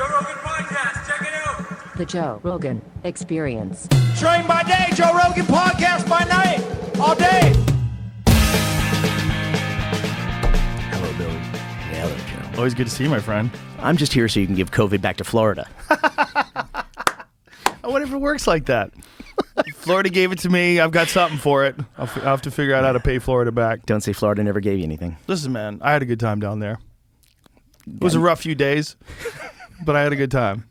Joe Rogan Podcast. Check it out. The Joe Rogan Experience. Train by day, Joe Rogan Podcast by night, all day. Hello, Billy. Hello, Joe. Always good to see you, my friend. I'm just here so you can give COVID back to Florida. What if it works like that? Florida gave it to me. I've got something for it. I'll have to figure out how to pay Florida back. Don't say Florida never gave you anything. Listen, man, I had a good time down there. It was a rough few days, but I had a good time.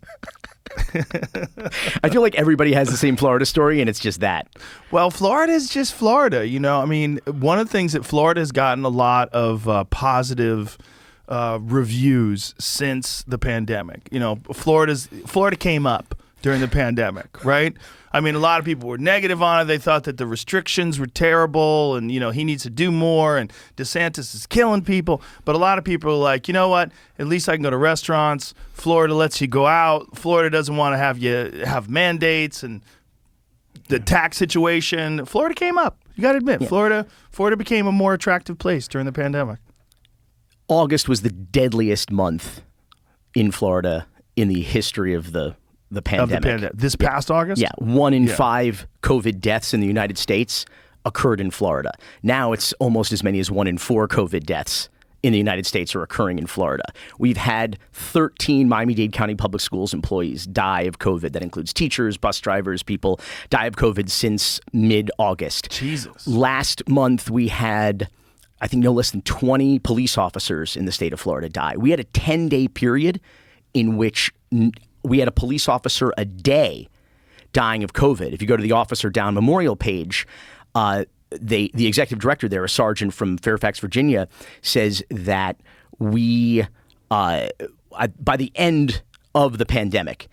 I feel like everybody has the same Florida story, and it's just that. Well, Florida is just Florida, you know. I mean, one of the things that Florida has gotten a lot of positive reviews since the pandemic. You know, Florida came up during the pandemic, right? I mean, a lot of people were negative on it. They thought that the restrictions were terrible and, you know, he needs to do more and DeSantis is killing people. But a lot of people are like, you know what? At least I can go to restaurants. Florida lets you go out. Florida doesn't want to have you have mandates and the tax situation. Florida came up. You got to admit, Florida became a more attractive place during the pandemic. August was the deadliest month in Florida in the history of the pandemic. This past August? Yeah. 1 in 5 COVID deaths in the United States occurred in Florida. Now it's almost as many as 1 in 4 COVID deaths in the United States are occurring in Florida. We've had 13 Miami-Dade County Public Schools employees die of COVID. That includes teachers, bus drivers, people die of COVID since mid-August. Jesus. Last month we had, I think, no less than 20 police officers in the state of Florida die. We had a 10-day period in which we had a police officer a day dying of COVID. If you go to the Officer Down Memorial page, the executive director there, a sergeant from Fairfax, Virginia, says that by the end of the pandemic,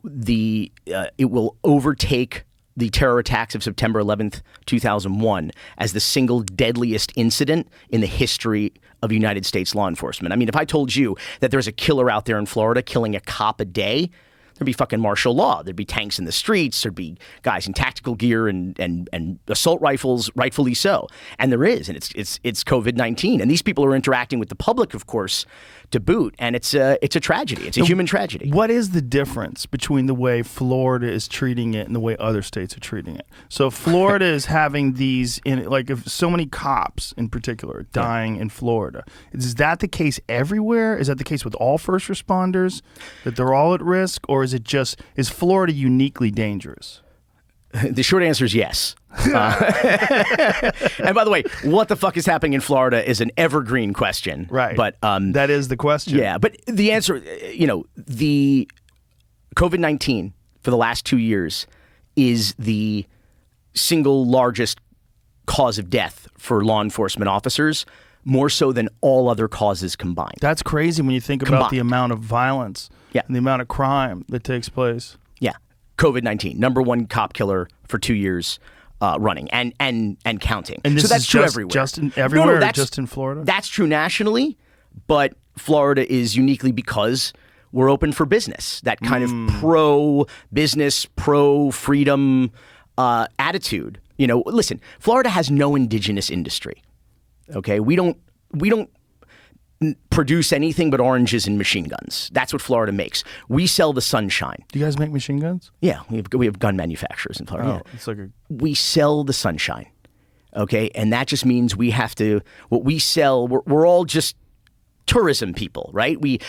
it will overtake the terror attacks of September 11th, 2001 as the single deadliest incident in the history of United States law enforcement. I mean, if I told you that there's a killer out there in Florida killing a cop a day, there'd be fucking martial law. There'd be tanks in the streets. There'd be guys in tactical gear and assault rifles, rightfully so. And there is, and it's COVID-19. And these people are interacting with the public, of course, to boot. And it's a tragedy. It's a human tragedy. What is the difference between the way Florida is treating it and the way other states are treating it? So Florida is having these, if so many cops in particular dying in Florida. Is that the case everywhere? Is that the case with all first responders, that they're all at risk? Or is Florida uniquely dangerous? The short answer is yes. And by the way, what the fuck is happening in Florida is an evergreen question. Right. But that is the question. Yeah. But the answer, the COVID-19 for the last 2 years is the single largest cause of death for law enforcement officers, more so than all other causes combined. That's crazy when you think about the amount of violence and the amount of crime that takes place. Yeah. COVID-19, number one cop killer for 2 years running and counting. And this so that's is true just, everywhere. Just everywhere, no, or just in Florida? That's true nationally, but Florida is uniquely because we're open for business. That kind of pro-business, pro-freedom attitude. Listen, Florida has no indigenous industry. Okay, we don't produce anything but oranges and machine guns. That's what Florida makes. We sell the sunshine. Do you guys make machine guns? Yeah, we have gun manufacturers in Florida. Oh, it's like we sell the sunshine. Okay, and that just means we have to. What we sell, we're all just tourism people, right? We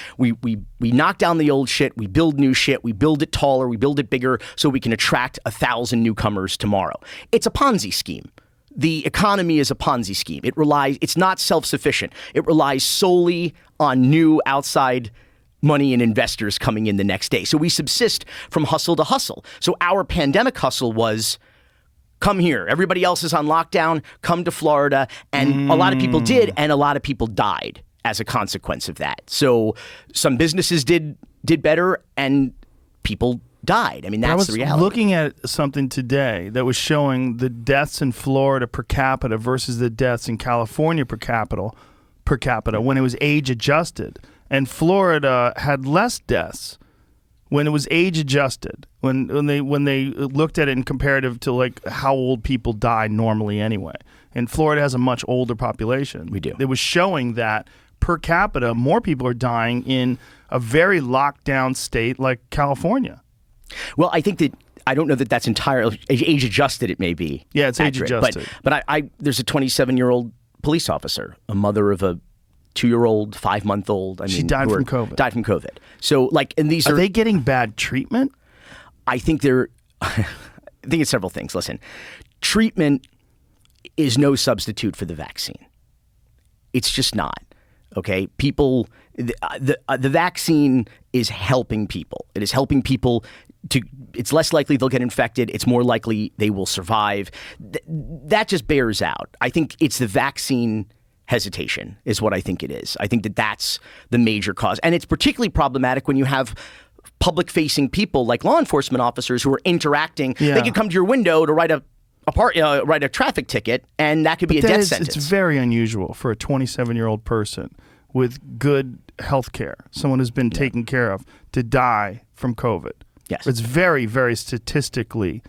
knock down the old shit. We build new shit. We build it taller. We build it bigger so we can attract 1,000 newcomers tomorrow. It's a Ponzi scheme. The economy is a Ponzi scheme. It's not self-sufficient. It relies solely on new outside money and investors coming in the next day. So we subsist from hustle to hustle. So our pandemic hustle was, come here. Everybody else is on lockdown. Come to Florida. And a lot of people did, and a lot of people died as a consequence of that. So some businesses did better, and people died. I mean, that's the reality. I was looking at something today that was showing the deaths in Florida per capita versus the deaths in California per capita when it was age adjusted. And Florida had less deaths when it was age adjusted, when they looked at it in comparative to like how old people die normally anyway. And Florida has a much older population. We do. It was showing that per capita, more people are dying in a very locked down state like California. Well, I think that I don't know that that's entirely age adjusted. It may be. Yeah, it's age accurate, adjusted. But I there's a 27-year-old police officer, a mother of a 2-year-old, 5-month-old. She died from COVID. Died from COVID. So and these are they getting bad treatment? I think they're. I think it's several things. Listen, treatment is no substitute for the vaccine. It's just not. Okay, people. The vaccine is helping people. It is helping people to. It's less likely they'll get infected. It's more likely they will survive. That just bears out. I think it's the vaccine hesitation is what I think it is. I think that that's the major cause, and it's particularly problematic when you have public-facing people like law enforcement officers who are interacting. Yeah. They could come to your window to write a traffic ticket, and that could be a death sentence. It's very unusual for a 27-year-old person with good health care, someone who's been taken care of, to die from COVID. Yes. It's very, very statistically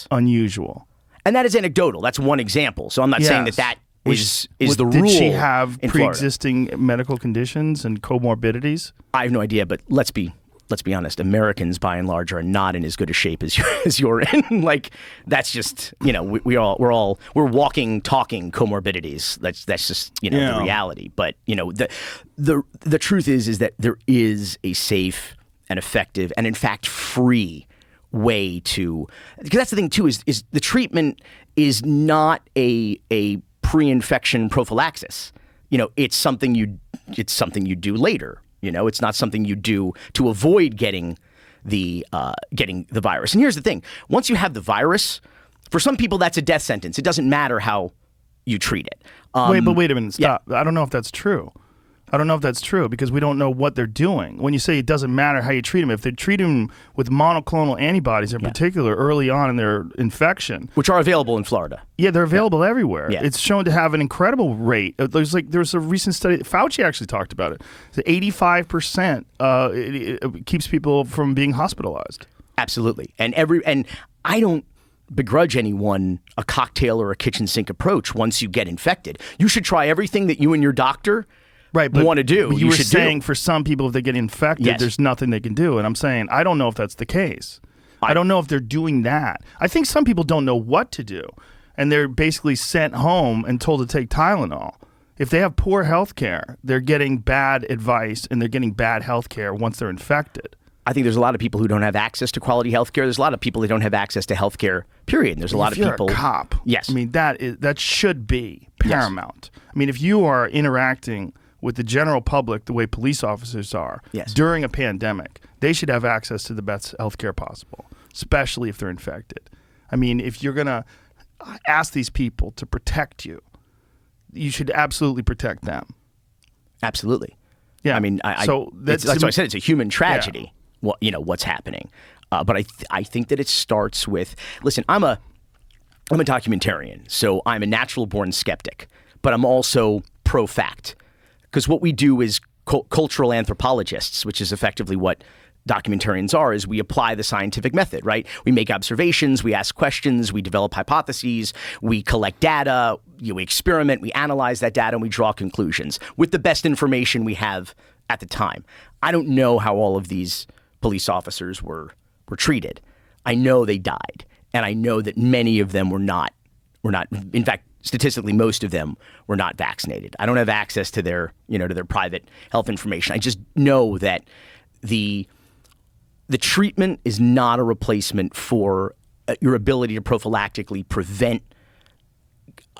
unusual. And that is anecdotal. That's one example. So I'm not saying that is the rule. Did she have in pre-existing medical conditions and comorbidities? I have no idea, but let's be honest. Americans, by and large, are not in as good a shape as you're in. Like that's just we're walking, talking comorbidities. That's just the reality. But the truth is that there is a safe and effective and in fact free way to, because that's the thing too, is the treatment is not a pre-infection prophylaxis. It's something you do later. It's not something you do to avoid getting the virus. And here's the thing: once you have the virus, for some people that's a death sentence. It doesn't matter how you treat it. Wait a minute, stop. Yeah. I don't know if that's true. Because we don't know what they're doing. When you say it doesn't matter how you treat them, if they treat them with monoclonal antibodies in particular early on in their infection, which are available in Florida. Yeah, they're available everywhere. Yeah. It's shown to have an incredible rate. There's a recent study, Fauci actually talked about it. So 85% it keeps people from being hospitalized. Absolutely. And I don't begrudge anyone a cocktail or a kitchen sink approach once you get infected. You should try everything that you and your doctor want to do. You were saying for some people, if they get infected, there's nothing they can do. And I'm saying, I don't know if that's the case. I don't know if they're doing that. I think some people don't know what to do. And they're basically sent home and told to take Tylenol. If they have poor health care, they're getting bad advice and they're getting bad health care once they're infected. I think there's a lot of people who don't have access to quality health care. There's a lot of people that don't have access to health care, period. And there's a lot of people. If you're a cop, yes. I mean, that should be paramount. Yes. I mean, if you are interacting with the general public the way police officers are during a pandemic, they should have access to the best health care possible, especially if they're infected. I mean, if you're going to ask these people to protect you, you should absolutely protect them. Absolutely. Yeah. I mean, that's why I said it's a human tragedy. Yeah. What's happening. But I think that it starts with, listen, I'm a documentarian, so I'm a natural born skeptic, but I'm also pro-fact. Because what we do is cultural anthropologists, which is effectively what documentarians are, is we apply the scientific method, right? We make observations, we ask questions, we develop hypotheses, we collect data, we experiment, we analyze that data, and we draw conclusions with the best information we have at the time. I don't know how all of these police officers were treated. I know they died, and I know that many of them were not. In fact, statistically, most of them were not vaccinated. I don't have access to their private health information. I just know that the treatment is not a replacement for your ability to prophylactically prevent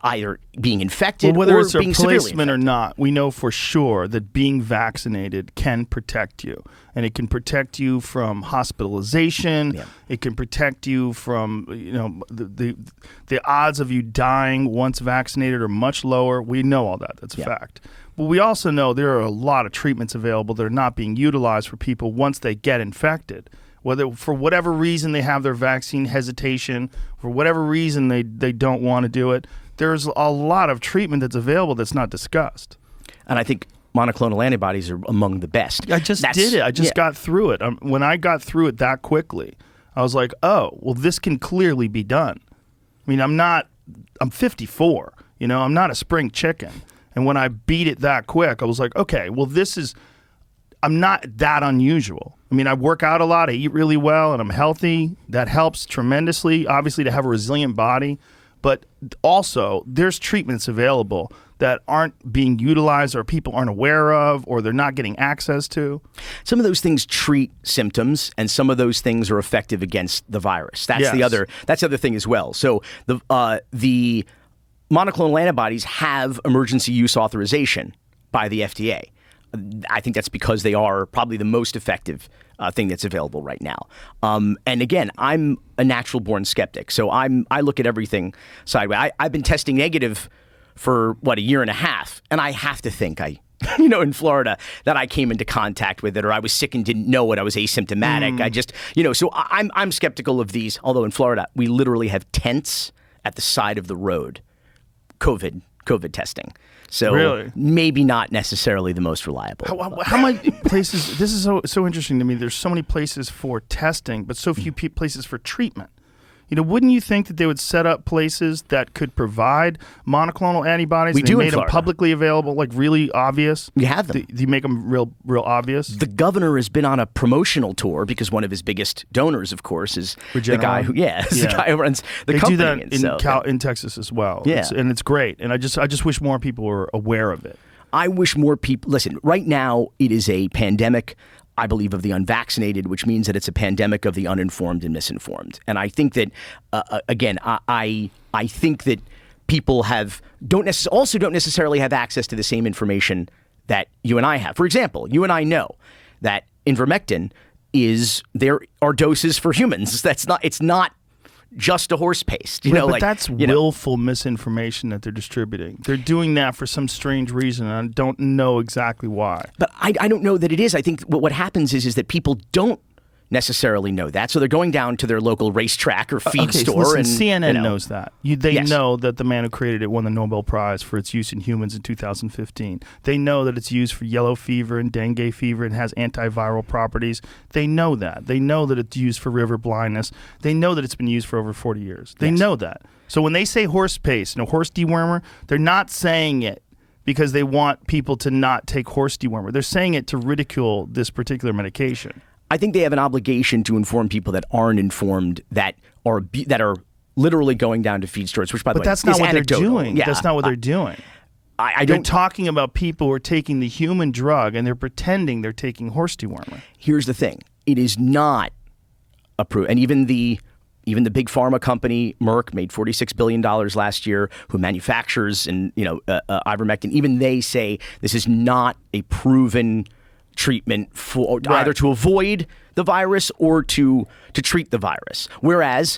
either being infected or being severely infected. Whether it's a replacement or not, we know for sure that being vaccinated can protect you. And it can protect you from hospitalization. Yeah. It can protect you from, the odds of you dying once vaccinated are much lower. We know all that. That's a fact. But we also know there are a lot of treatments available that are not being utilized for people once they get infected. Whether for whatever reason they have their vaccine hesitation, for whatever reason they don't want to do it, there's a lot of treatment that's available that's not discussed. And I think monoclonal antibodies are among the best. I just did it. I just got through it. When I got through it that quickly, I was like, oh, well, this can clearly be done. I mean, I'm 54, I'm not a spring chicken. And when I beat it that quick, I was like, okay, well, I'm not that unusual. I mean, I work out a lot, I eat really well, and I'm healthy. That helps tremendously, obviously, to have a resilient body. But also, there's treatments available that aren't being utilized or people aren't aware of or they're not getting access to. Some of those things treat symptoms, and some of those things are effective against the virus. That's Yes. the other thing as well. So the monoclonal antibodies have emergency use authorization by the FDA. I think that's because they are probably the most effective thing that's available right now. And again, I'm a natural-born skeptic, so I look at everything sideways. I've been testing negative for, a year and a half, and I have to think in Florida, that I came into contact with it, or I was sick and didn't know it. I was asymptomatic. I just, so I'm skeptical of these. Although in Florida, we literally have tents at the side of the road, COVID testing. So Really? maybe not necessarily the most reliable. How many places? This is so interesting to me. There's so many places for testing, but so few places for treatment. Wouldn't you think that they would set up places that could provide monoclonal antibodies? We do in made them Florida. publicly available, like really obvious. We have them. Do you make them real obvious? The governor has been on a promotional tour because one of his biggest donors, of course, is the guy who, the guy who runs the they company. do that in Texas as well. Yeah. It's great. And I just wish more people were aware of it. I wish more people listen. Right now, it is a pandemic, I believe, of the unvaccinated, which means that it's a pandemic of the uninformed and misinformed. And I think that, again, I think that people don't necessarily have access to the same information that you and I have. For example, you and I know that ivermectin there are doses for humans. It's not just a horse paste. But that's willful misinformation that they're distributing. They're doing that for some strange reason, and I don't know exactly why. But I don't know that it is. I think what happens is that people don't necessarily know that, so they're going down to their local racetrack or feed store. Listen, and CNN knows that. They Yes. know that the man who created it won the Nobel Prize for its use in humans in 2015. They know that it's used for yellow fever and dengue fever and has antiviral properties. They know that. They know that it's used for river blindness. They know that it's been used for over 40 years. They know that. So when they say horse paste, horse dewormer, they're not saying it because they want people to not take horse dewormer. They're saying it to ridicule this particular medication. I think they have an obligation to inform people that aren't informed, that are literally going down to feed stores, which, by the way, But that's not is what anecdotal. they're doing. Yeah, That's not what they're doing. I They're don't. talking about people who are taking the human drug and they're pretending they're taking horse dewormer. Here's the thing: it is not approved, and even the big pharma company Merck made $46 billion last year, who manufactures ivermectin. Even they say this is not a proven treatment for either to avoid the virus or to treat the virus. Whereas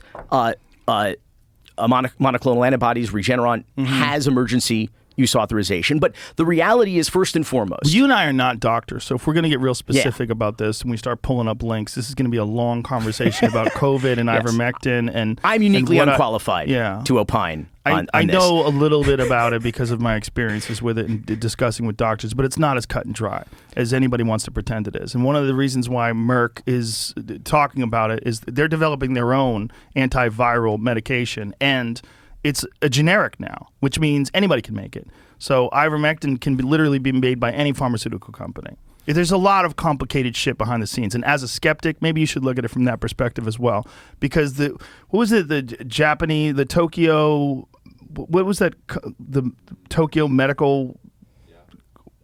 monoclonal antibodies, Regeneron, has emergency use authorization. But the reality is, first and foremost, You and I are not doctors, so if we're going to get real specific about this and we start pulling up links, this is going to be a long conversation about COVID and ivermectin. And I'm uniquely and unqualified to opine on I this. know a little bit about it because of my experiences with it and discussing with doctors, but it's not as cut and dry as anybody wants to pretend it is. And one of the reasons why Merck is talking about it is they're developing their own antiviral medication, and it's a generic now, which means anybody can make it. So ivermectin can literally be made by any pharmaceutical company. There's a lot of complicated shit behind the scenes, and as a skeptic, maybe you should look at it from that perspective as well. Because the Tokyo Medical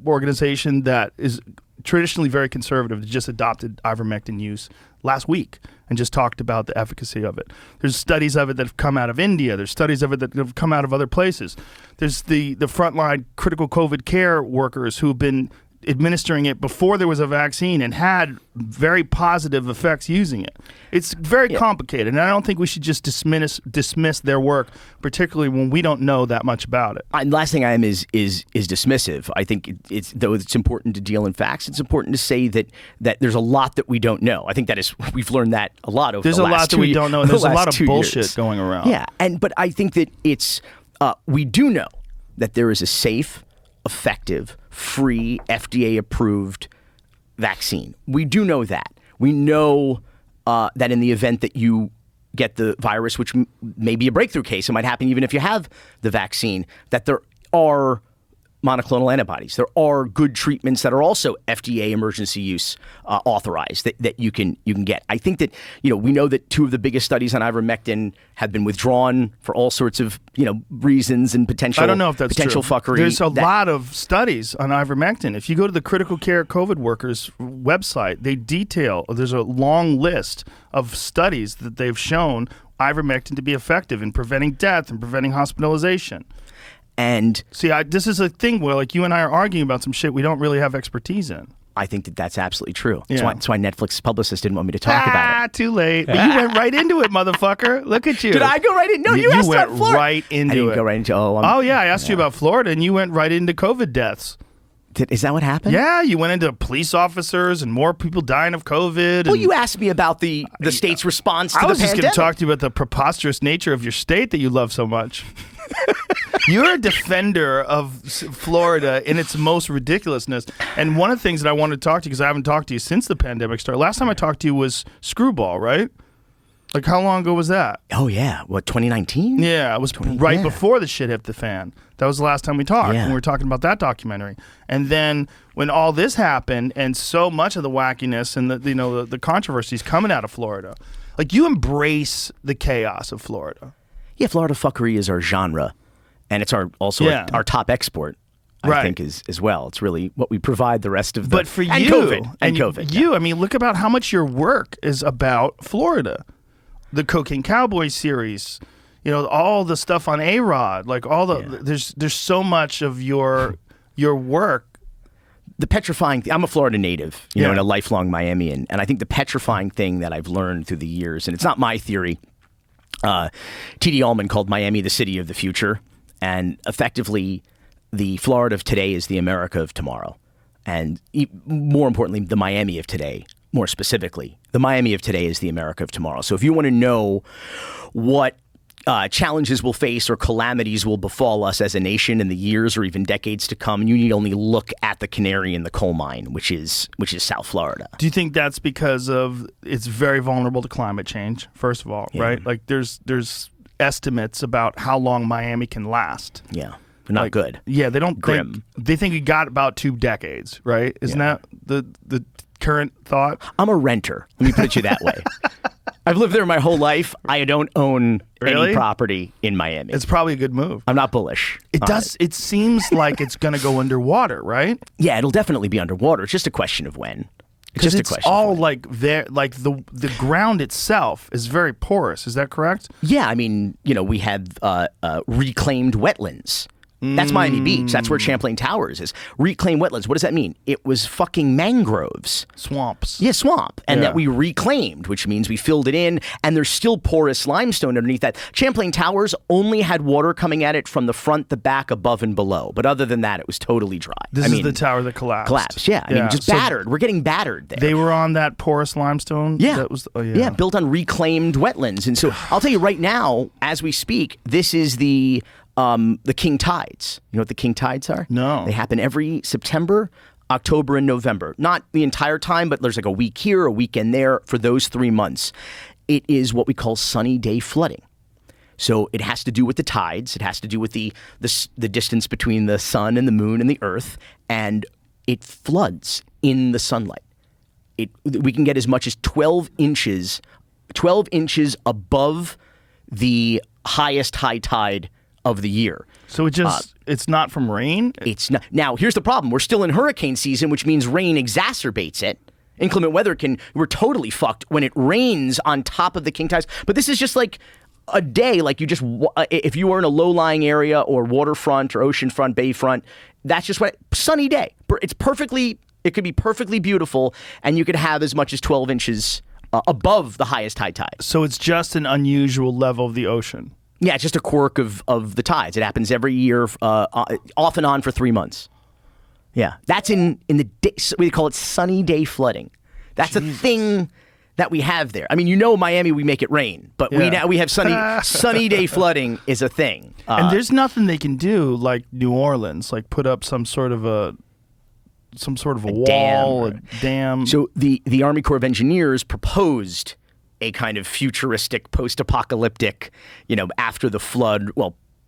Organization that is traditionally very conservative just adopted ivermectin use last week and just talked about the efficacy of it. There's studies of it that have come out of India. There's studies of it that have come out of other places. There's the frontline critical COVID care workers who've been administering it before there was a vaccine and had very positive effects using it. It's very complicated, and I don't think we should just dismiss their work, particularly when we don't know that much about it. And last thing I am is dismissive. I think though it's important to deal in facts, it's important to say that there's a lot that we don't know. I think we've learned that a lot over There's the last a lot that we don't know, and there's a lot of bullshit years. going around. Yeah, but I think that we do know that there is a safe, effective, free, FDA-approved vaccine. We do know that. We know that in the event that you get the virus, which may be a breakthrough case, it might happen even if you have the vaccine, that there are monoclonal antibodies. There are good treatments that are also FDA emergency use authorized that you can get. I think that we know that 2 of the biggest studies on ivermectin have been withdrawn for all sorts of reasons and potential. I don't know if that's potential true. fuckery. There's a lot of studies on ivermectin. If you go to the Critical Care COVID Workers website, they detail. There's a long list of studies that they've shown ivermectin to be effective in preventing death and preventing hospitalization. And see, this is a thing where like you and I are arguing about some shit we don't really have expertise in. I think that that's absolutely true. Yeah. That's why Netflix publicist didn't want me to talk about it. Too late. But you went right into it, motherfucker. Look at you. Did I go right in? No, you asked went about Florida. right into I didn't it. go right into. Oh yeah, I asked you about Florida, and you went right into COVID deaths. Is that what happened? Yeah, you went into police officers and more people dying of COVID. Well, you asked me about the state's response to the pandemic. I was just going to talk to you about the preposterous nature of your state that you love so much. You're a defender of Florida in its most ridiculousness. And one of the things that I wanted to talk to you, because I haven't talked to you since the pandemic started. Last time I talked to you was Screwball, right? Like, how long ago was that? Oh, yeah. What, 2019? Yeah, it was right before the shit hit the fan. That was the last time we talked, and we were talking about that documentary. And then when all this happened, and so much of the wackiness and the controversies coming out of Florida, like you embrace the chaos of Florida. Yeah, Florida fuckery is our genre, and it's also our top export. I think as well. It's really what we provide the rest of the. But for and you, COVID, I mean, look about how much your work is about Florida. The Cocaine Cowboys series, all the stuff on A-Rod, like all the there's so much of your work. The petrifying I'm a Florida native, and a lifelong Miamian, and I think the petrifying thing that I've learned through the years, and it's not my theory. T.D. Allman called Miami the city of the future, and effectively, the Florida of today is the America of tomorrow, and more importantly, the Miami of today. More specifically, the Miami of today is the America of tomorrow. So if you want to know what challenges we'll face or calamities will befall us as a nation in the years or even decades to come, you need only look at the canary in the coal mine, which is South Florida. Do you think that's because of it's very vulnerable to climate change, first of all, right? Like there's estimates about how long Miami can last. Yeah. They're not good. Yeah, they don't Grim. They think we got about 2 decades, right? Isn't that the current thought? I'm a renter. Let me put it to you that way. I've lived there my whole life. I don't own any property in Miami. It's probably a good move. I'm not bullish. It seems like it's going to go underwater, right? Yeah, it'll definitely be underwater. It's just a question of when. Because it's all like there, like the ground itself is very porous. Is that correct? Yeah, I mean, we have reclaimed wetlands. That's Miami Beach. That's where Champlain Towers is. Reclaimed wetlands. What does that mean? It was fucking mangroves. Swamps. Yeah, swamp. And that we reclaimed, which means we filled it in, and there's still porous limestone underneath that. Champlain Towers only had water coming at it from the front, the back, above, and below. But other than that, it was totally dry. This is the tower that collapsed. Collapsed, yeah. I mean, just battered. We're getting battered there. They were on that porous limestone? Yeah. That was, yeah, built on reclaimed wetlands. And so I'll tell you right now, as we speak, this is the king tides. You know what the king tides are? No. They happen every September, October, and November. Not the entire time, but there's like a week here, a weekend there for those 3 months. It is what we call sunny day flooding. So it has to do with the tides. It has to do with the distance between the sun and the moon and the earth, and it floods in the sunlight. We can get as much as 12 inches above the highest high tide of the year. So it's not from rain? It's not. Now, here's the problem. We're still in hurricane season, which means rain exacerbates it. Inclement weather we're totally fucked when it rains on top of the king tides. But this is just like a day, like if you were in a low-lying area or waterfront or oceanfront, bayfront, that's just sunny day. It could be perfectly beautiful, and you could have as much as 12 inches above the highest high tide. So it's just an unusual level of the ocean. Yeah, it's just a quirk of the tides. It happens every year, off and on for 3 months. Yeah, that's in the day, we call it sunny day flooding. That's a thing that we have there. I mean, Miami, we make it rain, but we have sunny day flooding is a thing. And there's nothing they can do like New Orleans, like put up some sort of a wall, a dam. So the Army Corps of Engineers proposed a kind of futuristic, post-apocalyptic, after the flood,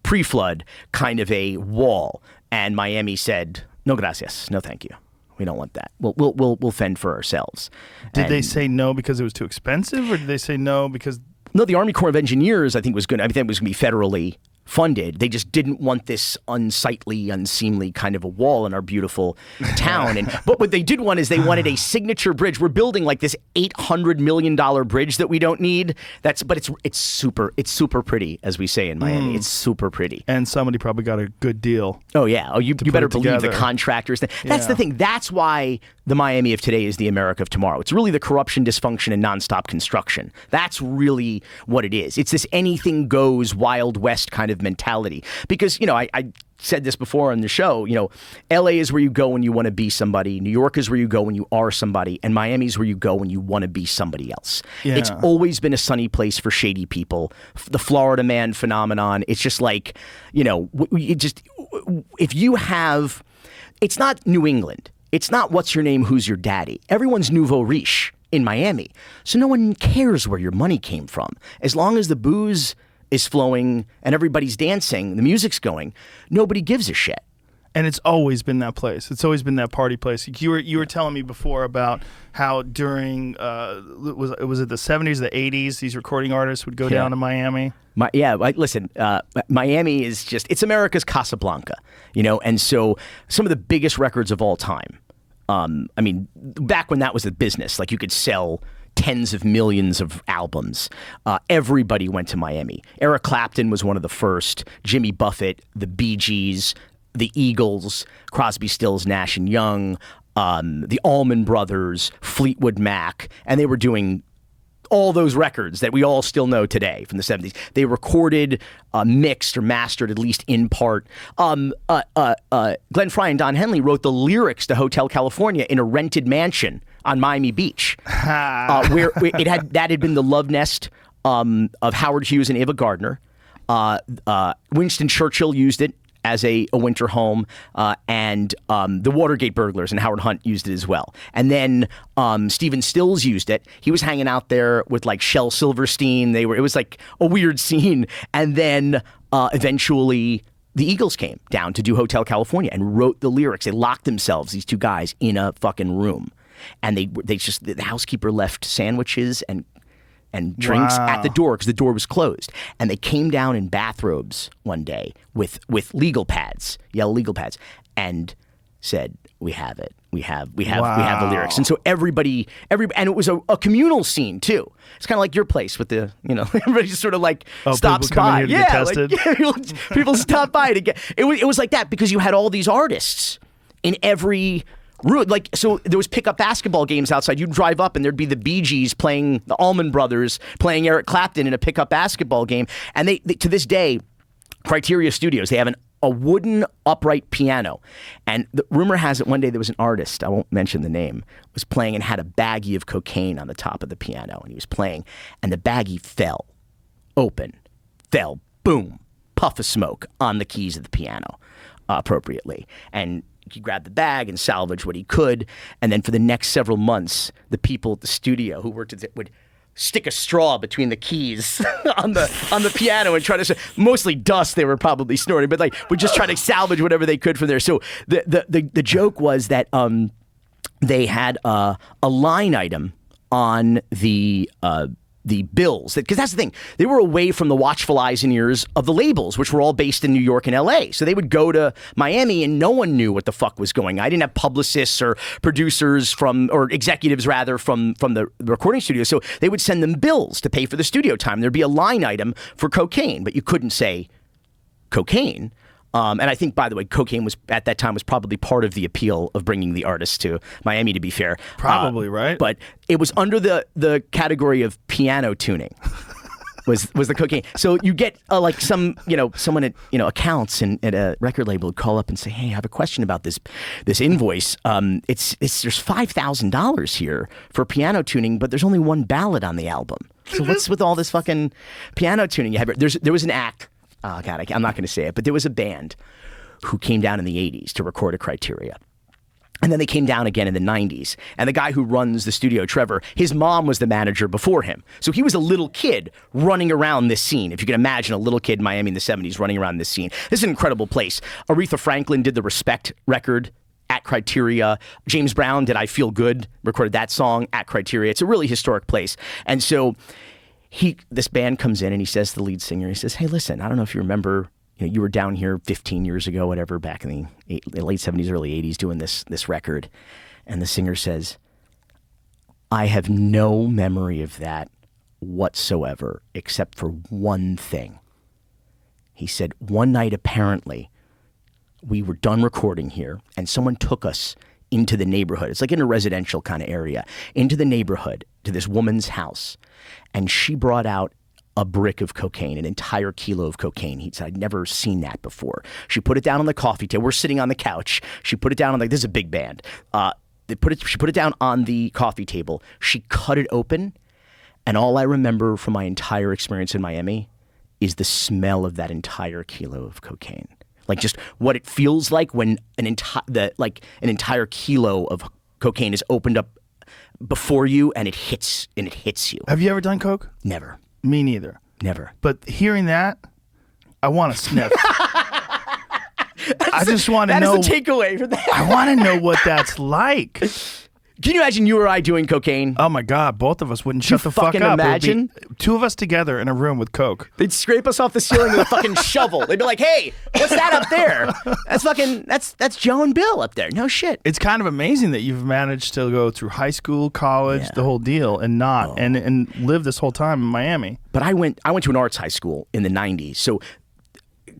pre-flood kind of a wall. And Miami said, no gracias, no thank you. We don't want that. We'll fend for ourselves. Did they say no because it was too expensive, or did they say no because... No, the Army Corps of Engineers, I think, was going to be federally funded. They just didn't want this unsightly, unseemly kind of a wall in our beautiful town. But what they did want is they wanted a signature bridge. We're building like this $800 million bridge that we don't need. But it's super pretty, as we say in Miami. It's super pretty. And somebody probably got a good deal. Oh yeah. Oh, you better believe the contractors. That's the thing. That's why the Miami of today is the America of tomorrow. It's really the corruption, dysfunction, and nonstop construction. That's really what it is. It's this anything goes, Wild West kind of mentality. Because, I said this before on the show, LA is where you go when you want to be somebody. New York is where you go when you are somebody. And Miami is where you go when you want to be somebody else. Yeah. It's always been a sunny place for shady people. The Florida man phenomenon. It's just like, if you have, it's not New England. It's not what's your name, who's your daddy. Everyone's nouveau riche in Miami. So no one cares where your money came from. As long as the booze is flowing and everybody's dancing, the music's going, nobody gives a shit. And it's always been that place. It's always been that party place. You were telling me before about how during was it the 70s, the 80s, these recording artists would go down to Miami. Listen, Miami is it's America's Casablanca, and so some of the biggest records of all time. Back when that was the business, like you could sell tens of millions of albums. Everybody went to Miami. Eric Clapton was one of the first. Jimmy Buffett, the Bee Gees, the Eagles, Crosby, Stills, Nash and Young, the Allman Brothers, Fleetwood Mac, and they were doing all those records that we all still know today from the 70s. They recorded, mixed or mastered, at least in part. Glenn Frey and Don Henley wrote the lyrics to Hotel California in a rented mansion on Miami Beach, where that had been the love nest of Howard Hughes and Ava Gardner. Winston Churchill used it as a winter home, and the Watergate burglars and Howard Hunt used it as well. And then Stephen Stills used it. He was hanging out there with like Shel Silverstein. It was like a weird scene. And then eventually the Eagles came down to do Hotel California and wrote the lyrics. They locked themselves, these two guys, in a fucking room. And the housekeeper left sandwiches and drinks at the door because the door was closed. And they came down in bathrobes one day with legal pads, yellow legal pads, and said, "We have it. We have the lyrics." And so everybody, and it was a communal scene too. It's kind of like your place with the, everybody just sort of like stops by. To get tested. People stop by to get. It was like that because you had all these artists in every. Like, so there was pickup basketball games outside. You'd drive up and there'd be the Bee Gees playing, the Allman Brothers playing Eric Clapton in a pickup basketball game. And they to this day, Criteria Studios, they have a wooden upright piano. And the rumor has it one day there was an artist, I won't mention the name, was playing and had a baggie of cocaine on the top of the piano. And he was playing and the baggie fell open, boom, puff of smoke on the keys of the piano appropriately. And he grabbed the bag and salvaged what he could. And then for the next several months, the people at the studio who worked at it would stick a straw between the keys on the piano and try to, mostly dust they were probably snorting, but like would just try to salvage whatever they could from there. So the joke was that they had a line item on the bills, because that's the thing, they were away from the watchful eyes and ears of the labels, which were all based in New York and LA. So they would go to Miami and no one knew what the fuck was going on. I didn't have publicists or producers or executives rather from the recording studio. So they would send them bills to pay for the studio time. There'd be a line item for cocaine, but you couldn't say cocaine. And I think, by the way, cocaine was at that time was probably part of the appeal of bringing the artists to Miami, to be fair. Probably, right? But it was under the category of piano tuning was the cocaine. So you get like someone at accounts and at a record label would call up and say, "Hey, I have a question about this invoice. There's $5,000 here for piano tuning, but there's only one ballad on the album. So what's with all this fucking piano tuning you have?" There was an act. Oh, God, I'm not going to say it, but there was a band who came down in the 80s to record a Criteria. And then they came down again in the 90s. And the guy who runs the studio, Trevor, his mom was the manager before him. So he was a little kid running around this scene. If you can imagine a little kid in Miami in the 70s running around this scene. This is an incredible place. Aretha Franklin did the Respect record at Criteria. James Brown did I Feel Good, recorded that song at Criteria. It's a really historic place. And so this band comes in and he says to the lead singer, he says, hey, listen, I don't know if you remember, you were down here 15 years ago, whatever, back in the late 70s, early 80s doing this record. And the singer says, I have no memory of that whatsoever, except for one thing. He said, one night, apparently, we were done recording here, and someone took us into the neighborhood. It's like in a residential kind of area, into the neighborhood, to this woman's house. And she brought out a brick of cocaine, an entire kilo of cocaine. He said, I'd never seen that before. She put it down on the coffee table. We're sitting on the couch. She put it down on this is a big band. She put it down on the coffee table. She cut it open. And all I remember from my entire experience in Miami is the smell of that entire kilo of cocaine. Like just what it feels like when an entire kilo of cocaine is opened up before you and it hits you. Have you ever done coke? Never. Me neither. Never. But hearing that, I want to sniff. I just want to know. That is the takeaway for that. I want to know what that's like. Can you imagine you or I doing cocaine? Oh my God, both of us wouldn't shut the fuck up. Imagine? It would be two of us together in a room with coke. They'd scrape us off the ceiling with a fucking shovel. They'd be like, hey, what's that up there? That's Joe and Bill up there. No shit. It's kind of amazing that you've managed to go through high school, college, the whole deal, and and live this whole time in Miami. But I went to an arts high school in the 90s. So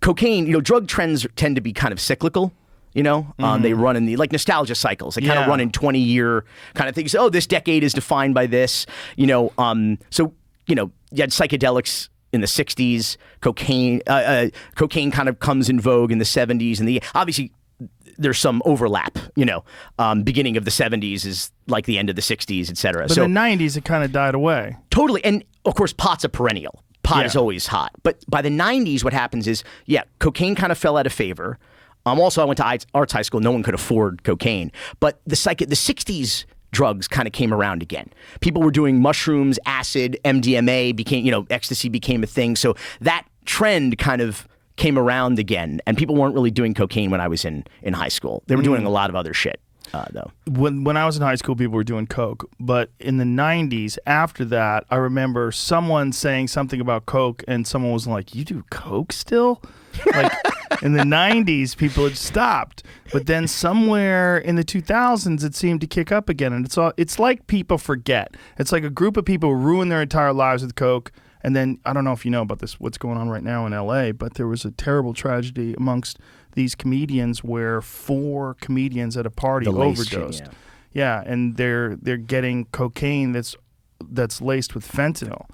cocaine, drug trends tend to be kind of cyclical. They run in the nostalgia cycles. They kind of run in 20-year kind of things. Oh, this decade is defined by this. You had psychedelics in the 60s. Cocaine kind of comes in vogue in the 70s, and obviously there's some overlap. Beginning of the 70s is like the end of the 60s, et cetera. But in the 90s, it kind of died away. Totally, and of course, pot's a perennial. Pot is always hot. But by the 90s, what happens is, cocaine kind of fell out of favor. Also, I went to arts high school. No one could afford cocaine. But the 60s drugs kind of came around again. People were doing mushrooms, acid, MDMA, ecstasy became a thing. So that trend kind of came around again. And people weren't really doing cocaine when I was in high school. They were doing a lot of other shit, though. When I was in high school, people were doing coke. But in the 90s, after that, I remember someone saying something about coke, and someone was like, you do coke still? Like, in the 90s, people had stopped. But then somewhere in the 2000s, it seemed to kick up again. And it's like people forget. It's like a group of people ruin their entire lives with coke. And then, I don't know if you know about this, what's going on right now in L.A., but there was a terrible tragedy amongst these comedians where 4 comedians at a party overdosed. Yeah, and they're getting cocaine that's laced with fentanyl.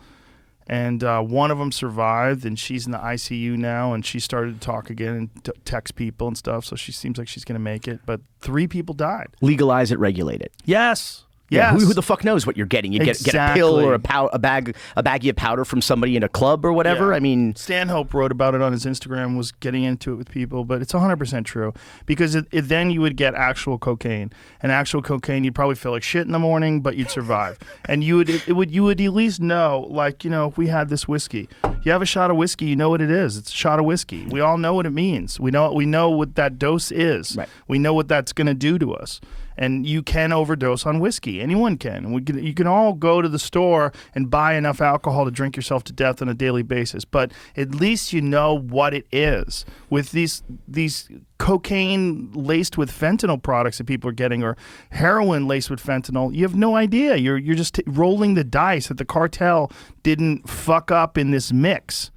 And one of them survived, and she's in the ICU now, and she started to talk again and text people and stuff, so she seems like she's going to make it. But 3 people died. Legalize it, regulate it. Yes. Yeah, who the fuck knows what you're getting? You get a pill or a baggie of powder from somebody in a club or whatever. Yeah. I mean, Stanhope wrote about it on his Instagram, was getting into it with people, but it's 100% true because then you would get actual cocaine, and actual cocaine you'd probably feel like shit in the morning, but you'd survive, and you would at least know, if we had this whiskey, you have a shot of whiskey, you know what it is. It's a shot of whiskey. We all know what it means. We know what that dose is. Right. We know what that's going to do to us. And you can overdose on whiskey. Anyone can. You can all go to the store and buy enough alcohol to drink yourself to death on a daily basis. But at least you know what it is. With these cocaine laced with fentanyl products that people are getting, or heroin laced with fentanyl, you have no idea. You're just rolling the dice that the cartel didn't fuck up in this mix.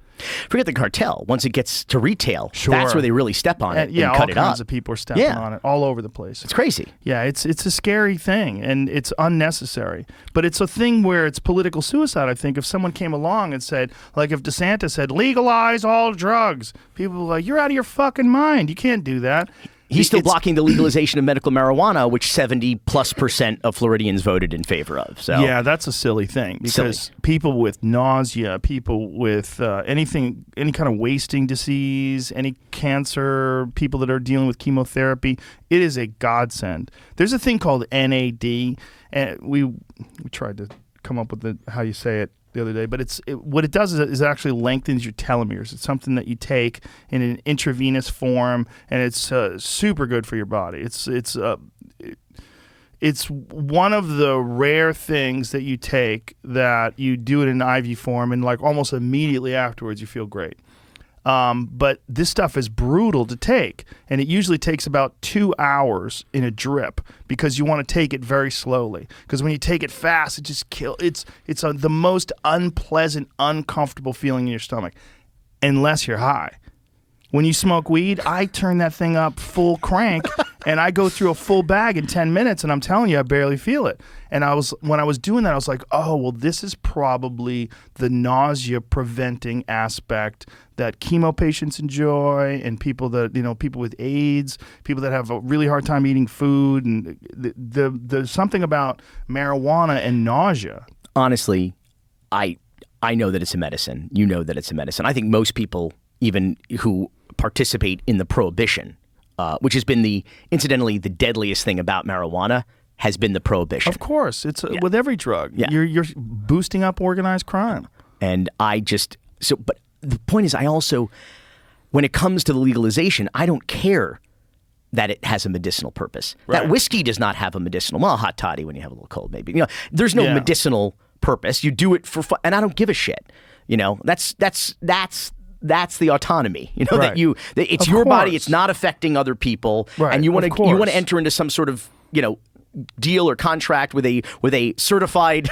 Forget the cartel. Once it gets to retail, that's where they really step on it and cut it up. All kinds of people are stepping on it all over the place. It's crazy. Yeah, it's a scary thing, and it's unnecessary. But it's a thing where it's political suicide, I think. If someone came along and said, like if DeSantis said, legalize all drugs, people were like, you're out of your fucking mind. You can't do that. He's still blocking the legalization of medical marijuana, which 70+% of Floridians voted in favor of. So yeah, that's a silly thing because people with nausea, people with any kind of wasting disease, any cancer, people that are dealing with chemotherapy, it is a godsend. There's a thing called NAD, and we tried to come up with how you say it the other day, but what it does is it actually lengthens your telomeres. It's something that you take in an intravenous form, and it's super good for your body. It's one of the rare things that you take that you do it in an IV form, and like almost immediately afterwards you feel great. But this stuff is brutal to take, and it usually takes about 2 hours in a drip because you want to take it very slowly. Because when you take it fast, it just kills. It's the most unpleasant, uncomfortable feeling in your stomach, unless you're high. When you smoke weed, I turn that thing up full crank, and I go through a full bag in 10 minutes, and I'm telling you, I barely feel it. And when I was doing that, I was like, oh, well, this is probably the nausea-preventing aspect that chemo patients enjoy, and people people with AIDS, people that have a really hard time eating food, and there's something about marijuana and nausea. Honestly, I know that it's a medicine. You know that it's a medicine. I think most people, even who participate in the prohibition, which has been incidentally the deadliest thing about marijuana, has been the prohibition. Of course, it's with every drug. Yeah. You're boosting up organized crime. And but the point is, I also, when it comes to the legalization, I don't care that it has a medicinal purpose. Right. That whiskey does not have a medicinal, well, hot toddy when you have a little cold, maybe. There's no medicinal purpose. You do it for fun, and I don't give a shit. That's the autonomy. Right. That it's Of your body. course. It's not affecting other people, Right. and you want Of course. to enter into some sort of deal or contract with a certified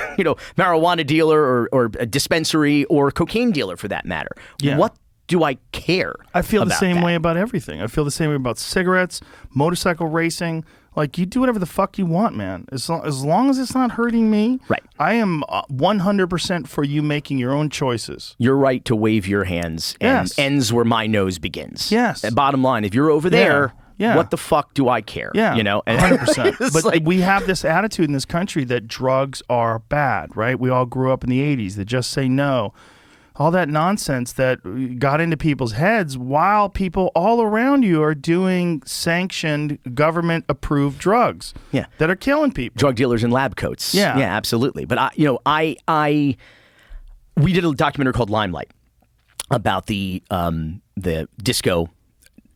marijuana dealer or a dispensary or cocaine dealer for that matter. Yeah. What do I care? I feel the about same that? way about everything. I feel the same way about cigarettes, motorcycle racing. Like, you do whatever the fuck you want, man. As long as it's not hurting me, Right. I am 100% for you making your own choices. Your right to wave your hands and Yes. ends where my nose begins. Yes. And bottom line, if you're over there, Yeah. what the fuck do I care? Yeah, And 100%. it's But like- we have this attitude in this country that drugs are bad, right? We all grew up in the 80s that just say no. All that nonsense that got into people's heads while people all around you are doing sanctioned, government-approved drugs that are killing people. drug dealers in lab coats. Yeah. Absolutely. But we did a documentary called Limelight about the disco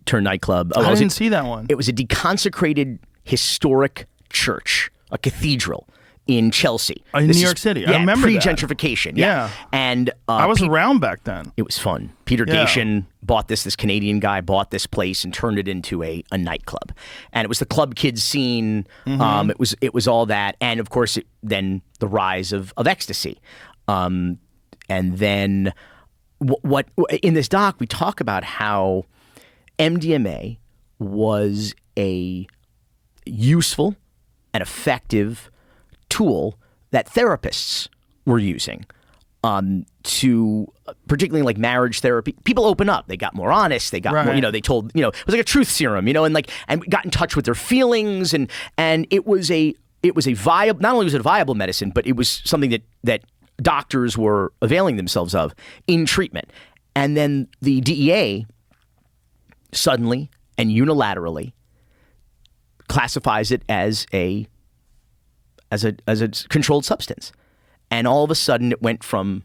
turned nightclub. I didn't see that one. It was a deconsecrated historic church, a cathedral in Chelsea. In New York City. I remember that. Pre-gentrification. Yeah. And I was around back then. it was fun. Peter Yeah. Dacian bought this Canadian guy bought this place and turned it into a nightclub. And it was the club kids scene. Mm-hmm. It was all that. And of course, then the rise of ecstasy. And then what in this doc, we talk about how MDMA was a useful and effective tool that therapists were using to, particularly like marriage therapy. People open up. They got more honest. They got more, they told, it was like a truth serum, and got in touch with their feelings. And it was a viable, not only was it a viable medicine, but it was something that doctors were availing themselves of in treatment. And then the DEA suddenly and unilaterally classifies it as a controlled substance. And all of a sudden it went from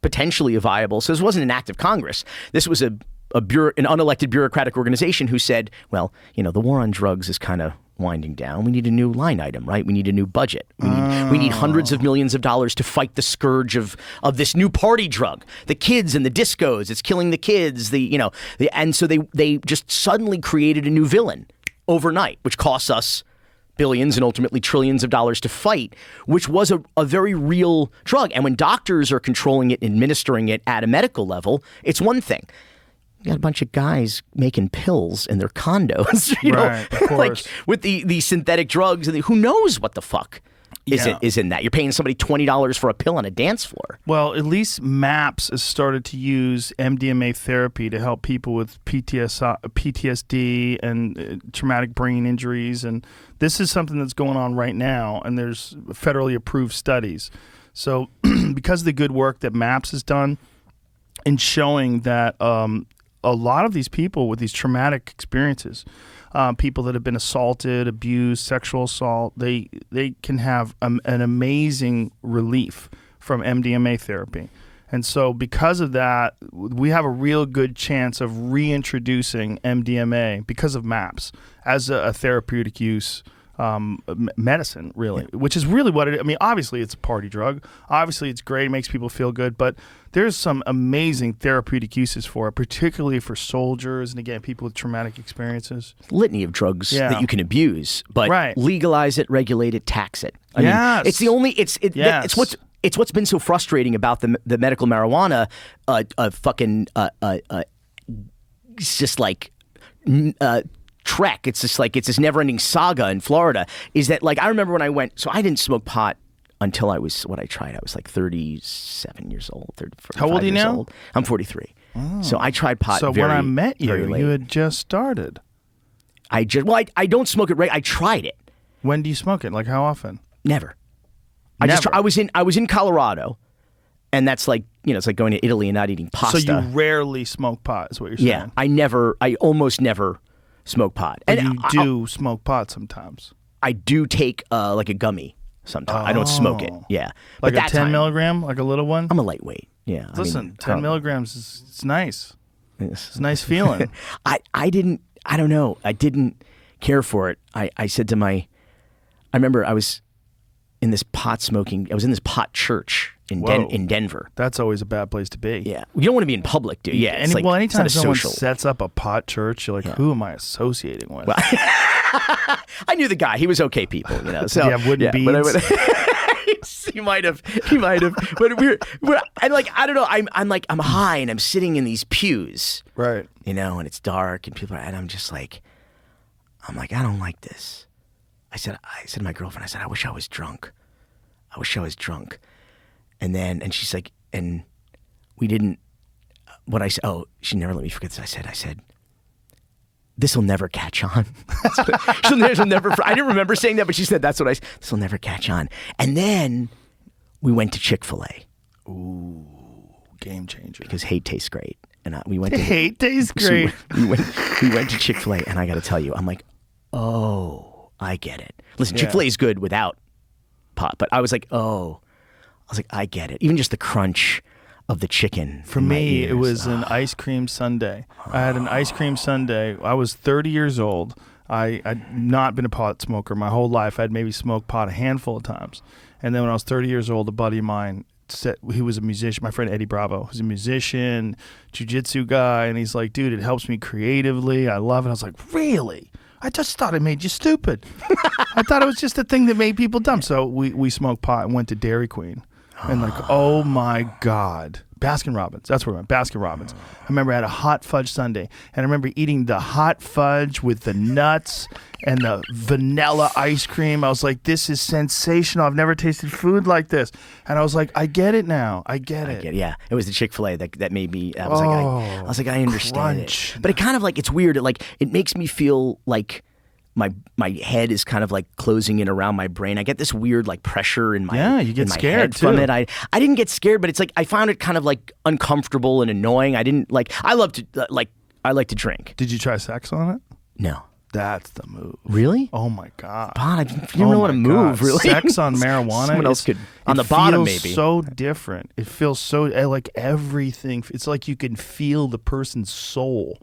potentially a viable, so this wasn't an act of Congress. This was an unelected bureaucratic organization who said, well, the war on drugs is kind of winding down. We need a new line item, right? We need a new budget. We need hundreds of millions of dollars to fight the scourge of this new party drug. The kids and the discos, it's killing the kids. And so they just suddenly created a new villain overnight, which costs us billions and ultimately trillions of dollars to fight, which was a very real drug. And when doctors are controlling it, administering it at a medical level, it's one thing. You got a bunch of guys making pills in their condos, Right, of course. like with the synthetic drugs, and who knows what the fuck is in that. You're paying somebody $20 for a pill on a dance floor. Well, at least MAPS has started to use MDMA therapy to help people with PTSD and traumatic brain injuries. And this is something that's going on right now, and there's federally approved studies. So because of the good work that MAPS has done in showing that a lot of these people with these traumatic experiences, people that have been assaulted, abused, sexual assault, they can have an amazing relief from MDMA therapy. And so because of that, we have a real good chance of reintroducing MDMA because of MAPS as a therapeutic use medicine, really, which is really what it is. I mean, obviously it's a party drug. Obviously it's great. It makes people feel good. But there's some amazing therapeutic uses for it, particularly for soldiers and, again, people with traumatic experiences. Litany of drugs that you can abuse, but legalize it, regulate it, tax it. I mean, it's the only, it's what's been so frustrating about the medical marijuana, it's just like, trek. It's just like, it's this never-ending saga in Florida, is that, like, I remember when I went, so I didn't smoke pot until I was, I was like 37 years old. How old are you now? Old. I'm 43. Oh. So I tried pot So when I met you, you had just started. I don't smoke it I tried it. When do you smoke it? Like, how often? Never. Never. I was in Colorado, and that's like, it's like going to Italy and not eating pasta. So you rarely smoke pot, is what you're saying? Yeah, I almost never smoke pot. And you do smoke pot sometimes. I do take like a gummy sometimes. I don't smoke it. Yeah. Like a 10 milligram, like a little one? I'm a lightweight. Yeah. Listen, 10 milligrams it's nice. It's a nice feeling. I don't know. I didn't care for it. I said to I remember I was in this pot church in Denver. That's always a bad place to be. Yeah. You don't want to be in public, dude. Yeah. Anytime someone sets up a pot church, you're like, who am I associating with? Well, I knew the guy. He was okay people, So you have wooden beads? He might have. But and like, I don't know. I'm high and I'm sitting in these pews. Right. And it's dark and and I'm just like, I don't like this. I said to my girlfriend, I wish I was drunk. And she's like, and we didn't, she never let me forget this. I said, this will never catch on. She'll never, I didn't remember saying that, but she said, this will never catch on. And then we went to Chick-fil-A. Ooh, game changer. Because hate tastes great. And we went hate tastes great. So we went to Chick-fil-A, and I got to tell you, I'm like, oh, I get it. Listen, Chick-fil-A is good without pot, but I was like, I get it. Even just the crunch of the chicken. For me, it was an ice cream sundae. I had an ice cream sundae. I was 30 years old. I'd not been a pot smoker my whole life. I'd maybe smoked pot a handful of times. And then when I was 30 years old, a buddy of mine said, he was a musician, my friend Eddie Bravo, who's a musician, jiu-jitsu guy, and he's like, dude, it helps me creatively. I love it. I was like, really? I just thought it made you stupid. I thought it was just a thing that made people dumb. So we smoked pot and went to Dairy Queen. And like, oh my God. Baskin Robbins. That's where we went. Baskin Robbins. I remember I had a hot fudge sundae. And I remember eating the hot fudge with the nuts and the vanilla ice cream. I was like, this is sensational. I've never tasted food like this. And I was like, I get it now. I get it. Yeah. It was the Chick-fil-A that made me, I was like, I understand crunch. It. But it kind of like, it's weird. It makes me feel like my head is kind of like closing in around my brain. I get this weird like pressure in my you get scared too. From it. I didn't get scared, but it's like I found it kind of like uncomfortable and annoying. I didn't like. I love to I like to drink. Did you try sex on it? No. That's the move. Really? Oh my God. Bod, you don't know what to move, really. Sex on marijuana. Someone else could on the bottom, maybe. It feels so different. It feels so like everything. It's like you can feel the person's soul.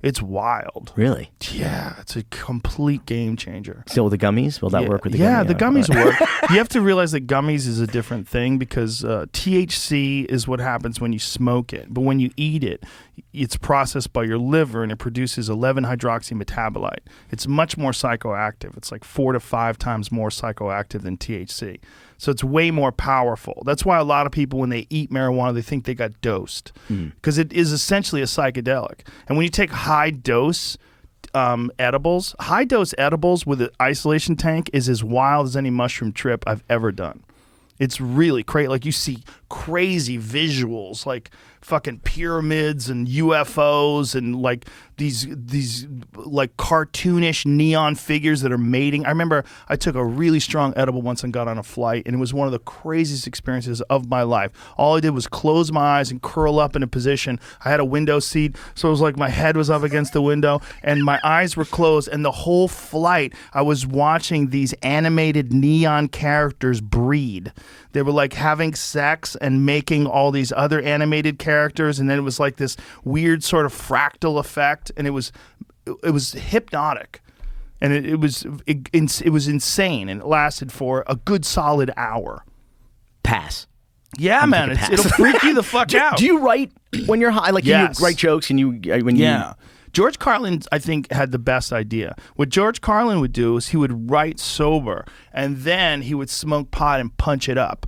It's wild. Really? Yeah, it's a complete game changer. Still with the gummies? Will that work with the gummies? Yeah, the gummies work. You have to realize that gummies is a different thing because THC is what happens when you smoke it. But when you eat it, it's processed by your liver and it produces 11-hydroxy metabolite. It's much more psychoactive. It's like 4 to 5 times more psychoactive than THC. So it's way more powerful. That's why a lot of people, when they eat marijuana, they think they got dosed because it is essentially a psychedelic. And when you take high dose edibles, high dose edibles with an isolation tank is as wild as any mushroom trip I've ever done. It's really crazy. Like, you see crazy visuals, like fucking pyramids and UFOs and like these like cartoonish neon figures that are mating. I remember I took a really strong edible once and got on a flight, and it was one of the craziest experiences of my life. All I did was close my eyes and curl up in a position. I had a window seat, so it was like my head was up against the window and my eyes were closed, and the whole flight I was watching these animated neon characters breed. They were like having sex and making all these other animated characters, and then it was like this weird sort of fractal effect, and it was hypnotic, and it was insane, and it lasted for a good solid hour. Pass. Yeah, man, it'll freak you the fuck out. Do you write when you're high? Like, yes. You write jokes and Yeah. George Carlin, I think, had the best idea. What George Carlin would do is he would write sober, and then he would smoke pot and punch it up.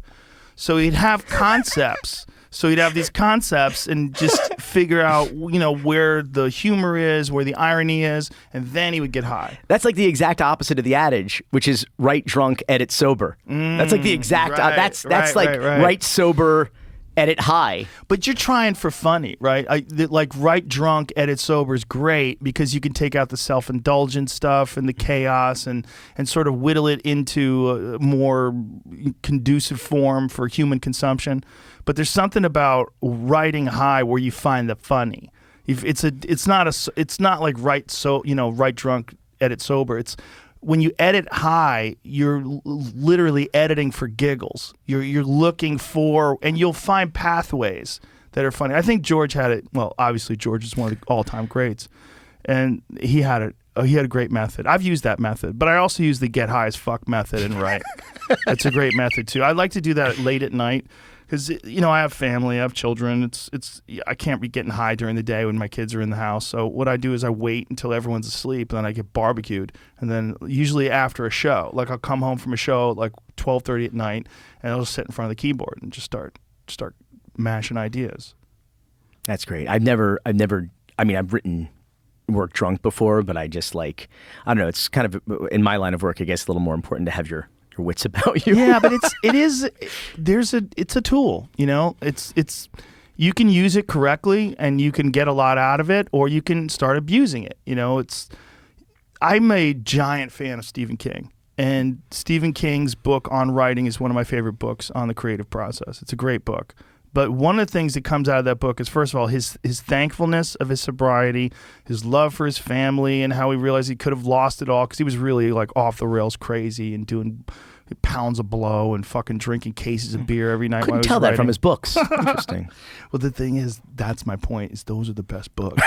So he'd have concepts. So he'd have these concepts and just figure out, where the humor is, where the irony is, and then he would get high. That's like the exact opposite of the adage, which is write drunk, edit sober. That's like the exact. That's write sober, edit high. But you're trying for funny, right? Like write drunk, edit sober is great because you can take out the self-indulgent stuff and the chaos and sort of whittle it into a more conducive form for human consumption. But there's something about writing high where you find the funny. It's not like write drunk, edit sober. It's when you edit high, you're literally editing for giggles. You're looking for, and you'll find pathways that are funny. I think George had it. Well, obviously George is one of the all-time greats, and he had it. He had a great method. I've used that method, but I also use the get high as fuck method and write. That's a great method too. I like to do that late at night. Because, I have family, I have children. I can't be getting high during the day when my kids are in the house. So what I do is I wait until everyone's asleep, and then I get barbecued. And then usually after a show, like I'll come home from a show at like 12:30 at night, and I'll just sit in front of the keyboard and just start mashing ideas. That's great. I've written work drunk before, but I just I don't know, it's kind of, in my line of work, I guess, a little more important to have your wits about you. Yeah, but it's a tool, it's you can use it correctly and you can get a lot out of it, or you can start abusing it. I'm a giant fan of Stephen King, and Stephen King's book on writing is one of my favorite books on the creative process. It's a great book. But one of the things that comes out of that book is, first of all, his thankfulness of his sobriety, his love for his family, and how he realized he could have lost it all because he was really like off the rails crazy and doing pounds of blow and fucking drinking cases of beer every night. Couldn't tell that from his books. Interesting. Well, the thing is, that's my point, is those are the best books.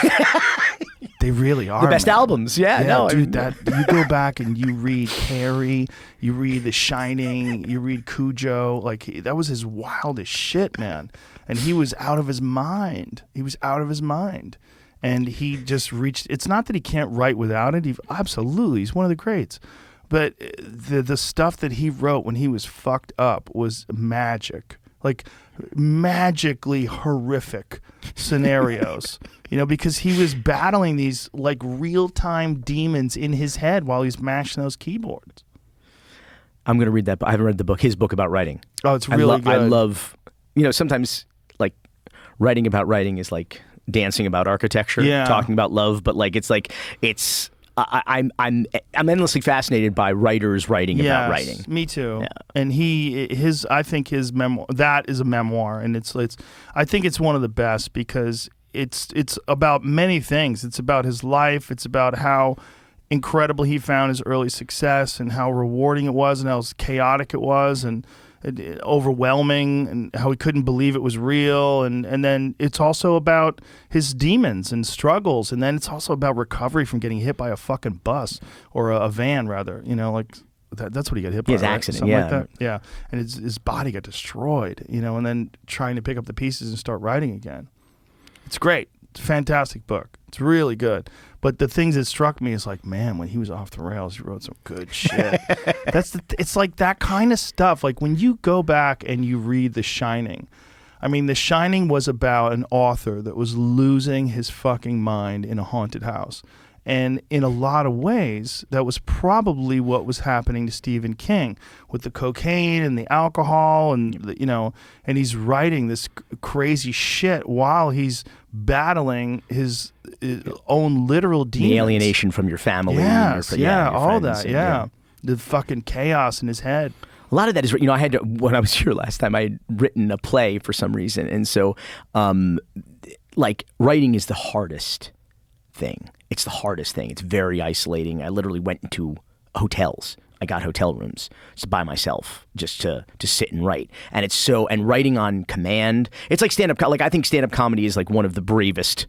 They really are. The best albums. Yeah, no. Dude, you go back and you read Carrie, you read The Shining, you read Cujo. Like, that was his wildest shit, man. And he was out of his mind. And he just reached, it's not that he can't write without it. Absolutely, he's one of the greats. But the stuff that he wrote when he was fucked up was magic. Like, magically horrific scenarios. Because he was battling these like real-time demons in his head while he's mashing those keyboards. I'm going to read that. I haven't read the book, his book about writing. Oh, it's really good. I love, sometimes like writing about writing is like dancing about architecture, talking about love, but like I'm endlessly fascinated by writers writing about writing. Me too. Yeah. And I think his memoir, that is a memoir, and I think it's one of the best because it's about many things. It's about his life. It's about how incredible he found his early success and how rewarding it was and how chaotic it was and overwhelming, and how he couldn't believe it was real, and then it's also about his demons and struggles, and then it's also about recovery from getting hit by a fucking bus or a van, rather. Like that's what he got hit by. His right? accident, Something yeah, like that. Yeah, and his body got destroyed. And then trying to pick up the pieces and start writing again. It's great. It's a fantastic book. It's really good. But the things that struck me is like, man, when he was off the rails, he wrote some good shit. It's like that kind of stuff. Like when you go back and you read The Shining. I mean, The Shining was about an author that was losing his fucking mind in a haunted house. And in a lot of ways, that was probably what was happening to Stephen King with the cocaine and the alcohol and, and he's writing this crazy shit while he's battling his own literal demons. The alienation from your family. Yes, your all friends, that, yeah. The fucking chaos in his head. A lot of that is, I had to, when I was here last time, I had written a play for some reason. And so, writing is the hardest thing. It's the hardest thing. It's very isolating. I literally went into hotels. I got hotel rooms just by myself, just to sit and write. And and writing on command. It's like stand-up. I think stand-up comedy is like one of the bravest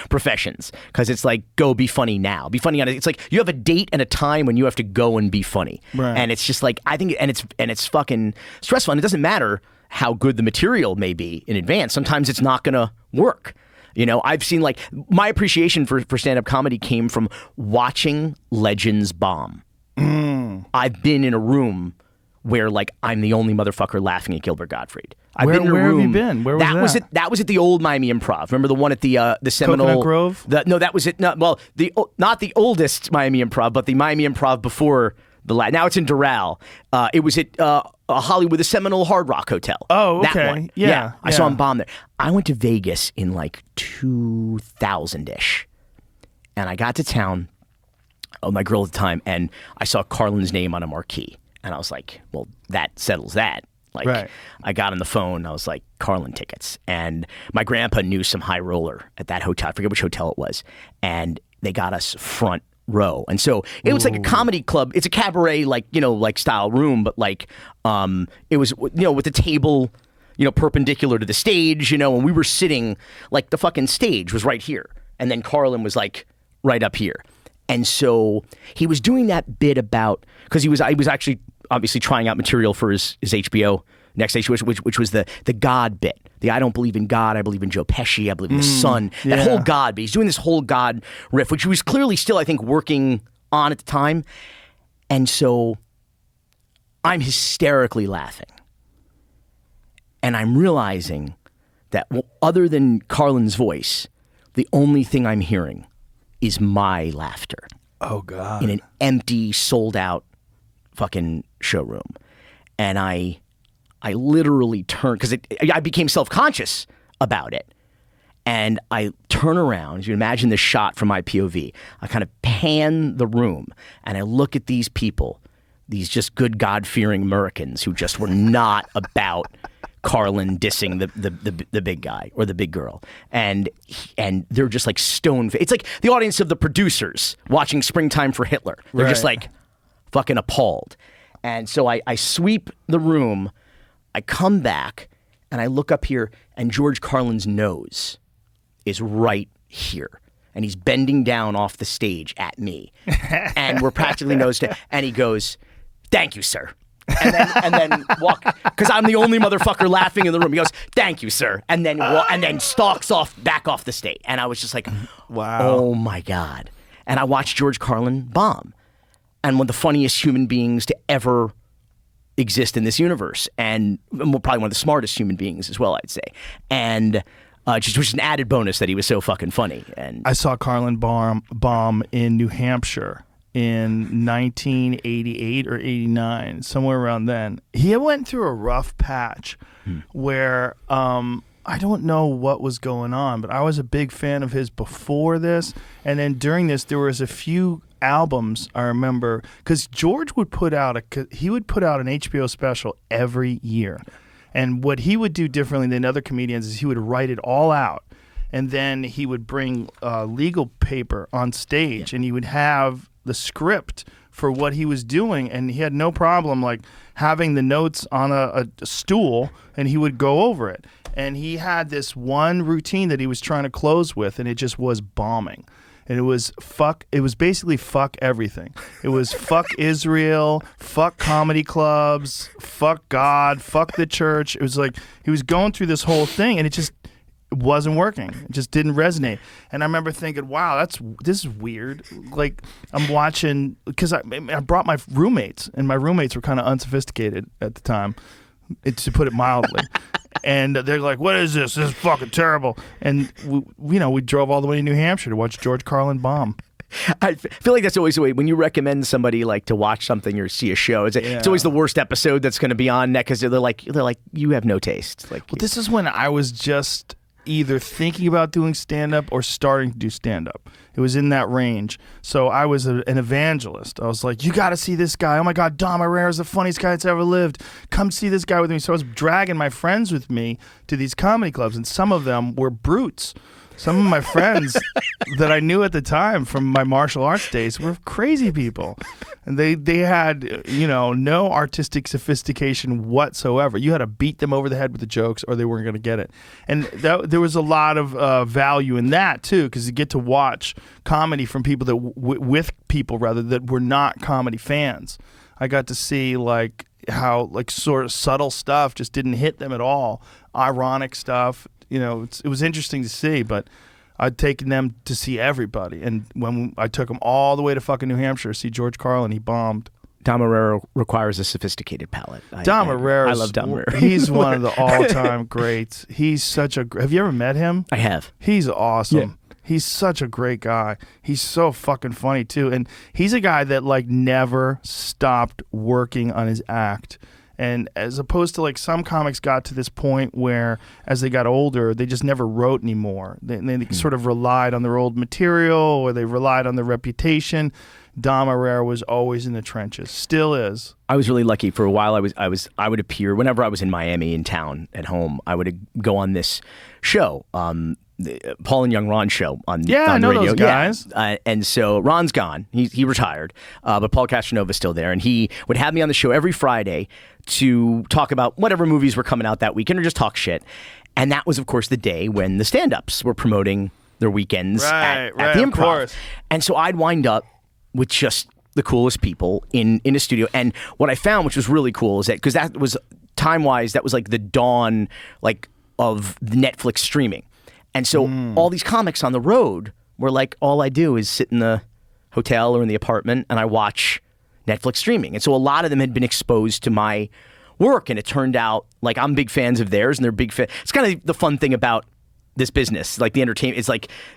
professions, because it's like, go be funny now. Be funny on it. It's like you have a date and a time when you have to go and be funny. Right. And it's just like, I think, and it's fucking stressful. And it doesn't matter how good the material may be in advance. Sometimes it's not going to work. I've seen, my appreciation for stand-up comedy came from watching legends bomb. I've been in a room where, I'm the only motherfucker laughing at Gilbert Gottfried. Where have you been? Where was that? That was at the old Miami Improv. Remember the one at the Seminole Coconut Grove? No, that was it. Not the oldest Miami Improv, but the Miami Improv before the now it's in Doral. It was at Hollywood, the Seminole Hard Rock Hotel. Oh, okay. That one. Yeah. I saw him bomb there. I went to Vegas in 2000-ish, and I got to town. Oh, my girl at the time, and I saw Carlin's name on a marquee, and I was like, well, that settles that. Right. I got on the phone, I was like, Carlin tickets. And my grandpa knew some high roller at that hotel. I forget which hotel it was. And they got us front row. And so it was like a comedy club. It's a cabaret, style room, but it was, with the table, perpendicular to the stage, and we were sitting, the fucking stage was right here. And then Carlin was right up here. And so he was doing that bit about, because I was actually obviously trying out material for his HBO next stage, which was the God bit. The I don't believe in God, I believe in Joe Pesci, I believe in the sun. That whole God bit. He's doing this whole God riff, which he was clearly still, I think, working on at the time. And so I'm hysterically laughing. And I'm realizing that other than Carlin's voice, the only thing I'm hearing is my laughter. Oh, God. In an empty, sold-out fucking showroom. And I literally turned, because I became self-conscious about it. And I turn around, as you imagine this shot from my POV, I kind of pan the room, and I look at these people, these just good God-fearing Americans who just were not about Carlin dissing the big guy or the big girl, and they're just stone. It's like the audience of The Producers watching Springtime for Hitler. They're just fucking appalled. And so I sweep the room, I come back, and I look up here, and George Carlin's nose is right here, and he's bending down off the stage at me, and we're practically nose to, and he goes, "Thank you, sir." And then walk, because I'm the only motherfucker laughing in the room. He goes, "Thank you, sir," and then stalks back off the stage. And I was just like, wow, oh my God. And I watched George Carlin bomb, and one of the funniest human beings to ever exist in this universe, and probably one of the smartest human beings as well, I'd say. And just was an added bonus that he was so fucking funny. And I saw Carlin bomb in New Hampshire in 1988 or 89, somewhere around then. He went through a rough patch where I don't know what was going on, but I was a big fan of his before this, and then during this there was a few albums I remember, because George would put out an HBO special every year, and what he would do differently than other comedians is he would write it all out, and then he would bring legal paper on stage, and he would have the script for what he was doing, and he had no problem having the notes on a stool, and he would go over it. And he had this one routine that he was trying to close with, and it just was bombing. And it was basically fuck everything. It was fuck Israel, fuck comedy clubs, fuck God, fuck the church. It was like he was going through this whole thing, and it just wasn't working. It just didn't resonate. And I remember thinking, wow, this is weird. I'm watching, because I brought my roommates, and my roommates were kind of unsophisticated at the time, to put it mildly. And they're like, "What is this? This is fucking terrible." And we drove all the way to New Hampshire to watch George Carlin bomb. I feel like that's always the way when you recommend somebody like to watch something or see a show. It's always the worst episode that's going to be on because they're like you have no taste. Like, well, this is when I was just either thinking about doing stand-up or starting to do stand-up. It was in that range. So I was an evangelist. I was like, you got to see this guy. Oh my God, Dom Herrera is the funniest guy that's ever lived. Come see this guy with me. So I was dragging my friends with me to these comedy clubs, and some of them were brutes. Some of my friends that I knew at the time from my martial arts days were crazy people. And they had, no artistic sophistication whatsoever. You had to beat them over the head with the jokes or they weren't going to get it. And there was a lot of value in that, too, because you get to watch comedy from people that with people that were not comedy fans. I got to see, how, sort of subtle stuff just didn't hit them at all. Ironic stuff. It was interesting to see, but I'd taken them to see everybody. And when I took them all the way to fucking New Hampshire to see George Carlin, he bombed. Dom Herrera requires a sophisticated palate. Dom Herrera. I love Dom Herrera. He's one of the all-time greats. He's such a... Have you ever met him? I have. He's awesome. Yeah. He's such a great guy. He's so fucking funny, too. And he's a guy that, never stopped working on his act. And as opposed to some comics got to this point where as they got older, they just never wrote anymore. They sort of relied on their old material or they relied on their reputation. Dom Herrera was always in the trenches, still is. I was really lucky. For a while, I would appear whenever I was in Miami in town at home. I would go on this show, the Paul and Young Ron show on the I know radio. Those guys. Yeah. And so Ron's gone. He retired, but Paul Castranova's still there, and he would have me on the show every Friday to talk about whatever movies were coming out that weekend or just talk shit. And that was, of course, the day when the stand-ups were promoting their weekends at the Improv. And so I'd wind up with just the coolest people in a studio. And what I found, which was really cool, is that because that was time-wise, that was the dawn of Netflix streaming. And so all these comics on the road were all I do is sit in the hotel or in the apartment and I watch Netflix streaming. And so a lot of them had been exposed to my work, and it turned out I'm big fans of theirs and they're big fans. It's kind of the fun thing about this business, the entertainment. It's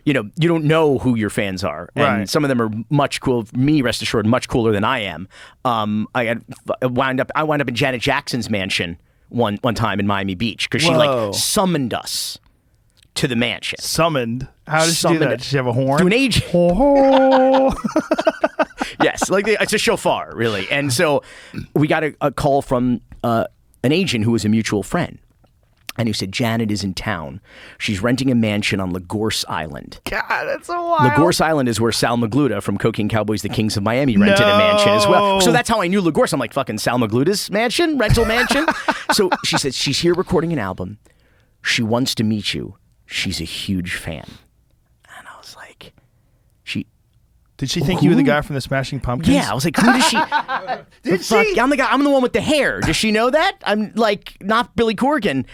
you don't know who your fans are. And some of them are much cool. Me, rest assured, much cooler than I am. I wound up in Janet Jackson's mansion one time in Miami Beach because she summoned us to the mansion. Summoned? How did she do that? Did she have a horn? To an agent. Oh. Yes, it's a shofar, really. And so we got a call from an agent who was a mutual friend. And who said, Janet is in town. She's renting a mansion on Lagorce Island. God, that's so wild. Lagorce Island is where Sal Magluta from Cocaine Cowboys, the Kings of Miami, rented a mansion as well. So that's how I knew Lagorce. I'm like, fucking Sal Magluta's mansion? Rental mansion? So she said, she's here recording an album. She wants to meet you. She's a huge fan. And I was like, did she think you were the guy from the Smashing Pumpkins? Yeah, I was like, who does she? Did she? I'm the guy. I'm the one with the hair. Does she know that? I'm not Billy Corgan,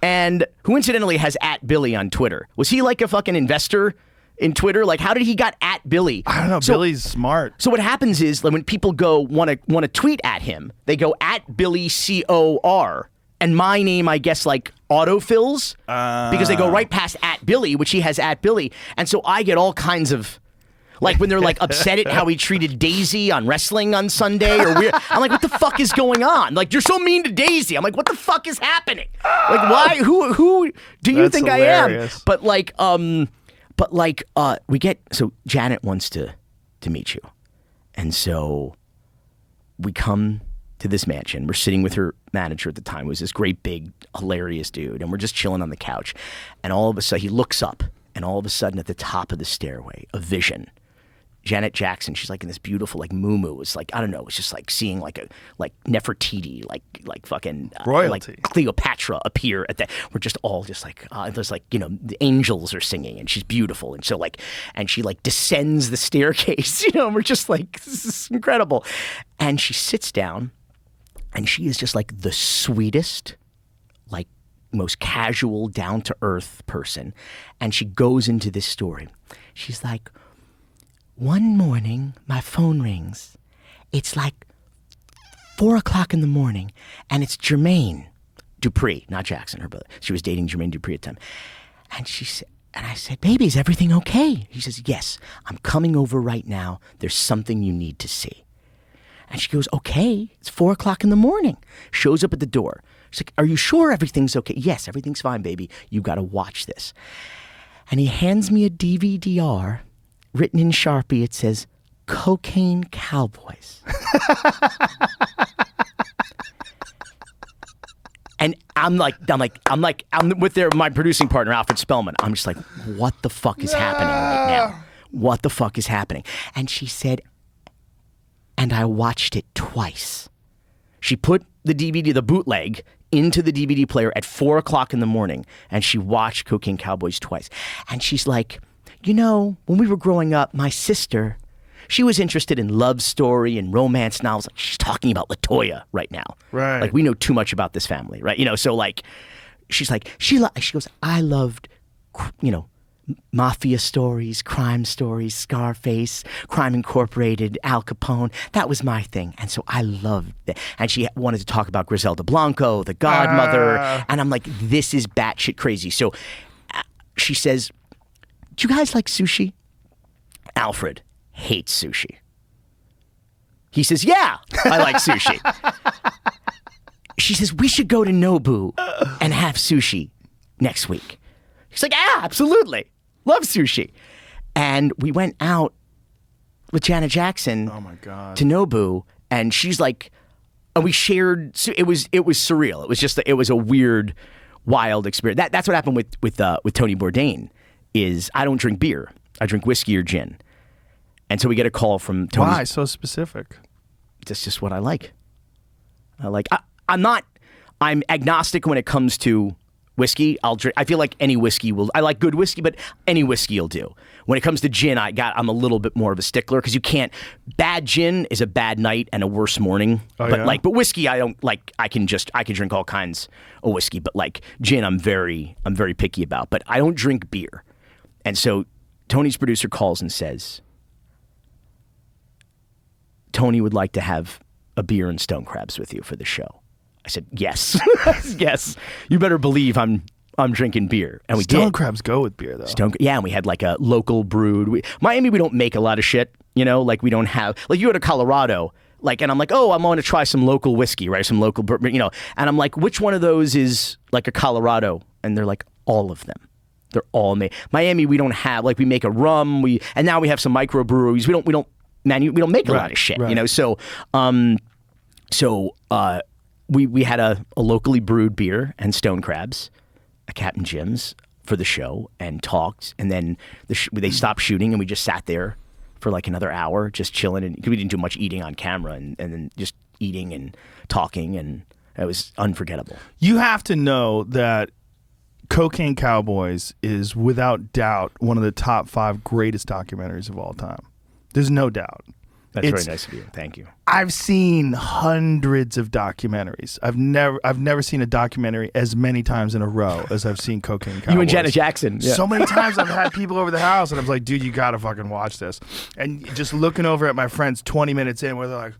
and who incidentally has @Billy on Twitter. Was he a fucking investor in Twitter? How did he got @Billy? I don't know. Billy's smart. So what happens is when people want to tweet at him, they go @BillyCOR. And my name, I guess, autofills because they go right past @Billy, which he has @Billy, and so I get all kinds of. When they're upset at how he treated Daisy on wrestling on Sunday or weird. I'm like, what the fuck is going on? You're so mean to Daisy. I'm like, what the fuck is happening? Why? Who do you think hilarious. I am? We get, so Janet wants to meet you. And so we come to this mansion. We're sitting with her manager at the time. It was this great big hilarious dude. And we're just chilling on the couch. And all of a sudden he looks up and all of a sudden at the top of the stairway, a vision. Janet Jackson, she's in this beautiful muumuu. It's I don't know. It's just seeing a Nefertiti, fucking royalty, Cleopatra appear at that. We're just all just there's the angels are singing and she's beautiful and so and she descends the staircase. And we're just this is incredible. And she sits down, and she is just the sweetest, most casual, down to earth person, and she goes into this story. She's like. One morning, my phone rings. It's 4 o'clock in the morning, and it's Jermaine. Dupree, not Jackson, her brother. She was dating Jermaine Dupree at the time. And she said, and I said, baby, is everything okay? He says, yes, I'm coming over right now. There's something you need to see. And she goes, okay, it's 4:00 in the morning. Shows up at the door. She's like, are you sure everything's okay? Yes, everything's fine, baby. You got to watch this. And he hands me a DVD-R written in Sharpie. It says, Cocaine Cowboys. And I'm with my producing partner, Alfred Spellman. I'm just like, what the fuck is happening right now? What the fuck is happening? And she said, and I watched it twice. She put the DVD, the bootleg, into the DVD player at 4:00 in the morning, and she watched Cocaine Cowboys twice. And she's like, when we were growing up, my sister, she was interested in love story and romance novels. Like, she's talking about LaToya right now. Right. Like, we know too much about this family, right? So like, she's like, she goes, I loved, mafia stories, crime stories, Scarface, Crime Incorporated, Al Capone. That was my thing. And so I loved it. And she wanted to talk about Griselda Blanco, the godmother. And I'm like, this is batshit crazy. So she says, do you guys like sushi? Alfred hates sushi. He says, yeah, I like sushi. She says, we should go to Nobu and have sushi next week. He's like, yeah, absolutely. Love sushi. And we went out with Janet Jackson Oh my God. to Nobu, and she's like, and we shared, it was surreal. It was a weird, wild experience. That's what happened with Tony Bourdain, is I don't drink beer. I drink whiskey or gin. And so we get a call from Tony. Why so specific? That's just what I like. I'm agnostic when it comes to whiskey. I'll drink. I feel like any whiskey will. I like good whiskey, but any whiskey will do. When it comes to gin, I'm a little bit more of a stickler, because you can't. Bad gin is a bad night and a worse morning. But whiskey, I don't like. I can drink all kinds of whiskey, but like gin, I'm very picky about. But I don't drink beer, and so Tony's producer calls and says, Tony would like to have a beer and stone crabs with you for the show. I said, yes. Yes. You better believe I'm drinking beer. And we did. Stone crabs go with beer, though. And we had like a local brewed. Miami, we don't make a lot of shit, like we don't have, like you go to Colorado, like, and I'm like, oh, I'm going to try some local whiskey, right? Some local, and I'm like, which one of those is like a Colorado? And they're like, all of them. They're all made. Miami, we don't have, like, we make a rum, and now we have some microbreweries. We don't make a lot of shit, right. We had a locally brewed beer and stone crabs at Captain Jim's for the show and talked, and then they stopped shooting and we just sat there for like another hour just chilling, and we didn't do much eating on camera, and then just eating and talking, and it was unforgettable. You have to know that Cocaine Cowboys is without doubt one of the top 5 greatest documentaries of all time. There's no doubt. That's very nice of you. Thank you. I've seen hundreds of documentaries. I've never seen a documentary as many times in a row as I've seen Cocaine Cowboys. You and Janet Jackson. Yeah. So many times I've had people over the house, and I was like, dude, you got to fucking watch this. And just looking over at my friends 20 minutes in, where they're like,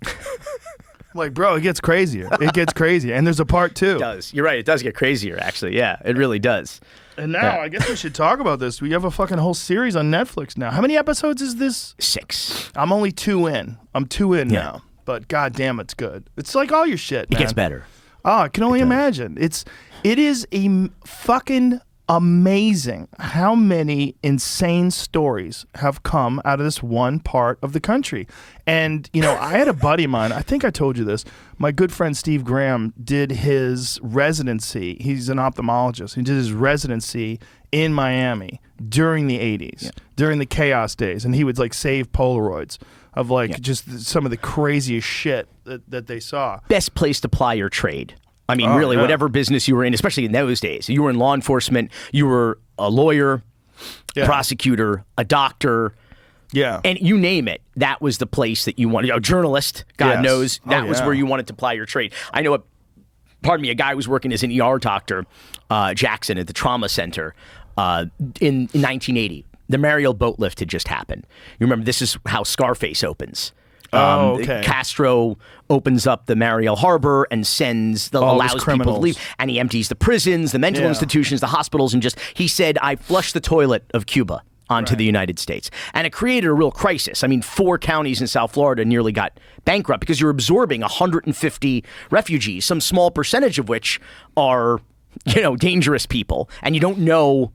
I'm like, bro, it gets crazier. It gets crazier. And there's a part 2. It does. You're right. It does get crazier, actually. Yeah, it really does. And now, I guess we should talk about this. We have a fucking whole series on Netflix now. How many episodes is this? 6. I'm only 2 in. I'm 2 in now. But goddamn, it's good. It's like all your shit, man. It gets better. Oh, I can only imagine. It is a fucking amazing how many insane stories have come out of this one part of the country. And, I had a buddy of mine, I think I told you this, my good friend Steve Graham did his residency. He's an ophthalmologist. He did his residency in Miami during the 80s, during the chaos days. And he would like save Polaroids of just some of the craziest shit that they saw. Best place to ply your trade. I mean, really, whatever business you were in, especially in those days. You were in law enforcement, you were a lawyer, prosecutor, a doctor. Yeah. And you name it, that was the place that you wanted. A journalist, God knows, that was where you wanted to ply your trade. I know, a guy was working as an ER doctor, Jackson, at the trauma center in 1980. The Mariel boat lift had just happened. You remember, this is how Scarface opens. Okay. Castro opens up the Mariel Harbor and allows people to criminals. leave. And he empties the prisons, the mental Yeah. institutions, the hospitals, and he said, I flushed the toilet of Cuba onto the United States. And it created a real crisis. I mean, 4 counties in South Florida nearly got bankrupt because you're absorbing 150 refugees, some small percentage of which are, dangerous people. And you don't know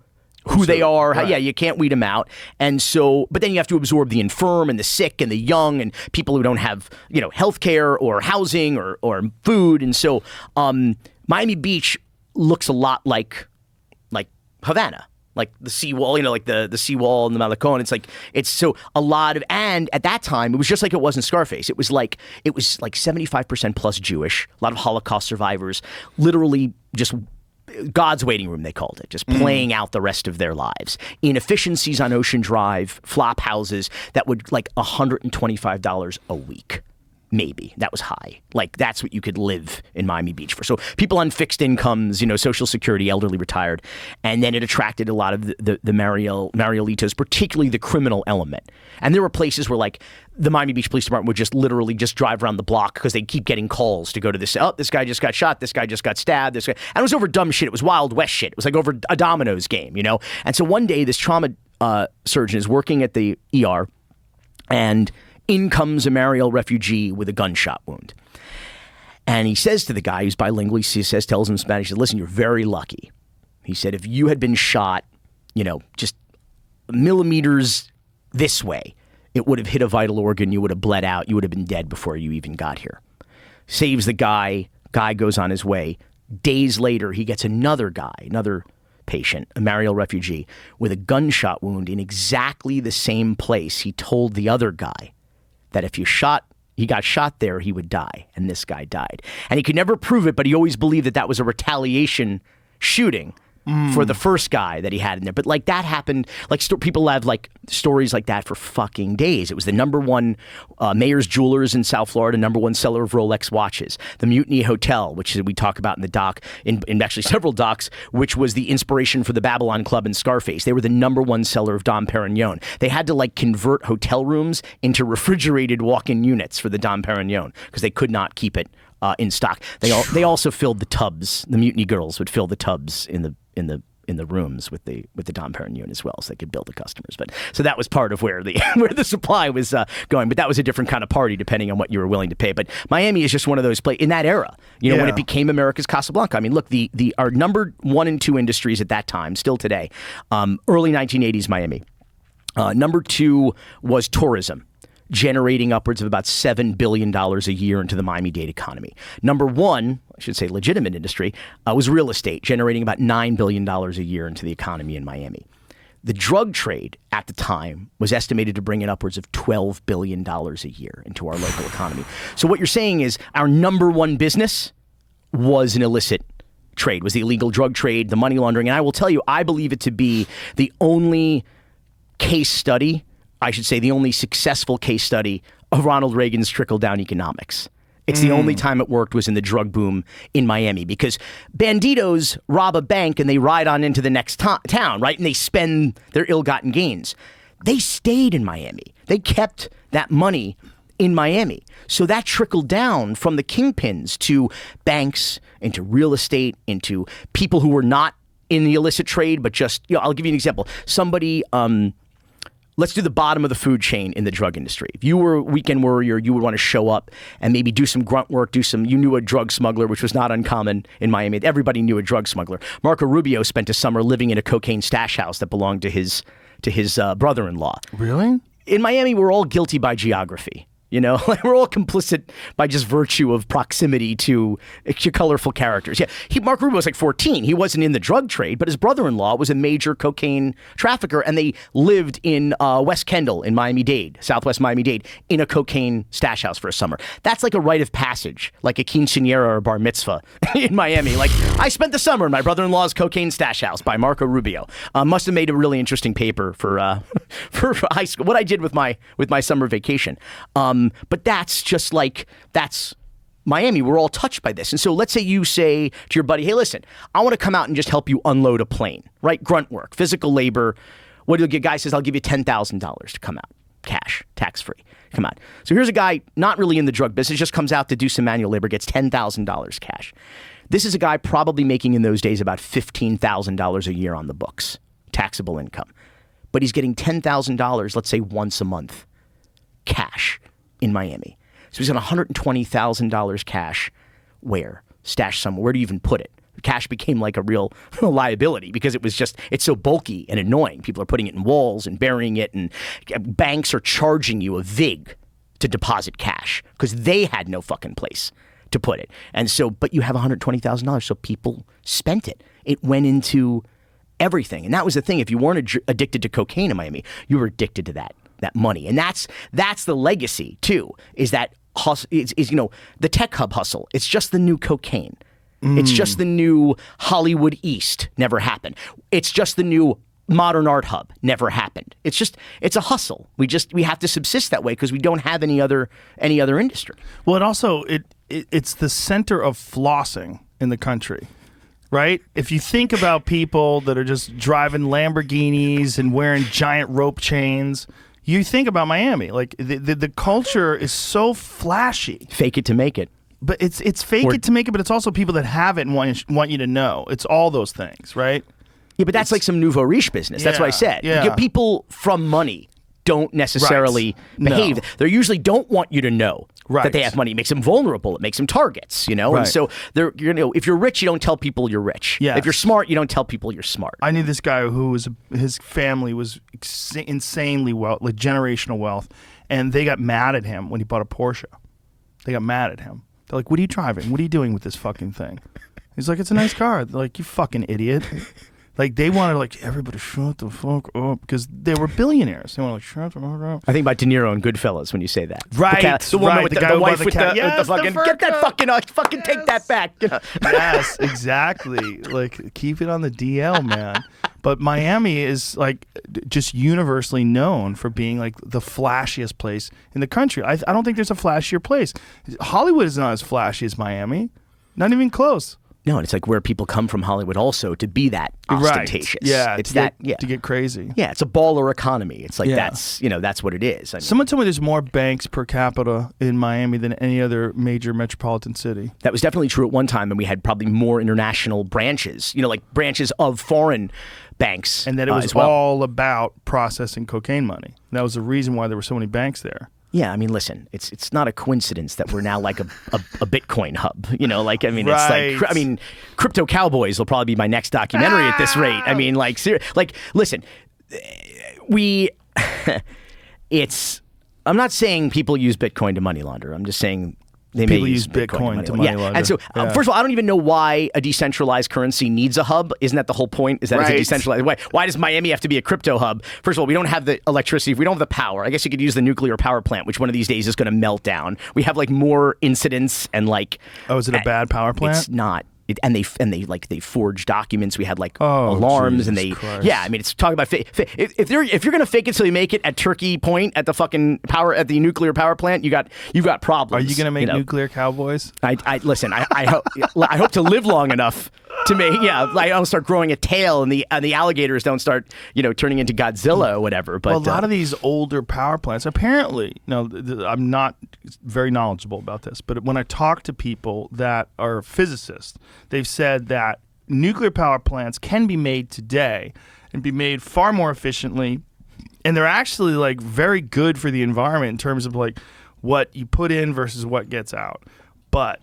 who they are. Right. You can't weed them out. And so, but then you have to absorb the infirm and the sick and the young and people who don't have, health care or housing or food. And so Miami Beach looks a lot like Havana. Like the seawall, like the seawall and the Malecon. It's so a lot of, and at that time, it was just like it was in Scarface. It was like 75% plus Jewish, a lot of Holocaust survivors, literally just God's waiting room, they called it, just playing out the rest of their lives. Inefficiencies on Ocean Drive, flop houses that would like $125 a week. Maybe. That was high. That's what you could live in Miami Beach for. So people on fixed incomes, Social Security, elderly, retired. And then it attracted a lot of the Marielitos, particularly the criminal element. And there were places where the Miami Beach Police Department would just literally just drive around the block because they keep getting calls to go to this. Oh, this guy just got shot. This guy just got stabbed. And it was over dumb shit. It was Wild West shit. It was like over a dominoes game, And so one day this trauma surgeon is working at the ER and in comes a Mariel refugee with a gunshot wound. And he says to the guy who's bilingual, tells him in Spanish, he said, listen, you're very lucky. He said, if you had been shot, just millimeters this way, it would have hit a vital organ, you would have bled out, you would have been dead before you even got here. Saves the guy goes on his way. Days later, he gets another patient, a Mariel refugee, with a gunshot wound in exactly the same place he told the other guy that if he got shot there, he would die. And this guy died. And he could never prove it, but he always believed that was a retaliation shooting for the first guy that he had in there. But that happened, people have stories like that for fucking days. It was the number one Mayor's Jewelers in South Florida, number one seller of Rolex watches. The Mutiny Hotel, which we talk about in the doc, in actually several docs, which was the inspiration for the Babylon Club and Scarface. They were the number one seller of Dom Perignon. They had to convert hotel rooms into refrigerated walk-in units for the Dom Perignon because they could not keep it in stock. They also filled the tubs. The Mutiny girls would fill the tubs in the rooms with the Dom Perignon as well, so they could bill the customers. But so that was part of where the supply was going. But that was a different kind of party, depending on what you were willing to pay. But Miami is just one of those places in that era. When it became America's Casablanca. I mean, look, our number 1 and 2 industries at that time, still today, early 1980s Miami. Number 2 was tourism, generating upwards of about $7 billion a year into the Miami-Dade economy. Number 1, I should say legitimate industry, was real estate, generating about $9 billion a year into the economy in Miami. The drug trade at the time was estimated to bring in upwards of $12 billion a year into our local economy. So what you're saying is our number 1 business was an illicit trade, was the illegal drug trade, the money laundering. And I will tell you, I believe it to be the only case study, I should say the only successful case study of Ronald Reagan's trickle-down economics. It's the only time it worked was in the drug boom in Miami because banditos rob a bank and they ride on into the next town, right? And they spend their ill-gotten gains. They stayed in Miami. They kept that money in Miami. So that trickled down from the kingpins to banks, into real estate, into people who were not in the illicit trade, but just, I'll give you an example. Somebody, let's do the bottom of the food chain in the drug industry. If you were a weekend warrior, you would want to show up and maybe do some grunt work, you knew a drug smuggler, which was not uncommon in Miami. Everybody knew a drug smuggler. Marco Rubio spent a summer living in a cocaine stash house that belonged to his brother-in-law. Really? In Miami, we're all guilty by geography. We're all complicit by just virtue of proximity to colorful characters. Yeah, Mark Rubio was 14. He wasn't in the drug trade, but his brother-in-law was a major cocaine trafficker, and they lived in West Kendall in Miami-Dade, Southwest Miami-Dade, in a cocaine stash house for a summer. That's like a rite of passage, like a quinceañera or a bar mitzvah in Miami. I spent the summer in my brother-in-law's cocaine stash house by Marco Rubio. Must have made a really interesting paper for high school. What I did with my summer vacation. But that's Miami. We're all touched by this. And so let's say you say to your buddy, hey, listen, I want to come out and just help you unload a plane, right? Grunt work, physical labor. What do you get? Guy says, I'll give you $10,000 to come out. cash, tax-free. Come on. So here's a guy not really in the drug business, just comes out to do some manual labor, gets $10,000 cash. This is a guy probably making in those days about $15,000 a year on the books, taxable income. But he's getting $10,000, let's say once a month, cash in Miami. So he's got $120,000 cash. Where? Stashed somewhere. Where do you even put it? Cash became like a real liability because it's so bulky and annoying. People are putting it in walls and burying it, and banks are charging you a vig to deposit cash because they had no fucking place to put it. And so, but you have $120,000, so people spent it. It went into everything. And that was the thing. If you weren't addicted to cocaine in Miami, you were addicted to that money. And that's the legacy too, is that hustle, is the tech hub hustle. It's just the new cocaine. It's just the new Hollywood East. Never happened. It's just the new modern art hub. Never happened. It's a hustle. We have to subsist that way because we don't have any other industry. Well, it's the center of flossing in the country, right? If you think about people that are just driving Lamborghinis and wearing giant rope chains, you think about Miami. Like the culture is so flashy. Fake it to make it. But it's fake it to make it, but it's also people that have it and want you to know. It's all those things, right? Yeah, but that's like some nouveau riche business. That's what I said. Yeah. People from money don't necessarily behave. No. They usually don't want you to know that they Right. have money. It makes them vulnerable. It makes them targets, Right. And so if you're rich, you don't tell people you're rich. Yes. If you're smart, you don't tell people you're smart. I knew this guy his family was insanely like generational wealth, and they got mad at him when he bought a Porsche. They got mad at him. They're like, "What are you driving? What are you doing with this fucking thing?" He's like, "It's a nice car." They're like, "You fucking idiot." Like, they wanted, like, everybody shut the fuck up because they were billionaires. They wanted, like, shut the fuck up. I think about De Niro and Goodfellas when you say that. Right. The woman with the guy the who wife bought the with cat. the Yes, the fucking, fur get that coat. fucking take that back. Yes, exactly. Like, keep it on the DL, man. But Miami is, like, just universally known for being, like, the flashiest place in the country. I don't think there's a flashier place. Hollywood is not as flashy as Miami. Not even close. No, and it's like where people come from Hollywood also to be that ostentatious. Right. Yeah, it's to get crazy. Yeah, it's a baller economy. It's like that's what it is. I mean, Someone told me there's more banks per capita in Miami than any other major metropolitan city. that was definitely true at one time, and we had probably more international branches. Like branches of foreign banks, And that it was as well. all about processing cocaine money. That was the reason why there were so many banks there. Yeah, I mean, listen, it's not a coincidence that we're now like a Bitcoin hub. Right. It's like, Crypto Cowboys will probably be my next documentary at this rate. I mean, listen, I'm not saying people use Bitcoin to money launder. I'm just saying they People may use Bitcoin to money launder. And so, Yeah. first of all, I don't even know why a decentralized currency needs a hub. Isn't that the whole point? Is that it's a Right. decentralized? Why does Miami have to be a crypto hub? First of all, we don't have the electricity. We don't have the power. I guess you could use the nuclear power plant, which one of these days is going to melt down. We have like more incidents and like. Oh, is it a bad power plant? It's not. And they forge documents. We had like Oh, alarms, and Jesus they Christ. it's talking about if you're gonna fake it till you make it at Turkey Point at the fucking the nuclear power plant, you got problems. Are you going to make nuclear cowboys? I listen. I hope I hope to live long enough to make I don't start growing a tail and the alligators don't start turning into Godzilla or whatever. But Well, a lot of these older power plants, apparently, I'm not very knowledgeable about this, but when I talk to people that are physicists, they've said that nuclear power plants can be made today and be made far more efficiently, and they're actually like very good for the environment in terms of like what you put in versus what gets out. But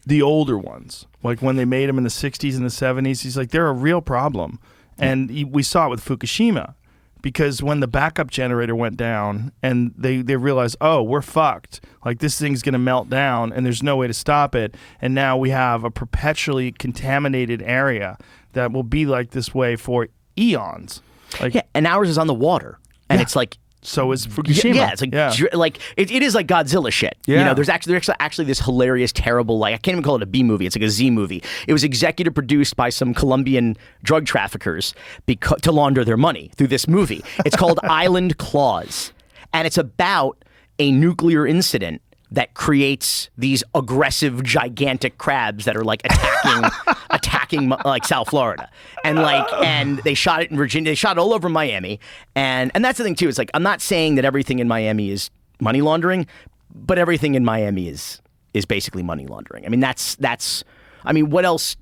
the older ones, like when they made them in the 60s and the 70s, he's like, they're a real problem. And we saw it with Fukushima, because when the backup generator went down and they realized, oh, we're fucked. Like, this thing's going to melt down and there's no way to stop it. And now we have a perpetually contaminated area that will be like this way for eons. Like, yeah, and ours is on the water, and it's like. So is Fukushima. Yeah, it's like it is like Godzilla shit. Yeah. There's actually this hilarious, terrible, like I can't even call it a B movie. It's like a Z movie. It was executive produced by some Colombian drug traffickers to launder their money through this movie. It's called Island Claws, and it's about a nuclear incident that creates these aggressive, gigantic crabs that are like attacking like South Florida, and they shot it in Virginia. They shot it all over Miami, and that's the thing too. It's like I'm not saying that everything in Miami is money laundering, but everything in Miami is basically money laundering. I mean, that's. I mean, what else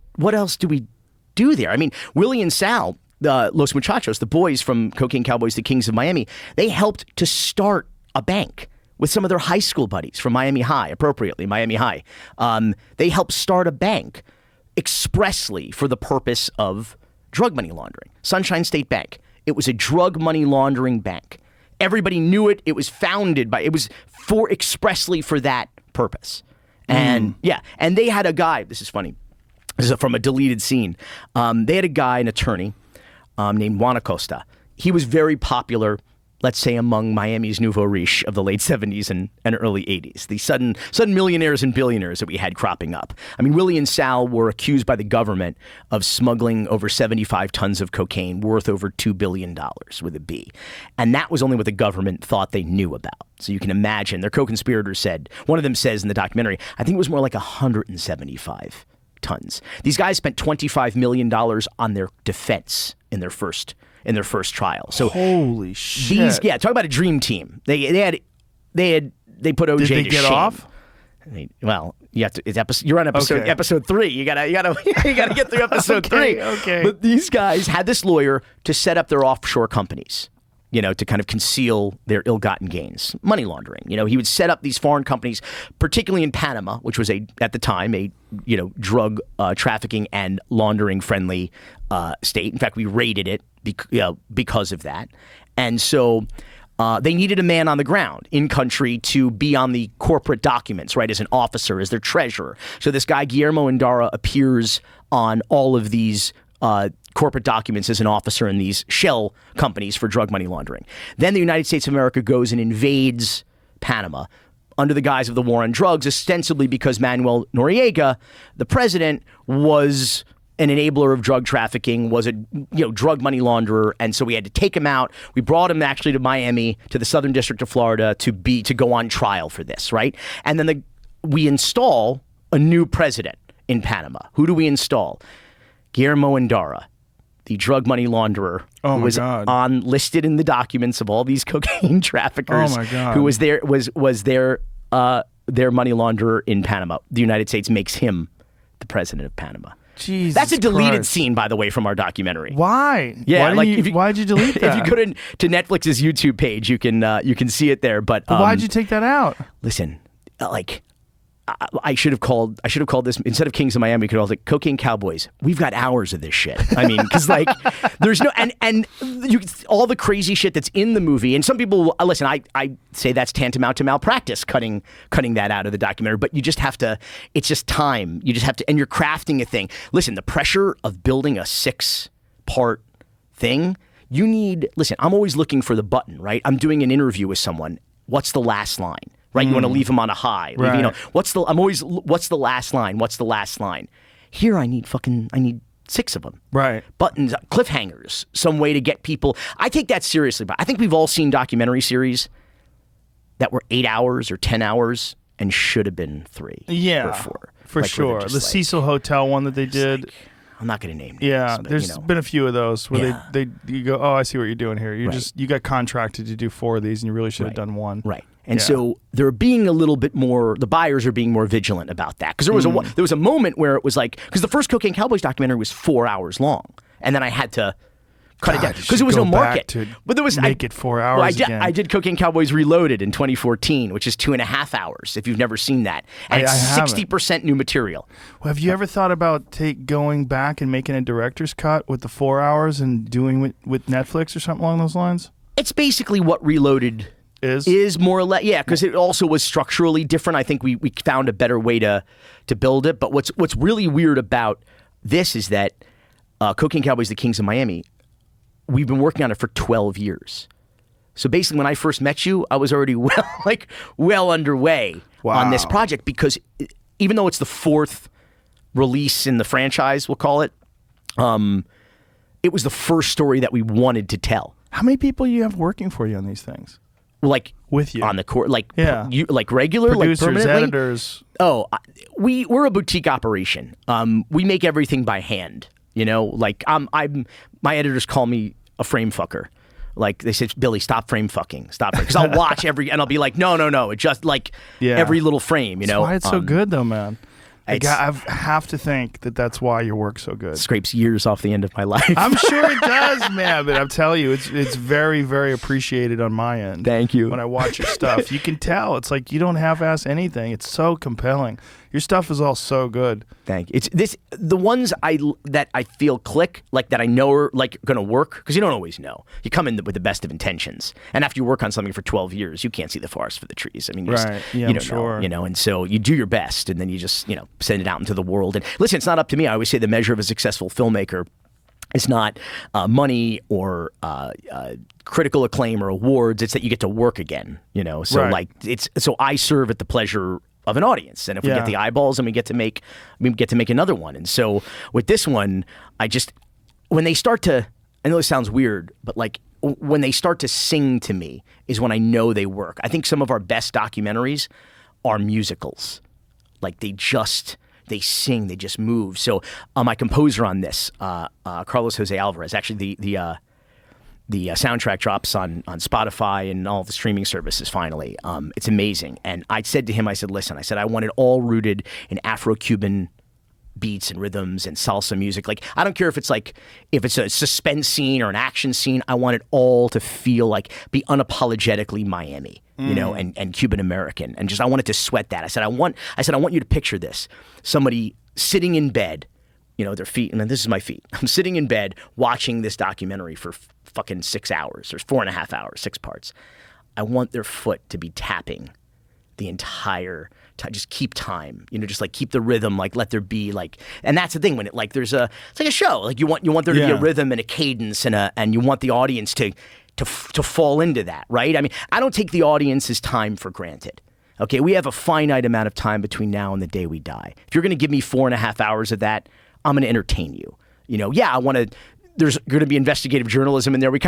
do we do there? I mean, Willie and Sal, Los Muchachos, the boys from Cocaine Cowboys, the Kings of Miami, they helped to start a bank with some of their high school buddies from Miami High, appropriately, Miami High. They helped start a bank expressly for the purpose of drug money laundering. Sunshine State Bank. It was a drug money laundering bank. Everybody knew it. It was expressly for that purpose. And and they had a guy, this is funny, this is from a deleted scene. They had a guy, an attorney, named Juan Acosta. He was very popular, let's say, among Miami's nouveau riche of the late 70s and early 80s, the sudden millionaires and billionaires that we had cropping up. I mean, Willie and Sal were accused by the government of smuggling over 75 tons of cocaine worth over $2 billion with a B. And that was only what the government thought they knew about. So you can imagine, their co-conspirators said, one of them says in the documentary, I think it was more like 175 tons. These guys spent $25 million on their defense in their first trial. So holy shit! Talk about a dream team. They put OJ Did they to get shame. off? Well, you have to. You're on episode 3. You gotta get through episode 3. Okay. But these guys had this lawyer to set up their offshore companies, to kind of conceal their ill-gotten gains, money laundering. He would set up these foreign companies, particularly in Panama, which was at the time a drug trafficking and laundering friendly state. In fact, we raided it because of that, and so they needed a man on the ground in country to be on the corporate documents, right, as an officer, as their treasurer. So this guy Guillermo Endara appears on all of these corporate documents as an officer in these shell companies for drug money laundering. Then the United States of America goes and invades Panama under the guise of the war on drugs, ostensibly because Manuel Noriega, the president, was an enabler of drug trafficking, was a drug money launderer, and so we had to take him out. We brought him actually to Miami, to the Southern District of Florida, to go on trial for this, right? And then we install a new president in Panama. Who do we install? Guillermo Endara, the drug money launderer, who was listed in the documents of all these cocaine traffickers. Oh my God. Who was their money launderer in Panama. The United States makes him the president of Panama. Jesus That's a deleted Christ. scene, by the way, from our documentary. Why? Yeah, Why'd you delete that? If you go to Netflix's YouTube page, you can see it there. But why'd you take that out? Listen, I should have called this, instead of Kings of Miami, we could call it Cocaine Cowboys. We've got hours of this shit. I mean, because there's no and all the crazy shit that's in the movie. And some people listen. I say that's tantamount to malpractice, cutting that out of the documentary. But you just have to. It's just time. You just have to, and you're crafting a thing. Listen, the pressure of building a 6-part thing. You need. Listen, I'm always looking for the button. Right. I'm doing an interview with someone. What's the last line? Right, you want to leave them on a high. Right. What's the last line? What's the last line? Here, I need 6 of them. Right. Buttons, cliffhangers, some way to get people. I take that seriously, but I think we've all seen documentary series that were 8 hours or 10 hours and should have been 3 or 4. For sure. The Cecil Hotel one that they did. I'm not going to name names. Yeah, but, there's been a few of those where you go, oh, I see what you're doing here. You got contracted to do 4 of these, and you really should have done 1. Right. And so they're being a little bit more. The buyers are being more vigilant about that, because there was a moment where it was like, because the first Cocaine Cowboys documentary was 4 hours long, and then I had to cut it down because there was no market. But there was make it 4 hours. Again. I did Cocaine Cowboys Reloaded in 2014, which is 2.5 hours. If you've never seen that, and it's 60% new material. Well, have you ever thought about going back and making a director's cut with the 4 hours and doing it with Netflix or something along those lines? It's basically what Reloaded is more or less, because it also was structurally different. I think we found a better way to build it. But what's really weird about this is that Cocaine Cowboys, the Kings of Miami, we've been working on it for 12 years. So basically, when I first met you, I was already well underway on this project, because even though it's the 4th release in the franchise, we'll call it, it was the first story that we wanted to tell. How many people you have working for you on these things? Like with you on the court, like Yeah. you like regular, Producers, like permanently. editors. Oh, we're a boutique operation. We make everything by hand. You know, like my editors call me a frame fucker. Like they said, Billy, stop frame fucking, stop. Because I'll watch and I'll be like, no, it just like every little frame. You know, That's why it's so good though, man. I It's- have to think that's why your work's so good. scrapes years off the end of my life. I'm sure it does, man. But I'm telling you, it's very, very appreciated on my end. Thank you. When I watch your stuff, you can tell it's like you don't half-ass anything. It's so compelling. Your stuff is all so good. Thank you. It's the ones that I feel click, like that I know are like going to work, because you don't always know. You come in with the best of intentions, and after you work on something for 12 years, you can't see the forest for the trees. I mean, Right. Yeah, you I'm don't sure. know, you know, and so you do your best, and then you just send it out into the world. And listen, it's not up to me. I always say the measure of a successful filmmaker is not money or critical acclaim or awards. It's that you get to work again. You know, so Right. like so I serve at the pleasure of an audience, and if we Yeah. get the eyeballs, and we get to make another one. And so with this one, when they start to, I know this sounds weird, but like when they start to sing to me is when I know they work. I think some of our best documentaries are musicals. Like they sing, they just move. So my composer on this, Carlos Jose Alvarez, actually the soundtrack drops on Spotify and all the streaming services finally. It's amazing. And I said to him, listen, I want it all rooted in Afro-Cuban beats and rhythms and salsa music. Like, I don't care if it's a suspense scene or an action scene. I want it all to feel like, be unapologetically Miami, you know, and Cuban American. And just, I wanted to sweat that. I said, I want you to picture this. Somebody sitting in bed, you know, their feet, and then this is my feet. I'm sitting in bed watching this documentary for fucking 6 hours. There's 4.5 hours, 6 parts. I want their foot to be tapping the entire time. Just keep time, you know, just like keep the rhythm, like let there be like, and that's the thing when it's like a show, like you want there to be a rhythm and a cadence and you want the audience to fall into that, right? I mean, I don't take the audience's time for granted. Okay, we have a finite amount of time between now and the day we die. If you're going to give me 4.5 hours of that, I'm going to entertain you. You know, yeah, I want to. There's going to be investigative journalism in there. We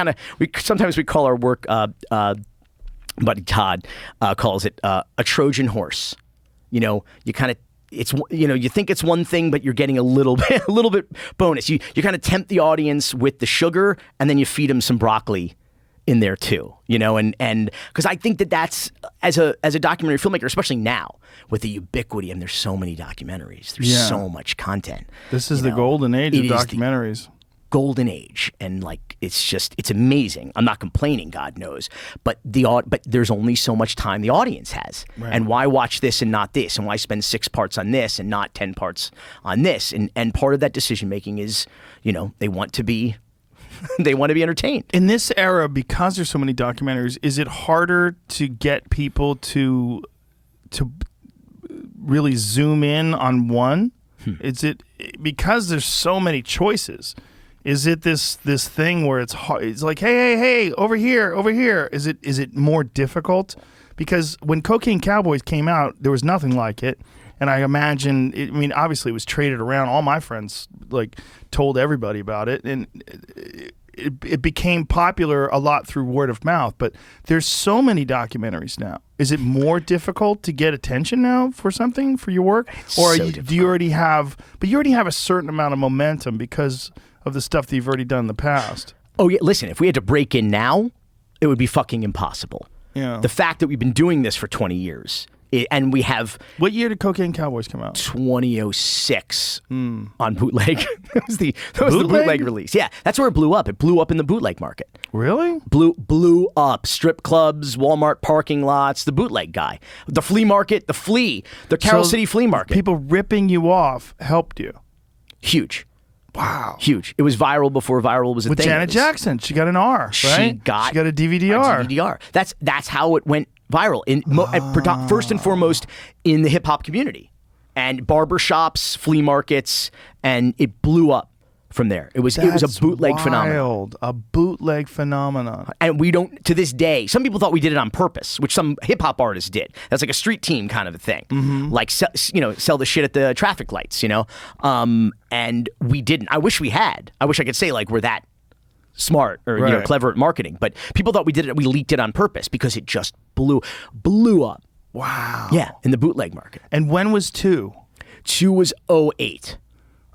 sometimes call our work. Buddy Todd calls it a Trojan horse. You know, you think it's one thing, but you're getting a little bit bonus. You kind of tempt the audience with the sugar, and then you feed them some broccoli in there too, you know, and because I think that's as a documentary filmmaker, especially now with the ubiquity, and there's so many documentaries, there's so much content. This is the golden age of documentaries. Golden age, and like it's amazing. I'm not complaining, God knows, but there's only so much time the audience has, Right. and why watch this and not this, and why spend 6 parts on this and not 10 parts on this, and part of that decision making is, you know, they want to be entertained. In this era, because there's so many documentaries, is it harder to get people to really zoom in on one? Is it because there's so many choices? Is it this thing where it's hard? It's like, hey, over here. Is it more difficult? Because when Cocaine Cowboys came out, there was nothing like it. And I imagine, obviously it was traded around. All my friends told everybody about it, and it became popular a lot through word of mouth. But there's so many documentaries now. Is it more difficult to get attention now for something for your work, do you already have? But you already have a certain amount of momentum because of the stuff that you've already done in the past. Oh yeah, listen, if we had to break in now, it would be fucking impossible. Yeah. The fact that we've been doing this for 20 years. And we have... What year did Cocaine Cowboys come out? 2006 on bootleg. that was the bootleg release. Yeah, that's where it blew up. It blew up in the bootleg market. Really? Blew up. Strip clubs, Walmart parking lots, the bootleg guy. The flea market, the Carroll City flea market. People ripping you off helped you. Huge. Wow. Huge. It was viral before viral was a With thing. With Janet Jackson. She got an R, right? She got a DVD-R. A DVD-R. That's how it went viral, first and foremost in the hip hop community, and barbershops, flea markets, and it blew up from there. It was a bootleg phenomenon. A bootleg phenomenon. And we don't, to this day, some people thought we did it on purpose, which some hip hop artists did. That's like a street team kind of a thing. Mm-hmm. Like, sell the shit at the traffic lights, you know? And we didn't. I wish we had. I wish I could say like we're that smart or Right. clever at marketing. But people thought we leaked it on purpose because it just blew up. Wow. Yeah, in the bootleg market. And when was 2? 2 was '08.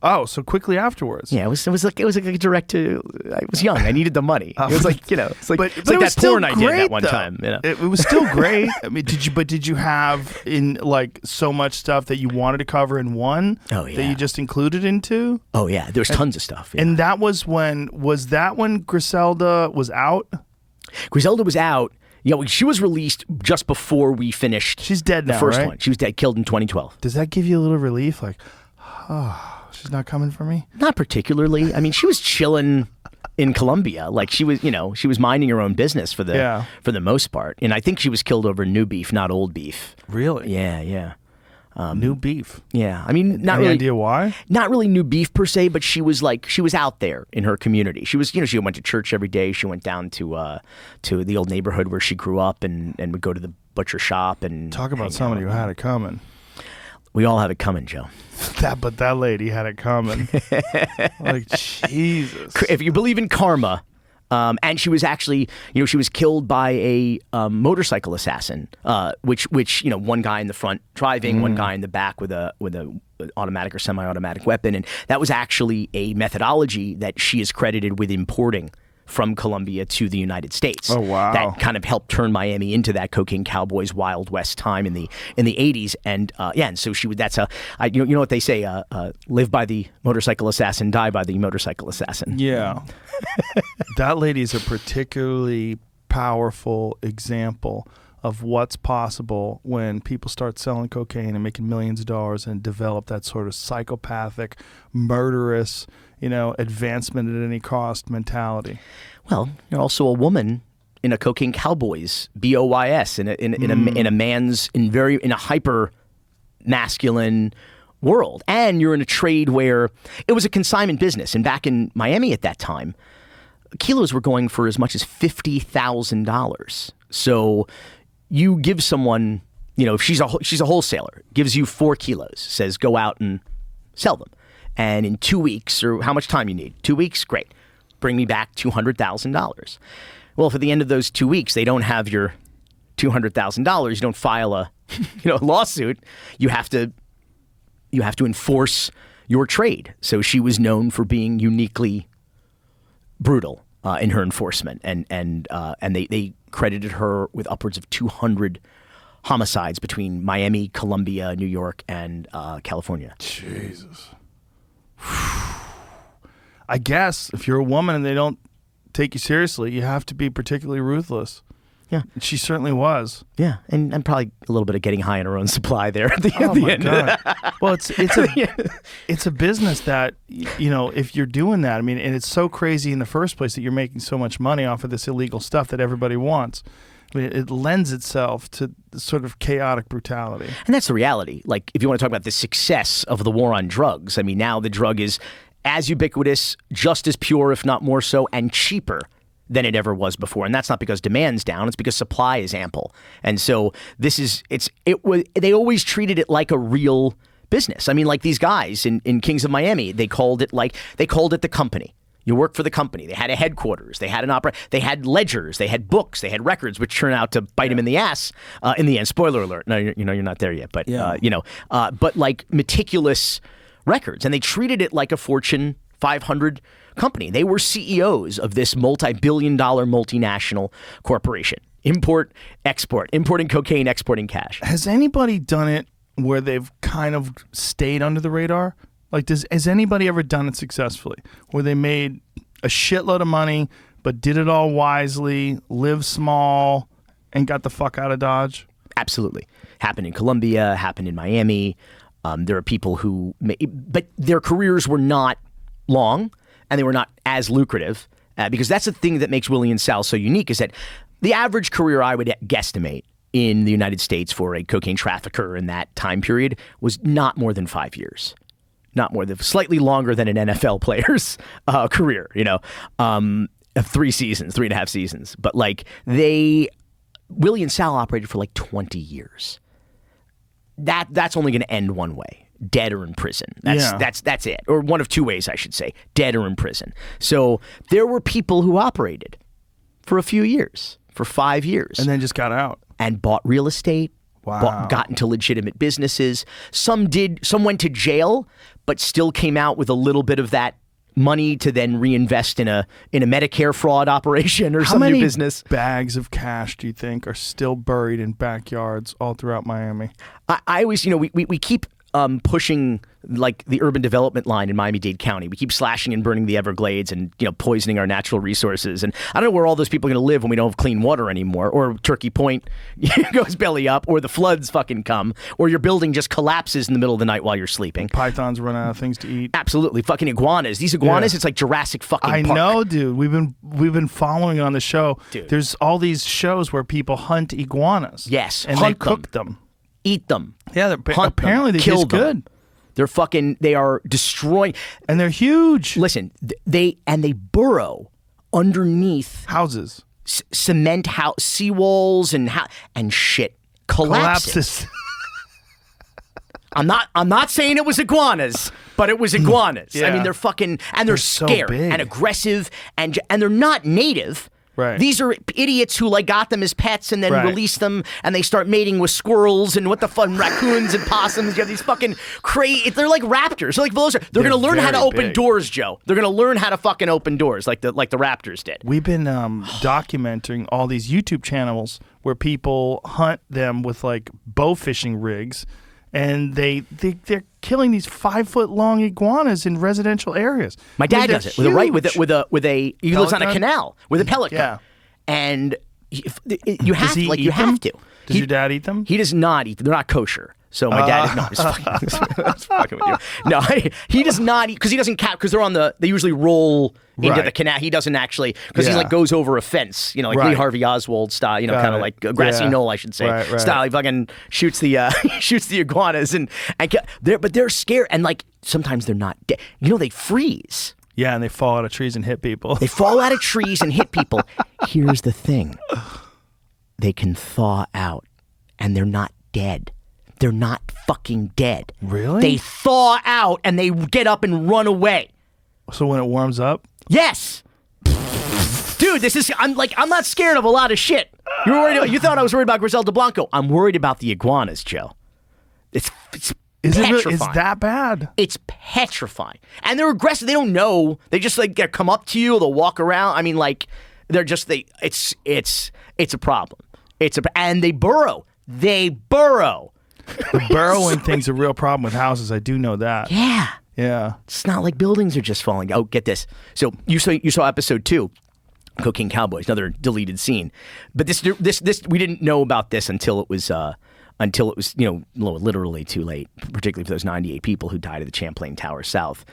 Oh, so quickly afterwards. Yeah, it was like a direct to. I was young. I needed the money. It was like it's like But it's like it was that porn still I did great, at one though. time. It was still great. I mean, did you have in like so much stuff that you wanted to cover in one Oh, that yeah. you just included in 2? Oh yeah, there's tons of stuff. Yeah. And that was when Griselda was out? Griselda was out. She was released just before we finished. She's dead the now, first right? one. She was dead, killed in 2012. Does that give you a little relief? Like, oh, she's not coming for me? Not particularly. I mean, she was chilling in Colombia. Like she was, she was minding her own business for the most part. And I think she was killed over new beef, not old beef. Really? Yeah. New beef. Yeah. I mean, not Any really. idea why? Not really new beef per se, but she was out there in her community. She was, she went to church every day. She went down to the old neighborhood where she grew up and would go to the butcher shop and Talk about somebody who had it coming. We all have it coming, Joe. But that lady had it coming. Like, Jesus. If you believe in karma, and she was actually, she was killed by a motorcycle assassin, which one guy in the front driving, one guy in the back with a automatic or semi-automatic weapon, and that was actually a methodology that she is credited with importing from Colombia to the United States. Oh, wow. That kind of helped turn Miami into that cocaine Cowboys Wild West time in the 80s, and and so she would. That's you know what they say: live by the motorcycle assassin, die by the motorcycle assassin. Yeah. That lady is a particularly powerful example of what's possible when people start selling cocaine and making millions of dollars and develop that sort of psychopathic, murderous, advancement at any cost mentality. Well, you're also a woman in a cocaine Cowboys, BOYS, in a man's in a hyper masculine world, and you're in a trade where it was a consignment business. And back in Miami at that time, kilos were going for as much as $50,000. So you give someone, if she's a wholesaler, gives you 4 kilos, says go out and sell them. And in 2 weeks, or how much time you need? 2 weeks? Great. Bring me back $200,000. Well, if at the end of those 2 weeks they don't have your $200,000, you don't file a lawsuit, you have to enforce your trade. So she was known for being uniquely brutal in her enforcement, and they credited her with upwards of 200 homicides between Miami, Colombia, New York, and California. Jesus. I guess if you're a woman and they don't take you seriously, you have to be particularly ruthless. Yeah. She certainly was. Yeah, and probably a little bit of getting high on her own supply there at the, Oh my end. God. Well, it's a business that, if you're doing that, I mean, and it's so crazy in the first place that you're making so much money off of this illegal stuff that everybody wants. I mean, it lends itself to sort of chaotic brutality. And that's the reality. Like, if you want to talk about the success of the war on drugs, I mean, now the drug is as ubiquitous, just as pure, if not more so, and cheaper than it ever was before. And that's not because demand's down, it's because supply is ample. And so they always treated it like a real business. I mean, like these guys in Kings of Miami, they called it the company. You work for the company. They had a headquarters. They had an opera. They had ledgers. They had books. They had records, which turn out to bite them in the ass in the end. Spoiler alert. No, you're not there yet. But but like meticulous records, and they treated it like a Fortune 500 company. They were CEOs of this multi-billion-dollar multinational corporation. Import, export, importing cocaine, exporting cash. Has anybody done it where they've kind of stayed under the radar? Like, has anybody ever done it successfully, where they made a shitload of money, but did it all wisely, lived small, and got the fuck out of Dodge? Absolutely. Happened in Colombia, happened in Miami. There are people who, but their careers were not long, and they were not as lucrative, because that's the thing that makes Willie and Sal so unique, is that the average career, I would guesstimate, in the United States for a cocaine trafficker in that time period was not more than 5 years. Not more than, slightly longer than an NFL player's career, 3 seasons, 3.5 seasons. But like Willie and Sal operated for like 20 years. That's only going to end one way. dead or in prison. Yeah. That's it. Or one of two ways, I should say, dead or in prison. So there were people who operated for a few years, for 5 years. And then just got out. And bought real estate. Wow. Got into legitimate businesses. Some went to jail, but still came out with a little bit of that money to then reinvest in a Medicare fraud operation or some new business. How many bags of cash do you think are still buried in backyards all throughout Miami? I always, we keep pushing like the urban development line in Miami-Dade County. We keep slashing and burning the Everglades and poisoning our natural resources. And I don't know where all those people are going to live when we don't have clean water anymore, or Turkey Point goes belly up, or the floods fucking come, or your building just collapses in the middle of the night while you're sleeping. Pythons run out of things to eat. Absolutely, fucking iguanas. These iguanas, It's like Jurassic fucking Park. I know, dude. We've been following on the show. Dude. There's all these shows where people hunt iguanas. Yes, and they cook them. Eat them. Yeah, hunt apparently them, they kill taste them. good. They are destroying. And they're huge. Listen, they burrow underneath houses, cement house, seawalls, and shit collapses. I'm not saying it was iguanas, but it was iguanas. Yeah. I mean, they're fucking, and they're scared so big and aggressive, and they're not native. Right. These are idiots who got them as pets and then release them, and they start mating with squirrels and raccoons and possums. You have these fucking crazy. They're like raptors. They're like velociraptors. They're going to learn how to open doors, Joe. They're going to learn how to fucking open doors like the raptors did. We've been documenting all these YouTube channels where people hunt them with bow fishing rigs, and they're killing these 5-foot-long iguanas in residential areas. My dad does it with a he lives on a canal with a pellet gun. Yeah. And you have to. Does your dad eat them? He does not eat them. They're not kosher. So my dad is not. Just fucking with you. No, he does not eat because he doesn't because they're on they usually roll into the canal. He doesn't actually because he goes over a fence, Lee Harvey Oswald style, kind of like a grassy knoll, I should say, style. He fucking shoots the shoots the iguanas but they're scared and sometimes they're not dead. They freeze. Yeah, and they fall out of trees and hit people. They fall out of trees and hit people. Here's the thing: they can thaw out, and they're not dead. They're not fucking dead. Really? They thaw out and they get up and run away. So when it warms up? Yes. Dude, I'm not scared of a lot of shit. You thought I was worried about Griselda Blanco. I'm worried about the iguanas, Joe. It's petrifying. Is that bad? It's petrifying. And they're aggressive. They don't know. They just come up to you. They'll walk around. I mean, it's a problem. And they burrow. The burrowing thing's a real problem with houses. I do know that. Yeah. Yeah. It's not like buildings are just falling. Oh, get this. So you saw episode 2, Cocaine Cowboys, another deleted scene. But this we didn't know about this until it was literally too late, particularly for those 98 people who died at the Champlain Tower South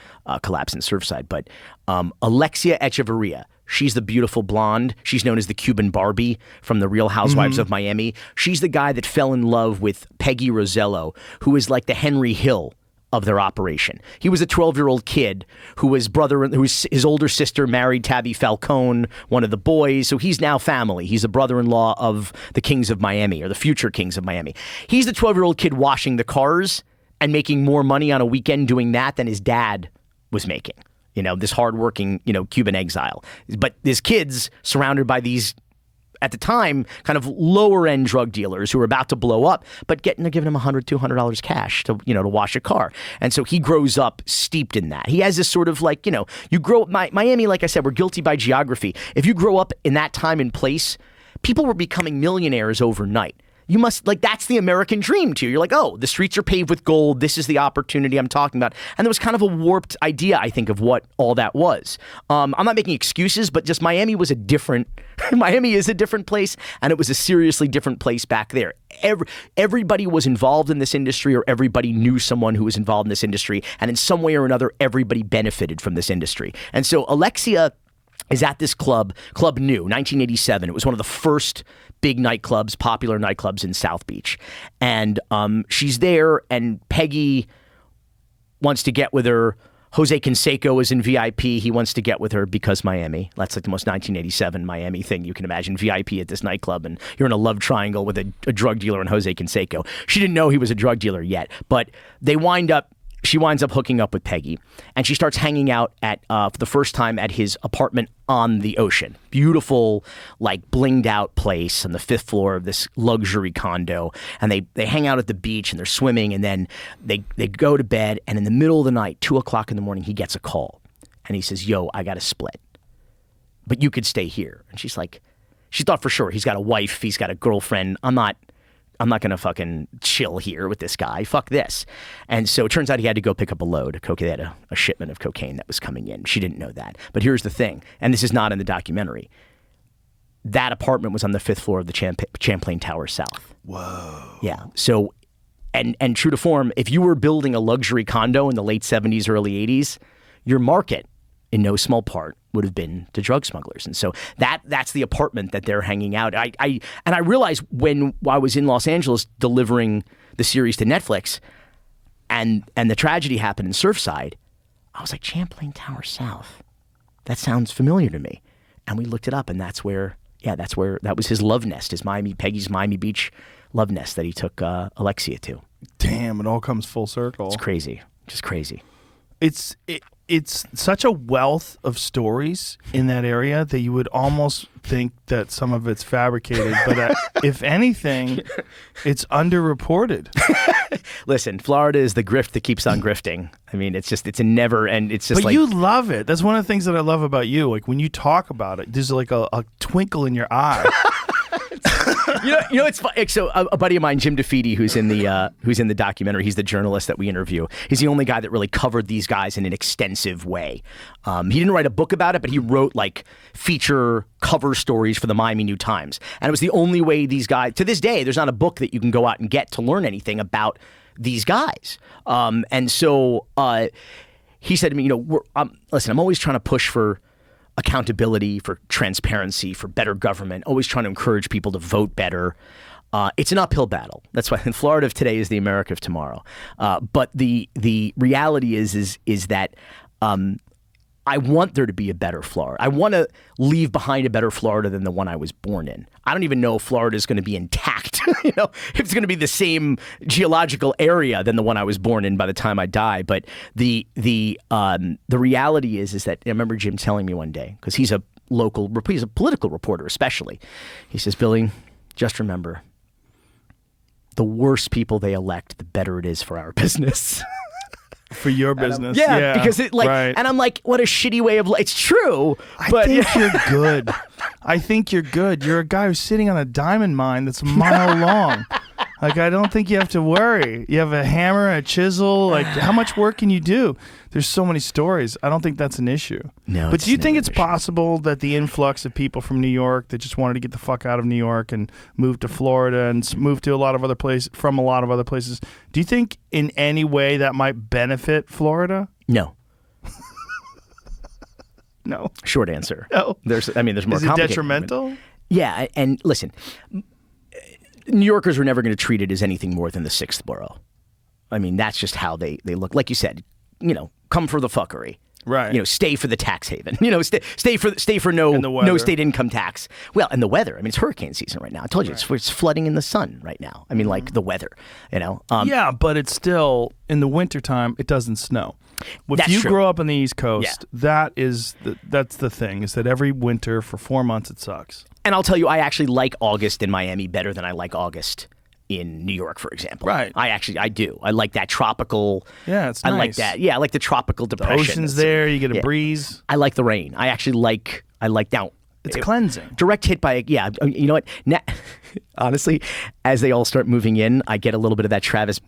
collapse in Surfside. But Alexia Echeverria, she's the beautiful blonde. She's known as the Cuban Barbie from The Real Housewives of Miami. She's the guy that fell in love with Peggy Rosello, who is like the Henry Hill of their operation. He was a 12-year-old kid who his older sister married Tabby Falcone, one of the boys. So he's now family. He's the brother-in-law of the Kings of Miami, or the future Kings of Miami. He's the 12-year-old kid washing the cars and making more money on a weekend doing that than his dad was making. This hardworking, Cuban exile. But his kids surrounded by these, at the time, kind of lower-end drug dealers who are about to blow up, but they're giving him $100, $200 cash to wash a car. And so he grows up steeped in that. He has this sort of you grow up, Miami, like I said, we're guilty by geography. If you grow up in that time and place, people were becoming millionaires overnight. You must, that's the American dream to you. You're like, oh, the streets are paved with gold. This is the opportunity I'm talking about. And there was kind of a warped idea, I think, of what all that was. I'm not making excuses, but just Miami is a different place, and it was a seriously different place back there. Everybody was involved in this industry, or everybody knew someone who was involved in this industry, and in some way or another, everybody benefited from this industry. And so Alexia is at this Club New, 1987. It was one of the first big nightclubs, popular nightclubs in South Beach. And she's there, and Peggy wants to get with her. Jose Canseco is in VIP. He wants to get with her because Miami. That's the most 1987 Miami thing you can imagine. VIP at this nightclub, and you're in a love triangle with a drug dealer and Jose Canseco. She didn't know he was a drug dealer yet, but they wind up she winds up hooking up with Peggy, and she starts hanging out at for the first time at his apartment on the ocean. Beautiful, like blinged out place on the 5th floor of this luxury condo, and they hang out at the beach and they're swimming, and then they go to bed, and in the middle of the night, 2:00 in the morning, he gets a call, and he says, "Yo, I got to split, but you could stay here." And she's like, she thought for sure he's got a wife, he's got a girlfriend. I'm not going to fucking chill here with this guy. Fuck this. And so it turns out he had to go pick up a load of cocaine. They had a shipment of cocaine that was coming in. She didn't know that. But here's the thing, and this is not in the documentary. That apartment was on the 5th floor of the Champlain Tower South. Whoa. Yeah. So, and true to form, if you were building a luxury condo in the late 70s, early 80s, your market, in no small part, would have been to drug smugglers. And so that's the apartment that they're hanging out. I realized when I was in Los Angeles delivering the series to Netflix and the tragedy happened in Surfside, I was like, Champlain Tower South. That sounds familiar to me. And we looked it up, and that was his love nest, Peggy's Miami Beach love nest that he took Alexia to. Damn, it all comes full circle. It's crazy. Just crazy. It's such a wealth of stories in that area that you would almost think that some of it's fabricated. But if anything, it's underreported. Listen, Florida is the grift that keeps on grifting. I mean, it's a never, and it's just but you love it. That's one of the things that I love about you. Like when you talk about it, there's like a twinkle in your eye. It's fun. So a buddy of mine, Jim DeFeedy, who's in the documentary, he's the journalist that we interview. He's the only guy that really covered these guys in an extensive way. He didn't write a book about it, but he wrote like feature cover stories for the Miami New Times. And it was the only way these guys, to this day, there's not a book that you can go out and get to learn anything about these guys. And so he said to me, listen, I'm always trying to push for accountability, for transparency, for better government, always trying to encourage people to vote better. It's an uphill battle. That's why Florida of today is the America of tomorrow. But the reality is that I want there to be a better Florida. I want to leave behind a better Florida than the one I was born in. I don't even know if Florida is going to be intact. If it's going to be the same geological area than the one I was born in by the time I die. But the reality is that I remember Jim telling me one day, because he's a political reporter especially. He says, Billy, just remember, the worse people they elect, the better it is for our business. For your business. Yeah, because right. And I'm like, what a shitty way of life. It's true. I think you're good. I think you're good. You're a guy who's sitting on a diamond mine that's a mile long. Like, I don't think you have to worry. You have a hammer, a chisel. Like, how much work can you do? There's so many stories. I don't think that's an issue. No. But do you think it's possible that the influx of people from New York that just wanted to get the fuck out of New York and move to Florida and move to a lot of other places, do you think in any way that might benefit Florida? No. No. Short answer. No. There's more complicated. Is it detrimental? Yeah, and listen, New Yorkers were never going to treat it as anything more than the 6th borough. I mean, that's just how they look. Like you said, come for the fuckery. Right. Stay for the tax haven. Stay for no state income tax. Well, and the weather. I mean, it's hurricane season right now. I told you, it's flooding in the sun right now. I mean, like the weather, yeah, but it's still, in the wintertime, it doesn't snow. If That's you true. grow up on the East Coast, that's the thing, is that every winter for 4 months it sucks. And I'll tell you, I actually like August in Miami better than I like August in New York, for example. Right. I do. I like that tropical. Yeah, it's I nice. like that. Yeah, I like the tropical depression. The ocean's there, you get a breeze. I like the rain. I like now. It's cleansing. Direct hit by, you know what? Honestly, as they all start moving in, I get a little bit of that Travis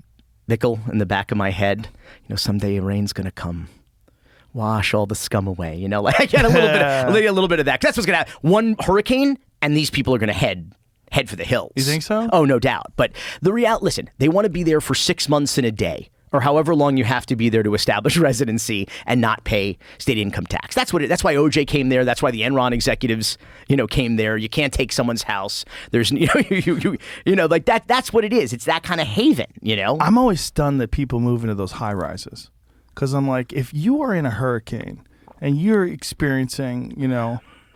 Bickle in the back of my head. Someday rain's going to come. Wash all the scum away. I get a little bit of that. 'Cause that's what's going to happen. One hurricane, and these people are going to head for the hills. You think so? Oh, no doubt. But listen, they want to be there for 6 months and a day, or however long you have to be there to establish residency and not pay state income tax. That's why OJ came there. That's why the Enron executives, came there. You can't take someone's house. There's, like that. That's what it is. It's that kind of haven. I'm always stunned that people move into those high rises, because I'm like, if you are in a hurricane and you're experiencing,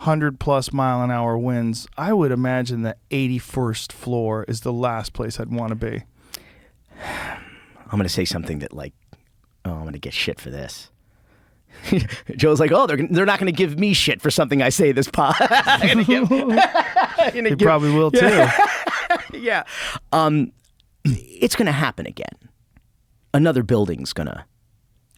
100+ mile an hour winds, I would imagine the 81st floor is the last place I'd want to be. I'm going to say something that oh, I'm going to get shit for this. Joe's like, oh, they're not going to give me shit for something I say this pod. They probably will too. Yeah. It's going to happen again. Another building's going to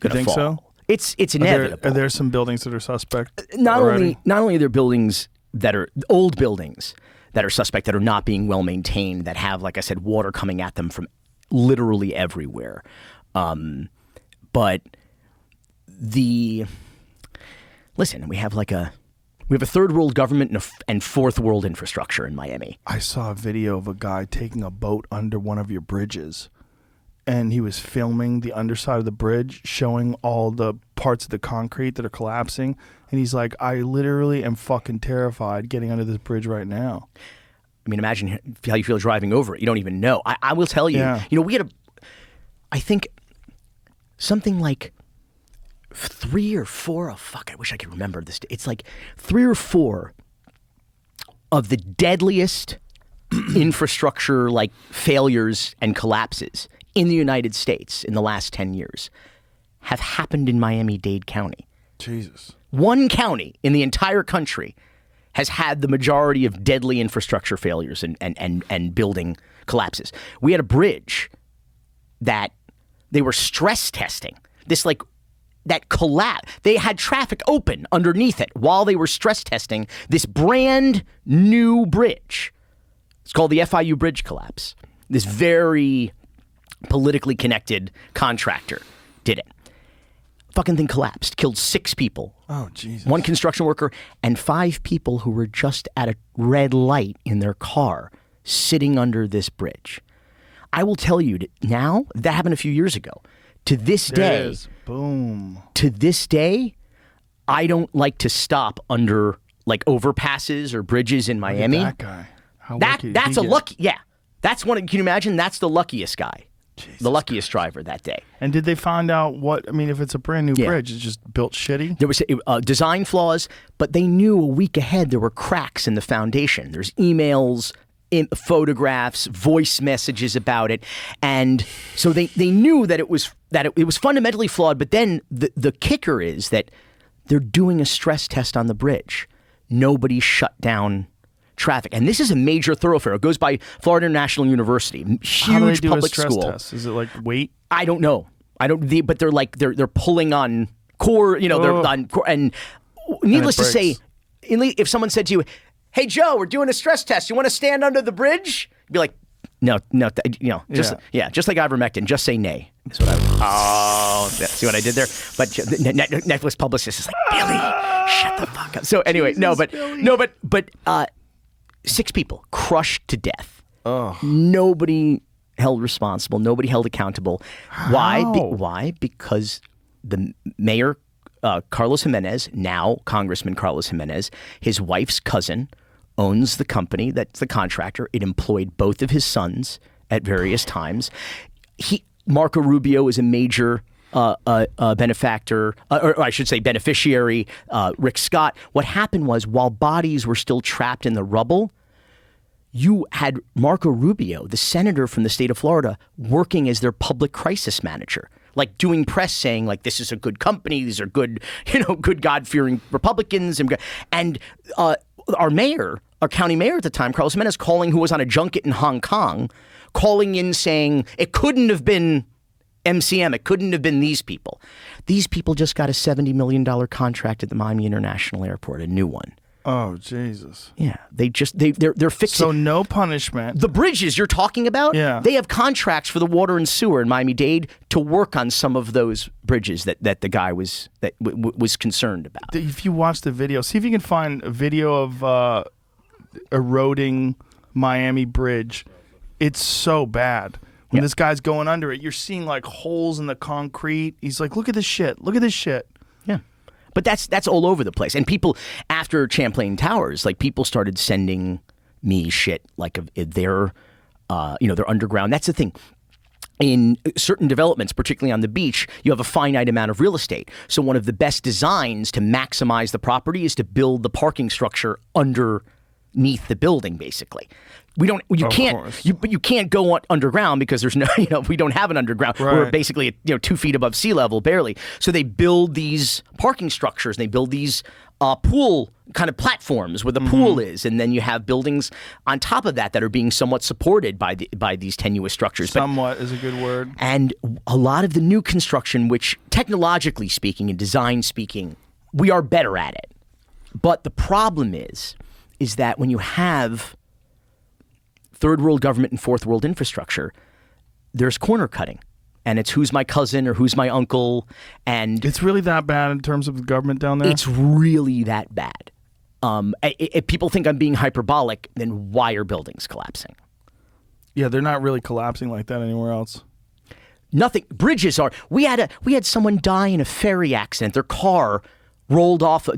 You think fall. so? It's inevitable. Are there some buildings that are suspect? Not already? only are there buildings that are old buildings that are suspect, that are not being well maintained, that have, like I said, water coming at them from literally everywhere. But listen, we have a third world government and fourth world infrastructure in Miami. I saw a video of a guy taking a boat under one of your bridges, and he was filming the underside of the bridge, showing all the parts of the concrete that are collapsing. And he's like, I literally am fucking terrified getting under this bridge right now. I mean, imagine how you feel driving over it. You don't even know. I will tell you, we had I think something like 3 or 4, I wish I could remember this. It's like 3 or 4 of the deadliest infrastructure like failures and collapses in the United States in the last 10 years have happened in Miami-Dade County. Jesus. One county in the entire country has had the majority of deadly infrastructure failures and building collapses. We had a bridge that they were stress testing. That collapse. They had traffic open underneath it while they were stress testing this brand new bridge. It's called the FIU Bridge Collapse. This very politically connected contractor did it. Fucking thing collapsed, killed 6 people. Oh, Jesus. 1 construction worker and 5 people who were just at a red light in their car sitting under this bridge. I will tell you now, that happened a few years ago. To this day, boom. To this day, I don't like to stop under like overpasses or bridges in Miami. Look at that guy. How lucky did that's he a get? lucky. Yeah, that's one. Can you imagine? That's the luckiest guy, the luckiest driver that day. And did they find out what? I mean, if it's a brand new bridge, it's just built shitty. There was design flaws, but they knew a week ahead there were cracks in the foundation. There's emails, photographs, voice messages about it, and so they knew that it was fundamentally flawed. But then the kicker is that they're doing a stress test on the bridge. Nobody shut down traffic, and this is a major thoroughfare. It goes by Florida International University, huge How do they do public a stress school. test? Is it like weight? I don't know. But they're pulling on core. They're on core, and needless to say, if someone said to you, "Hey Joe, we're doing a stress test. You want to stand under the bridge?" You'd be like, "No, just like ivermectin, just say nay." That's what I would. Oh, see what I did there? But Netflix publicist is like, "Billy, shut the fuck up." So anyway, but 6 people crushed to death. Oh. Nobody held responsible. Nobody held accountable. How? Why? Because the mayor, Carlos Jimenez, now Congressman Carlos Jimenez, his wife's cousin, owns the company that's the contractor. It employed both of his sons at various times. Marco Rubio is a major benefactor, or I should say beneficiary, Rick Scott. What happened was, while bodies were still trapped in the rubble, you had Marco Rubio, the senator from the state of Florida, working as their public crisis manager, like doing press saying, like, this is a good company, these are good, good God-fearing Republicans. And our county mayor at the time, Carlos Jimenez, who was on a junket in Hong Kong, calling in saying it couldn't have been MCM, it couldn't have been these people. These people just got a $70 million contract at the Miami International Airport, a new one. Oh, Jesus. Yeah, they're fixing. So no punishment. The bridges you're talking about, they have contracts for the water and sewer in Miami-Dade to work on some of those bridges that the guy was concerned about. If you watch the video, see if you can find a video of eroding Miami Bridge. It's so bad. When this guy's going under it, you're seeing like holes in the concrete. He's like, look at this shit. Look at this shit. Yeah. But that's all over the place. And people, after Champlain Towers, like, people started sending me shit like of their underground. That's the thing. In certain developments, particularly on the beach, you have a finite amount of real estate. So one of the best designs to maximize the property is to build the parking structure under underneath the building, basically. You Of can't, course. but you can't go underground because there's no, we don't have an underground. Right. We're basically, 2 feet above sea level, barely. So they build these parking structures, and they build these pool kind of platforms where the pool is, and then you have buildings on top of that are being somewhat supported by these tenuous structures. Somewhat is a good word. And a lot of the new construction, which technologically speaking and design speaking, we are better at it. But the problem is that when you have third world government and fourth world infrastructure, there's corner cutting. And it's who's my cousin or who's my uncle. And It's really that bad in terms of the government down there? it's really that bad. If people think I'm being hyperbolic, then why are buildings collapsing? Yeah, they're not really collapsing like that anywhere else. Nothing. Bridges are. We had someone die in a ferry accident. Their car drove off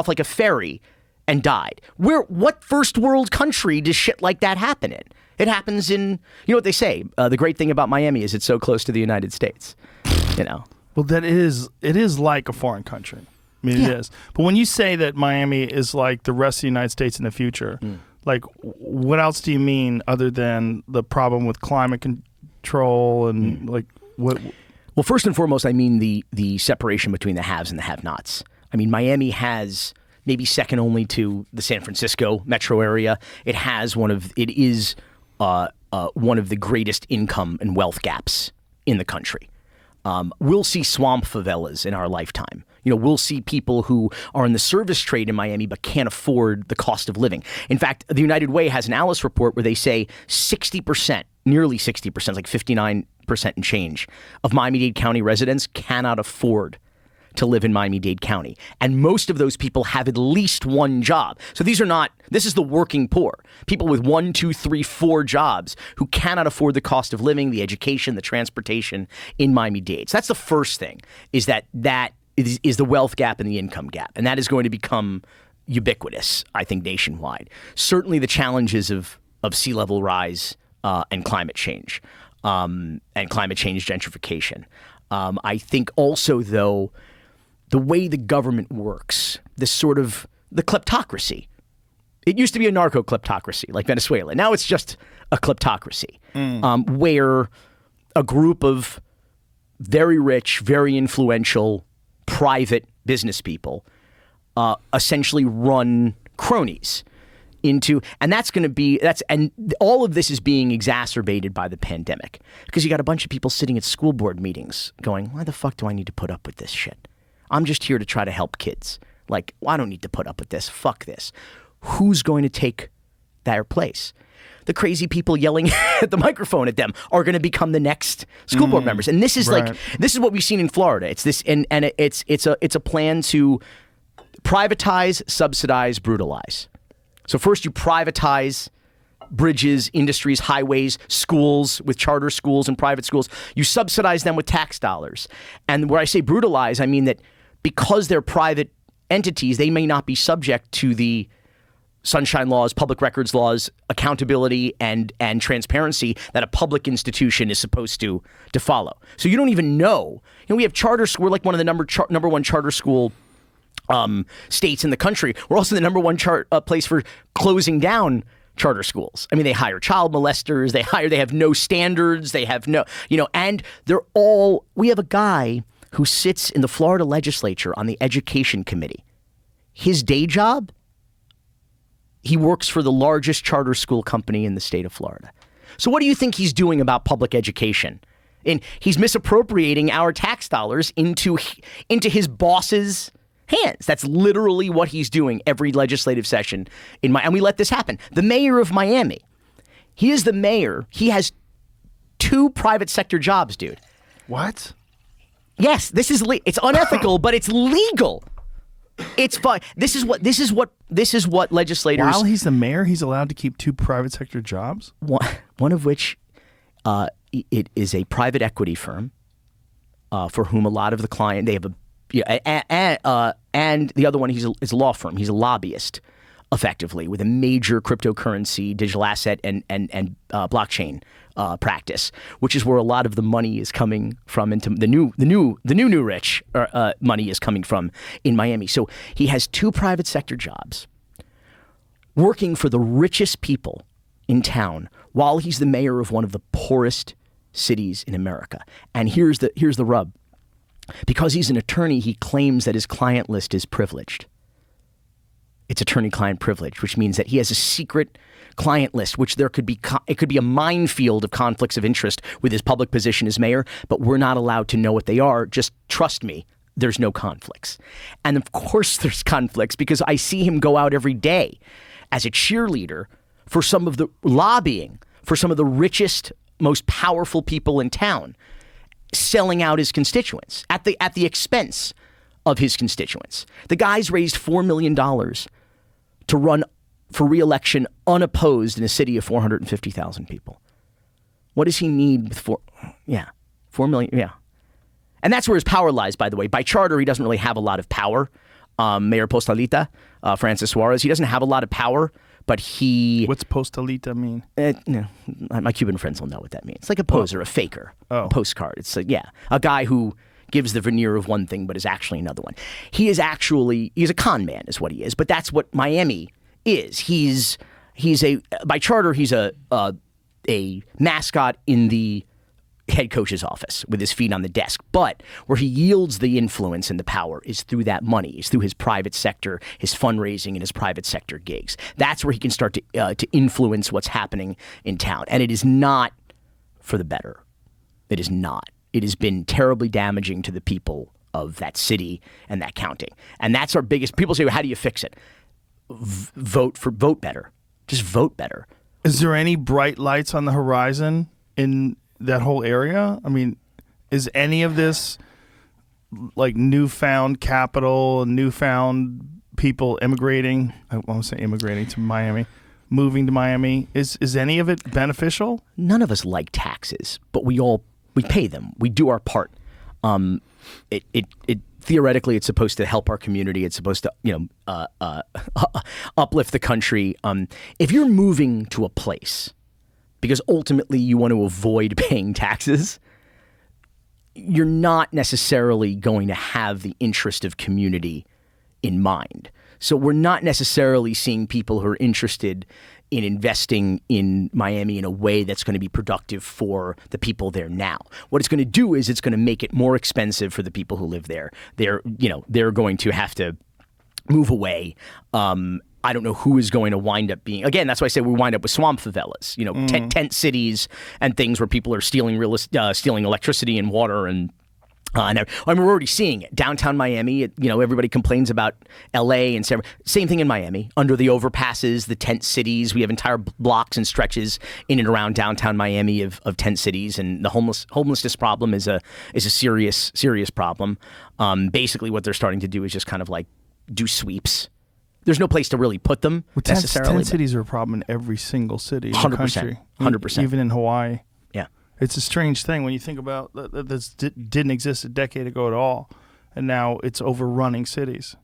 like a ferry and died. What first world country does shit like that happen in? It happens in, you know what they say, the great thing about Miami is it's so close to the United States, Well, it is like a foreign country. I mean, Yeah. it is. But when you say that Miami is like the rest of the United States in the future, like what else do you mean other than the problem with climate control and like what? Well, first and foremost, I mean the separation between the haves and the have-nots. I mean, Miami has maybe second only to the San Francisco metro area. It is one of the greatest income and wealth gaps in the country. We'll see swamp favelas in our lifetime. We'll see people who are in the service trade in Miami but can't afford the cost of living. In fact, the United Way has an Alice report where they say 60%, nearly 60%, like 59% and change, of Miami-Dade County residents cannot afford to live in Miami-Dade County. And most of those people have at least one job. So this is the working poor. People with 1, 2, 3, 4 jobs who cannot afford the cost of living, the education, the transportation in Miami-Dade. So that's the first thing, is that is the wealth gap and the income gap. And that is going to become ubiquitous, I think, nationwide. Certainly the challenges of sea level rise and climate change gentrification. I think also, though, the way the government works, this sort of the kleptocracy. It used to be a narco-kleptocracy like Venezuela. Now it's just a kleptocracy where a group of very rich, very influential private business people essentially run cronies into, and and all of this is being exacerbated by the pandemic because you got a bunch of people sitting at school board meetings going, why the fuck do I need to put up with this shit? I'm just here to try to help kids. Like, I don't need to put up with this. Fuck this. Who's going to take their place? The crazy people yelling at the microphone at them are going to become the next school board members. And this is right. this is what we've seen in Florida. It's this, and it's a plan to privatize, subsidize, brutalize. So first you privatize bridges, industries, highways, schools with charter schools and private schools. You subsidize them with tax dollars. And where I say brutalize, I mean that because they're private entities, they may not be subject to the sunshine laws, public records laws, accountability, and transparency that a public institution is supposed to follow. So you don't even know. We have charter school. We're like one of the number one charter school states in the country. We're also the number one place for closing down charter schools. I mean, they hire child molesters. They have no standards. They have no, and we have a guy who sits in the Florida legislature on the education committee. His day job, he works for the largest charter school company in the state of Florida. So what do you think he's doing about public education? And he's misappropriating our tax dollars into his boss's hands. That's literally what he's doing every legislative session and we let this happen. The mayor of Miami, he is the mayor. He has 2 private sector jobs, dude. What? Yes, it's unethical, but it's legal. It's fine. This is what legislators. While he's the mayor, he's allowed to keep 2 private sector jobs? One of which it is a private equity firm for whom a lot of the client, they have and the other one is a law firm. He's a lobbyist, effectively, with a major cryptocurrency, digital asset, and blockchain practice, which is where a lot of the money is coming from. Into the new rich money is coming from in Miami. So he has 2 private sector jobs, working for the richest people in town while he's the mayor of one of the poorest cities in America. And here's the rub. Because he's an attorney, he claims that his client list is privileged. It's attorney-client privilege, which means that he has a secret client list, which it could be a minefield of conflicts of interest with his public position as mayor, but we're not allowed to know what they are. Just trust me, there's no conflicts. And of course there's conflicts, because I see him go out every day as a cheerleader for some of the lobbying, for some of the richest, most powerful people in town, selling out his constituents at the expense of his constituents. The guy's raised $4 million to run for re-election unopposed in a city of 450,000 people. What does he need with 4 million? Yeah. And that's where his power lies, by the way. By charter, he doesn't really have a lot of power. Mayor Postalita, Francis Suarez, he doesn't have a lot of power, but he... What's Postalita mean? No, my Cuban friends will know what that means. It's like a poser, a faker, a postcard. It's a guy who gives the veneer of one thing but is actually another one. He's a con man is what he is, but that's what Miami is. By charter, he's a mascot in the head coach's office with his feet on the desk. But where he yields the influence and the power is through that money, is through his private sector, his fundraising, and his private sector gigs. That's where he can start to influence what's happening in town. And it is not for the better. It is not. It has been terribly damaging to the people of that city and that county. And that's our biggest... People say, well, how do you fix it? Vote better. Just vote better. Is there any bright lights on the horizon in that whole area? I mean, is any of this like newfound capital, newfound people immigrating? I want to say immigrating to Miami, moving to Miami. Is any of it beneficial? None of us like taxes, but we pay them. We do our part. It theoretically, it's supposed to help our community. It's supposed to, uplift the country. If you're moving to a place because ultimately you want to avoid paying taxes, you're not necessarily going to have the interest of community in mind. So we're not necessarily seeing people who are interested in investing in Miami in a way that's going to be productive for the people there now. What it's going to do is it's going to make it more expensive for the people who live there. They're going to have to move away. I don't know who is going to wind up being. Again, that's why I say we wind up with swamp favelas, tent cities and things where people are stealing electricity and water and we're already seeing it. Downtown Miami, everybody complains about L.A. and same thing in Miami. Under the overpasses, the tent cities, we have entire blocks and stretches in and around downtown Miami of tent cities, and the homelessness problem is a serious problem. Basically, what they're starting to do is just kind of like do sweeps. There's no place to really put them necessarily. Tent cities are a problem in every single city in 100%, the country. 100%. Even in Hawaii. Yeah. It's a strange thing when you think about that. This didn't exist a decade ago at all, and now it's overrunning cities.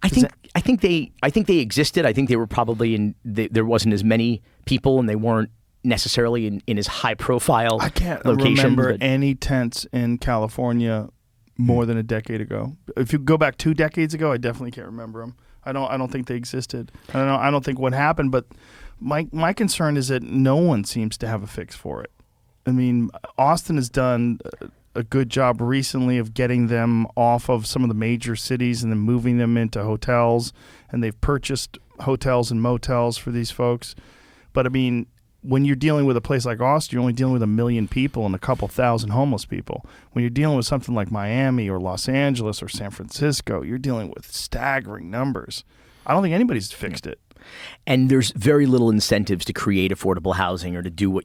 I think they existed. I think they were probably there wasn't as many people, and they weren't necessarily in as high profile. I can't locations, remember any tents in California more than a decade ago. If you go back 2 decades ago, I definitely can't remember them. I don't think they existed. I don't think what happened, but my concern is that no one seems to have a fix for it. I mean, Austin has done a good job recently of getting them off of some of the major cities and then moving them into hotels, and they've purchased hotels and motels for these folks. But I mean, when you're dealing with a place like Austin, you're only dealing with 1 million people and a couple thousand homeless people. When you're dealing with something like Miami or Los Angeles or San Francisco, you're dealing with staggering numbers. I don't think anybody's fixed it. And there's very little incentives to create affordable housing or to do what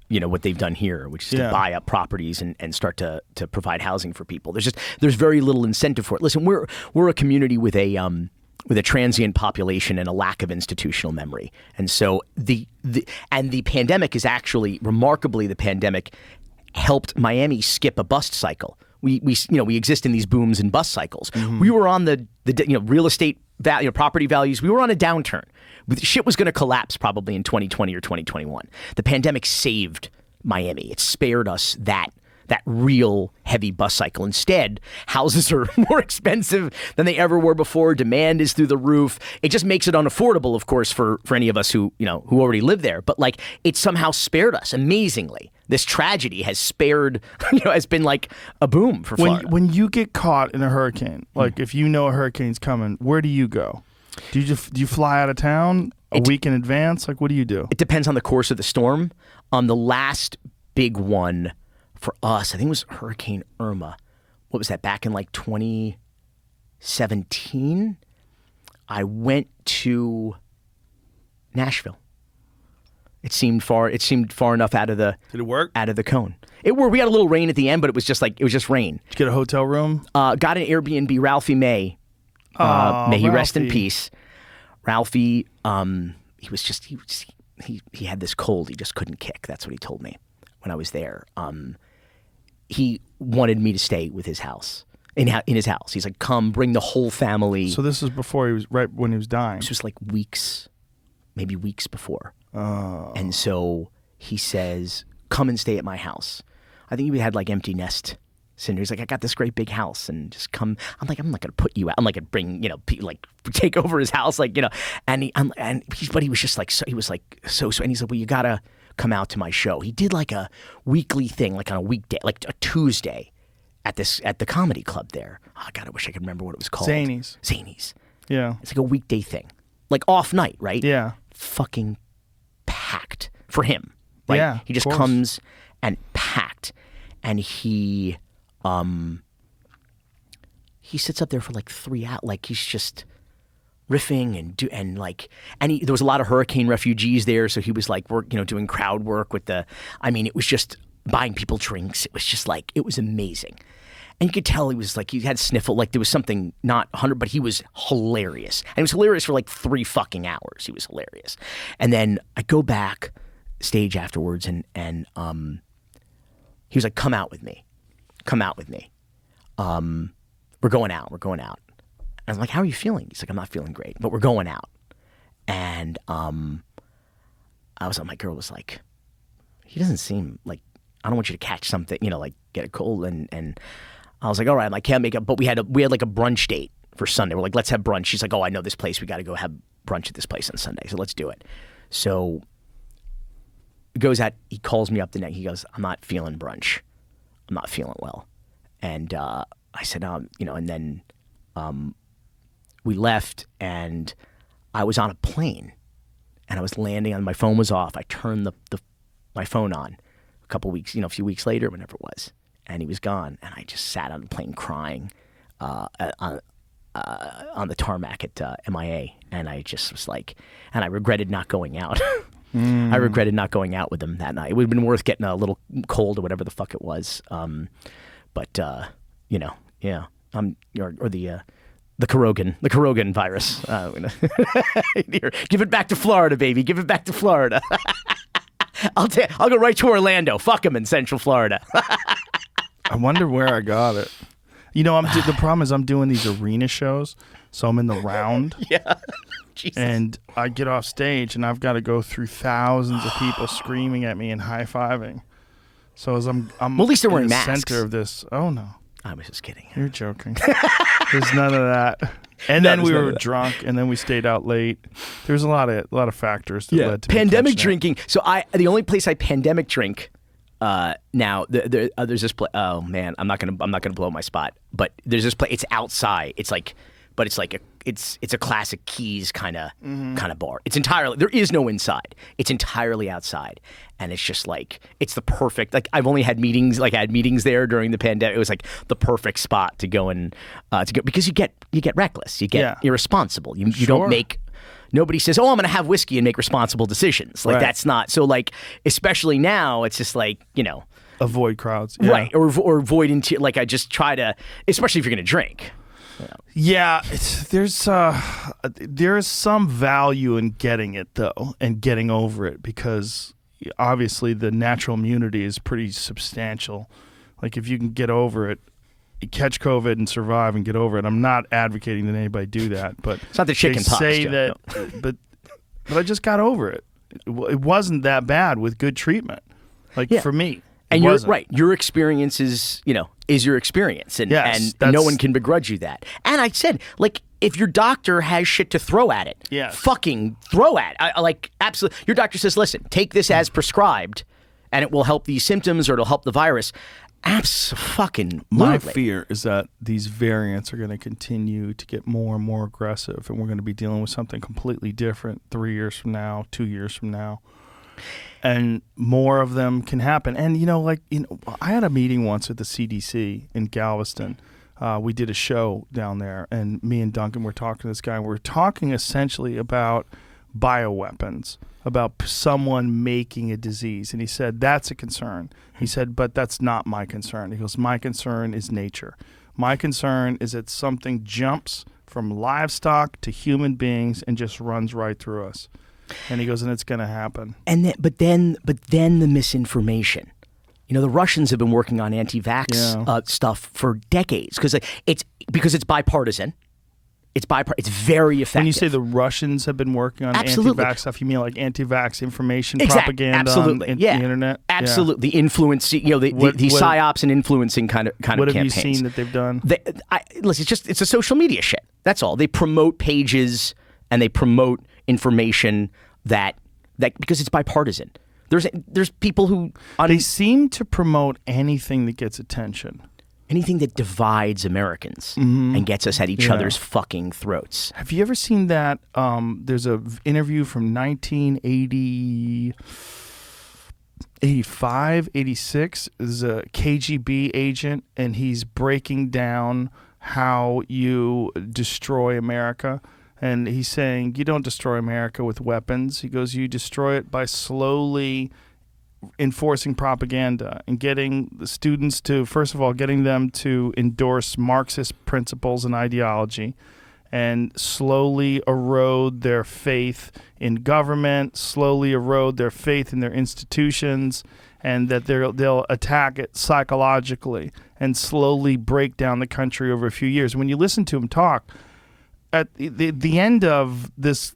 what they've done here, which is to buy up properties and start to provide housing for people. There's very little incentive for it. Listen, we're a community with a transient population and a lack of institutional memory. And so the pandemic is actually, remarkably, the pandemic helped Miami skip a bust cycle. We exist in these booms and bust cycles. Mm-hmm. We were on the real estate value, property values. We were on a downturn. Shit was going to collapse probably in 2020 or 2021. The pandemic saved Miami. It spared us that that real heavy bus cycle. Instead, houses are more expensive than they ever were before. Demand is through the roof. It just makes it unaffordable, of course, for any of us who already live there. But like, it somehow spared us amazingly. This tragedy has spared, has been like a boom for Florida. When you get caught in a hurricane, like if you know a hurricane's coming, where do you go? Do you fly out of town a week in advance? Like, what do you do? It depends on the course of the storm. The last big one for us, I think it was Hurricane Irma. What was that, back in like 2017? I went to Nashville. It seemed far enough out of the Did it work? Out of the cone. It worked. We had a little rain at the end, but it was just rain. Did you get a hotel room? Got an Airbnb. Ralphie May. May he rest in peace. Ralphie, he had this cold he just couldn't kick. That's what he told me when I was there. He wanted me to stay with his house. In his house. He's like, come, bring the whole family. So this was before right when he was dying. This was like maybe weeks before. And so he says, come and stay at my house. I think he had like empty nest syndrome. He's like, I got this great big house and just come. I'm like, I'm not going to put you out. I'm not going to bring, like take over his house. Like, but he was just like, so he was like, so, and he's like, well, you got to come out to my show. He did like a weekly thing, like on a weekday, like a Tuesday at the comedy club there. Oh God, I wish I could remember what it was called. Zanies. Yeah. It's like a weekday thing. Like off night, right? Yeah. Fucking packed for him, right? Yeah, he just comes and packed, and he sits up there for like 3 hours, like he's just riffing and there was a lot of hurricane refugees there, so he was like doing crowd work with it was just buying people drinks. It was just like, it was amazing. And you could tell he was like, he had sniffle, like there was something not 100, but he was hilarious. And he was hilarious for like 3 fucking hours. He was hilarious. And then I go back stage afterwards and he was like, come out with me. We're going out. And I was like, how are you feeling? He's like, I'm not feeling great, but we're going out. And my girl was like, he doesn't seem like, I don't want you to catch something, like get a cold. And I was like, all right, I can't make it. But we had like a brunch date for Sunday. We're like, let's have brunch. She's like, oh, I know this place. We got to go have brunch at this place on Sunday. So let's do it. So he goes out. He calls me up the next. He goes, I'm not feeling brunch. I'm not feeling well. And I said, and then we left, and I was on a plane, and I was landing, and my phone was off. I turned my phone on a few weeks later, whenever it was, and he was gone. And I just sat on the plane crying on the tarmac at MIA, and I just was like, and I regretted not going out. I regretted not going out with him that night. It would have been worth getting a little cold or whatever the fuck it was. Yeah. Or the Corrogan virus. Here, give it back to Florida, baby. Give it back to Florida. I'll go right to Orlando. Fuck him in Central Florida. I wonder where I got it. The problem is I'm doing these arena shows, so I'm in the round. Yeah. Jesus. And I get off stage, and I've got to go through thousands of people screaming at me and high-fiving. So as I'm well, at least they're in wearing the masks. center of this. Oh, no. I was just kidding. You're joking. There's none of that. And then we were drunk, and then we stayed out late. There's a lot of factors that led to pandemic drinking. So the only place I pandemic drink now there's this place. Oh man, I'm not gonna blow my spot. But there's this place. It's outside. It's a classic Keys kind of bar. It's entirely, there is no inside. It's entirely outside, and it's just like, it's the perfect, like I've only had meetings there during the pandemic. It was like the perfect spot to go because you get reckless, you get irresponsible. You don't make. Nobody says, "Oh, I'm going to have whiskey and make responsible decisions." Like that's not so. Like especially now, it's just like avoid crowds, right? Or avoid like I just try to, especially if you're going to drink. Yeah, there's some value in getting it though, and getting over it, because obviously the natural immunity is pretty substantial. Like if you can get over it, catch COVID and survive and get over it. I'm not advocating that anybody do that, but it's not the chicken pox. Say that, but I just got over it. It wasn't that bad with good treatment. Like for me. And It you're wasn't. right. Your experience is your experience, and Yes, and that's- no one can begrudge you that. And I said, like, if your doctor has shit to throw at it, Yes. fucking throw at. Absolutely. Your doctor says, listen, take this as prescribed, and it will help these symptoms or it'll help the virus. Fucking My fear is that these variants are going to continue to get more and more aggressive, and we're going to be dealing with something completely different 3 years from now, 2 years from now. And more of them can happen. And, I had a meeting once with the CDC in Galveston. We did a show down there, and me and Duncan were talking to this guy. And we were talking essentially about bioweapons, about someone making a disease. And he said, that's a concern. He said, but that's not my concern. He goes, my concern is nature. My concern is that something jumps from livestock to human beings and just runs right through us. And he goes, and it's going to happen. And then the misinformation. The Russians have been working on anti-vax stuff for decades because it's bipartisan. It's very effective. When you say the Russians have been working on Absolutely. anti-vax stuff, you mean like anti-vax information Exactly. propaganda Absolutely. on the internet? Absolutely. The influencing, the psyops and influencing kind of What have campaigns. you seen that they've done? Listen, it's a social media shit. That's all. They promote pages and they promote information that because it's bipartisan. There's people who They seem to promote anything that gets attention. anything that divides Americans and gets us at each other's fucking throats. Have you ever seen that? There's a interview from 1980, 85, 86. There's a KGB agent, and he's breaking down how you destroy America. And he's saying, you don't destroy America with weapons. He goes, you destroy it by slowly enforcing propaganda and getting the students to, first of all, getting them to endorse Marxist principles and ideology, and slowly erode their faith in government, slowly erode their faith in their institutions, and that they'll attack it psychologically and slowly break down the country over a few years. When you listen to him talk, at the end of this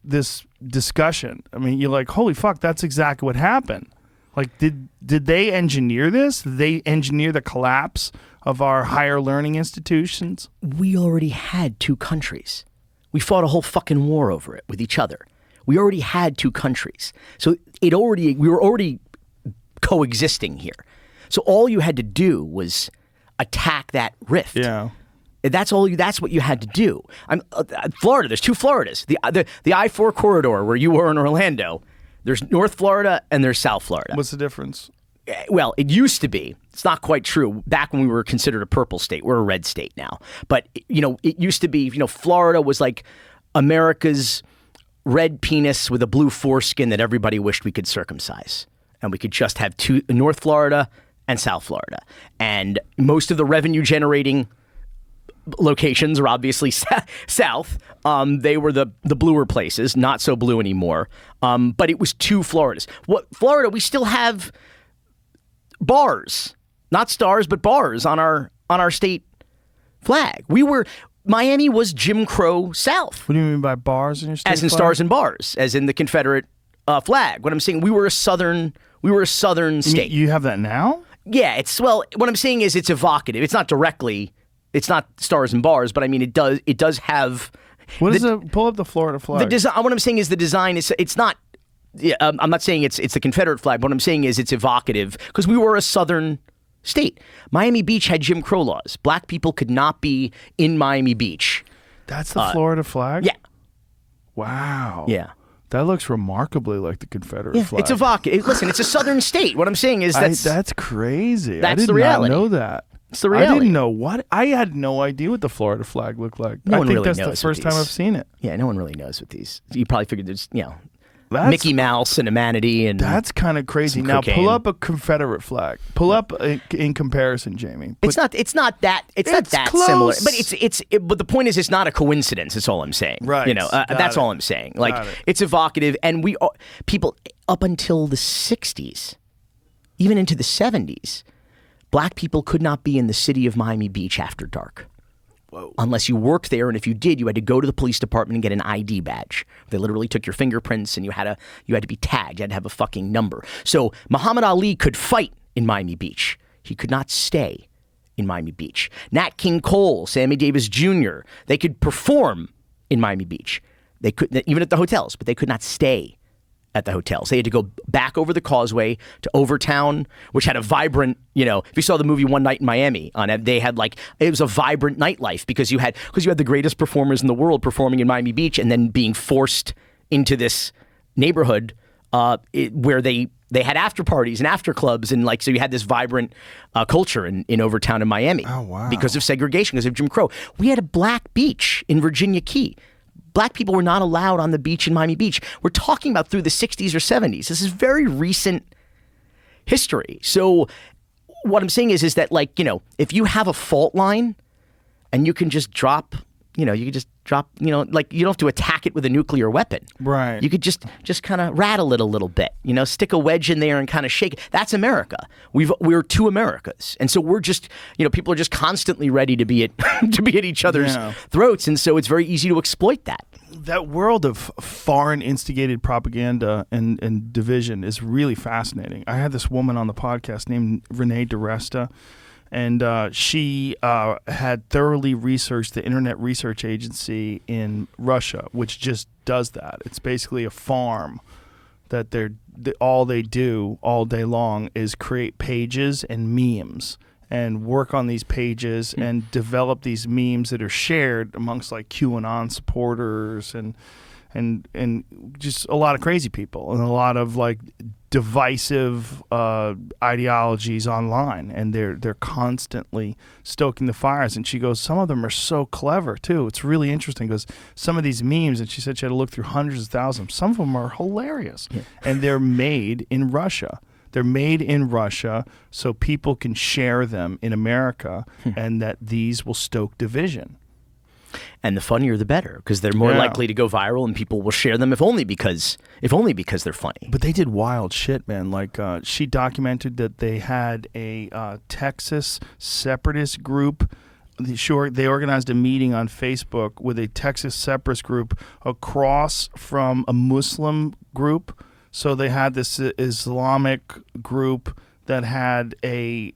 discussion, I mean, you're like, holy fuck, that's exactly what happened. Like, did they engineer this? Did they engineer the collapse of our higher learning institutions? We already had two countries. We fought a whole fucking war over it with each other. We already had two countries. So we were already coexisting here. So all you had to do was attack that rift. Yeah. That's what you had to do. Florida. There's two Floridas. The I-4 corridor where you were in Orlando. There's North Florida and there's South Florida. What's the difference? Well, it used to be. It's not quite true. Back when we were considered a purple state, we're a red state now. But it used to be. Florida was like America's red penis with a blue foreskin that everybody wished we could circumcise, and we could just have two: North Florida and South Florida. And most of the revenue generating locations are obviously south. They were the bluer places, not so blue anymore. But it was two Floridas. Florida, we still have bars, not stars, but bars on our state flag. Miami was Jim Crow South. What do you mean by bars in your state As in flag? stars and bars, as in the Confederate flag. What I'm saying, we were a southern state. You have that now? Yeah, what I'm saying is it's evocative. It's not directly. It's not stars and bars, but I mean, it does have. What is it? Pull up the Florida flag. The design. What I'm saying is the design is. It's not. Yeah, I'm not saying it's the Confederate flag. But what I'm saying is it's evocative because we were a southern state. Miami Beach had Jim Crow laws. Black people could not be in Miami Beach. That's the Florida flag? Yeah. Wow. Yeah. That looks remarkably like the Confederate Yeah, flag. it's evocative. Listen, it's a southern state. What I'm saying is that's crazy. That's I did the reality. not know that. It's the reality. I didn't know what. I had no idea what the Florida flag looked like. No I one think really that's knows the first with time these. I've seen it. Yeah, no one really knows with these. You probably figured there's That's, Mickey Mouse and a manatee and That's kind of crazy. some Now cocaine. pull up a Confederate flag. Pull up in comparison, Jamie. It's not that close. similar, but but the point is, it's not a coincidence. That's all I'm saying. Right. That's it. all I'm saying. Like, Got it. it's evocative, and people up until the '60s, even into the '70s, black people could not be in the city of Miami Beach after dark. Whoa. Unless you worked there, and if you did, you had to go to the police department and get an ID badge. They literally took your fingerprints, and you had to be tagged. You had to have a fucking number. So Muhammad Ali could fight in Miami Beach. He could not stay in Miami Beach. Nat King Cole, Sammy Davis Jr., they could perform in Miami Beach. They could, even at the hotels, but they could not stay at the hotels. They had to go back over the causeway to Overtown, which had a vibrant, if you saw the movie One Night in Miami, they had it was a vibrant nightlife because you had the greatest performers in the world performing in Miami Beach and then being forced into this neighborhood where they had after parties and after clubs and so you had this vibrant culture in Overtown in Miami. Oh, wow. Because of segregation, because of Jim Crow. We had a black beach in Virginia Key. Black people were not allowed on the beach in Miami Beach. We're talking about through the 60s or 70s. This is very recent history. So what I'm saying is that if you have a fault line and you can just drop, you don't have to attack it with a nuclear weapon. Right. You could just kind of rattle it a little bit, stick a wedge in there and kind of shake it. That's America. We're two Americas. And so we're just, people are just constantly ready to be at each other's throats. And so it's very easy to exploit that. That world of foreign instigated propaganda and division is really fascinating. I had this woman on the podcast named Renee DeResta. And she had thoroughly researched the Internet Research Agency in Russia, which just does that. It's basically a farm that all they do all day long is create pages and memes and work on these pages and develop these memes that are shared amongst QAnon supporters and just a lot of crazy people and a lot of divisive ideologies online, and they're constantly stoking the fires. And she goes, some of them are so clever too. It's really interesting because some of these memes, and she said she had to look through hundreds of thousands. Some of them are hilarious, and they're made in Russia. They're made in Russia so people can share them in America, and that these will stoke division. And the funnier the better, because they're more likely to go viral, and people will share them if only because they're funny. But they did wild shit, man. She documented that they had a Texas separatist group. They organized a meeting on Facebook with a Texas separatist group across from a Muslim group. So they had this Islamic group that had a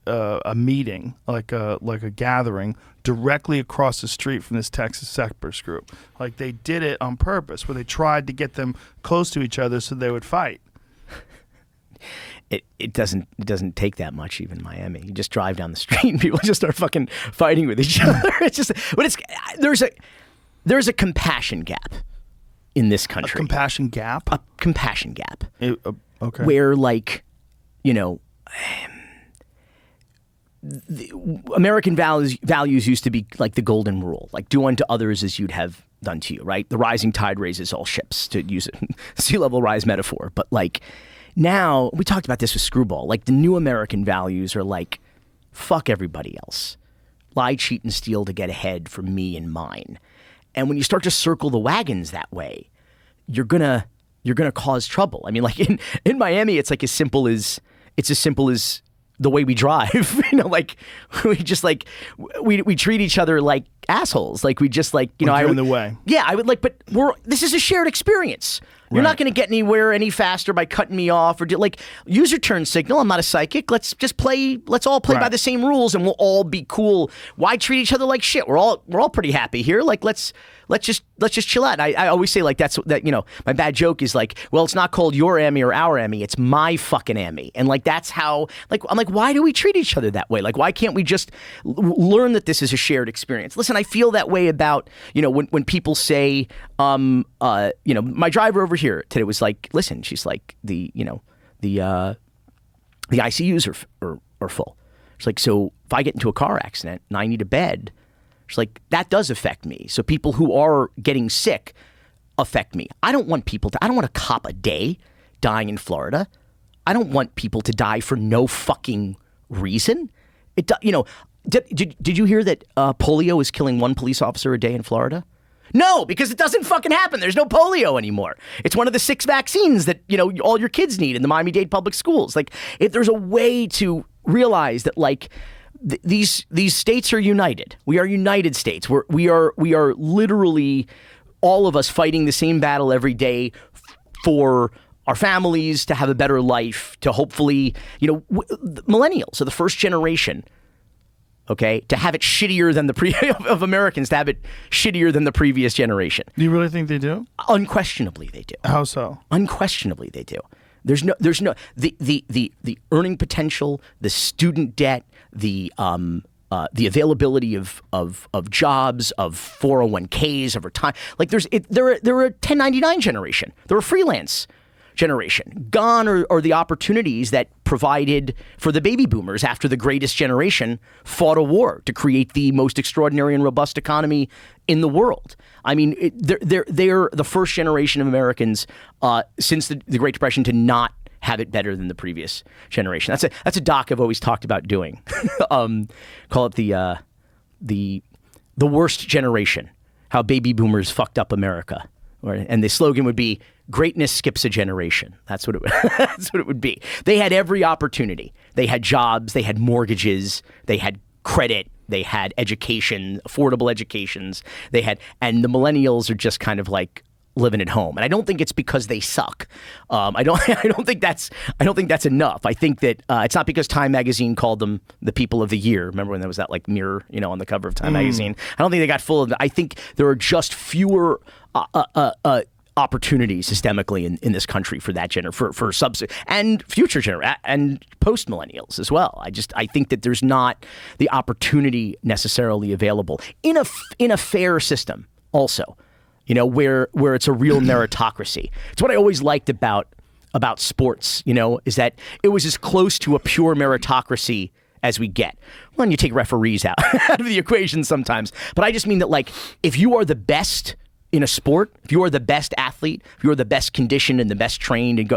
meeting, like a gathering, directly across the street from this Texas separatist group. They did it on purpose, where they tried to get them close to each other so they would fight. It doesn't take that much even in Miami. You just drive down the street and people just start fucking fighting with each other. There's a compassion gap in this country. A compassion gap? A compassion gap. Okay. Where the American values used to be the golden rule, do unto others as you'd have done to you, right? The rising tide raises all ships, to use a sea level rise metaphor. But now, we talked about this with Screwball, the new American values are fuck everybody else. Lie, cheat, and steal to get ahead for me and mine. And when you start to circle the wagons that way, you're gonna cause trouble. I mean, in Miami, it's as simple as the way we drive. We just we treat each other like assholes. We just you're in the way. Yeah, I would but this is a shared experience. You're not going to get anywhere any faster by cutting me off or use your turn signal. I'm not a psychic. Let's all play by the same rules and we'll all be cool. Why treat each other like shit? We're all pretty happy here. Let's just chill out. I always say my bad joke is well, it's not called your Emmy or our Emmy. It's my fucking Emmy. And that's how I'm why do we treat each other that way? Why can't we just learn that this is a shared experience? Listen, I feel that way about, when people say, my driver over here today was listen, she's the ICUs are full. She's so if I get into a car accident and I need a bed, she's that does affect me. So people who are getting sick affect me. I don't want a cop a day dying in Florida. I don't want people to die for no fucking reason. Did you hear that polio is killing one police officer a day in Florida? No, because it doesn't fucking happen. There's no polio anymore. It's one of the 6 vaccines that, all your kids need in the Miami-Dade public schools. If there's a way to realize that, these states are united. We are united states. We are literally all of us fighting the same battle every day for our families, to have a better life, to hopefully, millennials are the first generation, okay, to have it shittier than of Americans, to have it shittier than the previous generation. Do you really think they do? Unquestionably, they do. How so? Unquestionably, they do. There's no the earning potential, the student debt, the availability of jobs, of 401ks, of retirement. Like they're a 1099 generation. They're a freelance generation. Gone are the opportunities that provided for the baby boomers after the greatest generation fought a war to create the most extraordinary and robust economy in the world. I mean, they're the first generation of Americans since the Great Depression to not have it better than the previous generation. That's a doc I've always talked about doing. Call it the worst generation. How baby boomers fucked up America. And the slogan would be, greatness skips a generation. That's what it would be. They had every opportunity. They had jobs, they had mortgages, they had credit, they had education, affordable educations. And the millennials are just kind of like living at home. And I don't think it's because they suck. I don't think that's enough. I think that it's not because Time magazine called them the people of the year. Remember when there was that like mirror, on the cover of Time magazine? I don't think they got full of it. I think there are just fewer opportunities systemically in this country for that for and future and post millennials as well. I think that there's not the opportunity necessarily available in a fair system also, where it's a real meritocracy. It's what I always liked about sports, is that it was as close to a pure meritocracy as we get. Well, and you take referees out of the equation sometimes, but I just mean that, like, if you are the best in a sport, if you are the best athlete, if you're the best conditioned and the best trained,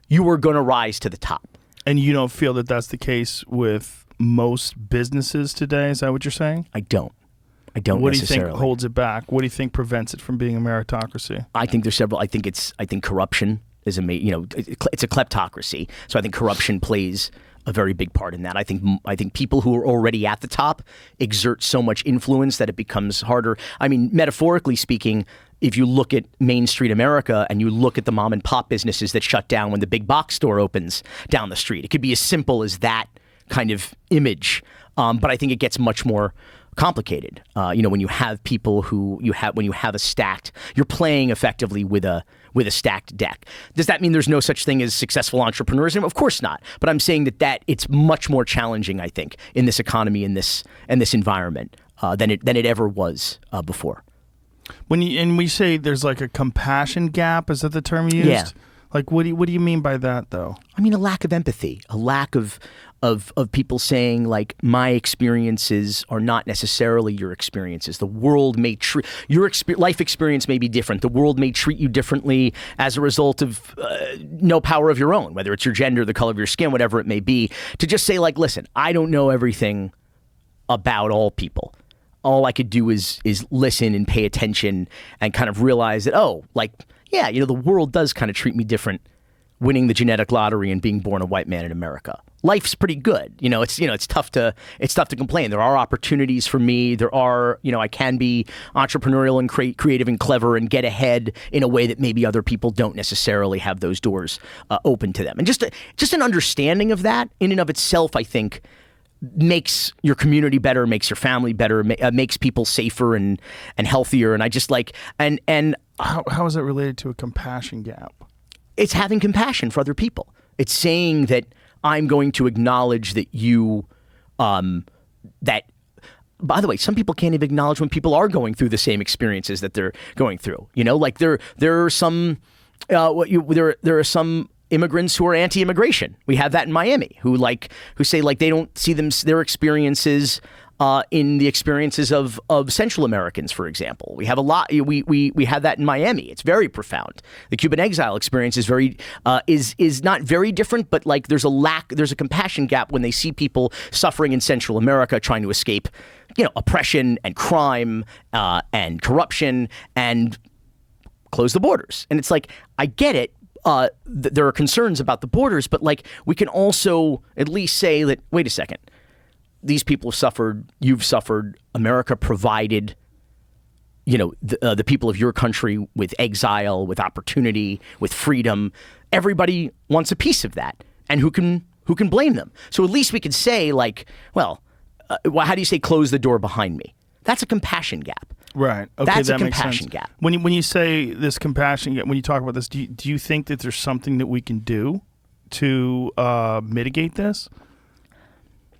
you are going to rise to the top. And you don't feel that that's the case with most businesses today? Is that what you're saying? I don't. What do you think holds it back? What do you think prevents it from being a meritocracy? I think there's several. I think corruption is it's a kleptocracy. So I think corruption plays a very big part in that. I think people who are already at the top exert so much influence that it becomes harder. I mean, metaphorically speaking, if you look at Main Street America and you look at the mom and pop businesses that shut down when the big box store opens down the street, it could be as simple as that kind of image. But I think it gets much more complicated. When you have people when you have you're playing effectively with a stacked deck. Does that mean there's no such thing as successful entrepreneurs? Of course not. But I'm saying that it's much more challenging, I think, in this economy, in this environment, than it ever was before. When we say there's like a compassion gap, is that the term you used? Yeah. Like, what do you mean by that, though? I mean, a lack of empathy, a lack of people saying, like, my experiences are not necessarily your experiences. The world may treat your life experience may be different. The world may treat you differently as a result of no power of your own, whether it's your gender, the color of your skin, whatever it may be. To just say, like, listen, I don't know everything about all people. All I could do is listen and pay attention and kind of realize that, the world does kind of treat me different winning the genetic lottery and being born a white man in America. Life's pretty good. It's tough to complain. There are opportunities for me. There are, I can be entrepreneurial and creative and clever and get ahead in a way that maybe other people don't necessarily have those doors open to them. And just an understanding of that in and of itself, I think, makes your community better, makes your family better, makes people safer and healthier. And I just like, and how is that related to a compassion gap? It's having compassion for other people. It's saying that I'm going to acknowledge that you, that, by the way, some people can't even acknowledge when people are going through the same experiences that they're going through. Like there are some, there are some immigrants who are anti-immigration. We have that in Miami, who say like they don't see their experiences in the experiences of Central Americans, for example. We have a lot. We have that in Miami. It's very profound. The Cuban exile experience is very is not very different, but like there's a compassion gap when they see people suffering in Central America trying to escape, oppression and crime and corruption and close the borders. And it's like, I get it. There are concerns about the borders, but like we can also at least say that, wait a second, these people have suffered, you've suffered, America provided, the people of your country with exile, with opportunity, with freedom, everybody wants a piece of that, and who can blame them? So at least we could say, like, well, how do you say close the door behind me? That's a compassion gap. Right. Okay, That's that a makes compassion sense. gap. When you say this compassion gap, when you talk about this, do you think that there's something that we can do to mitigate this?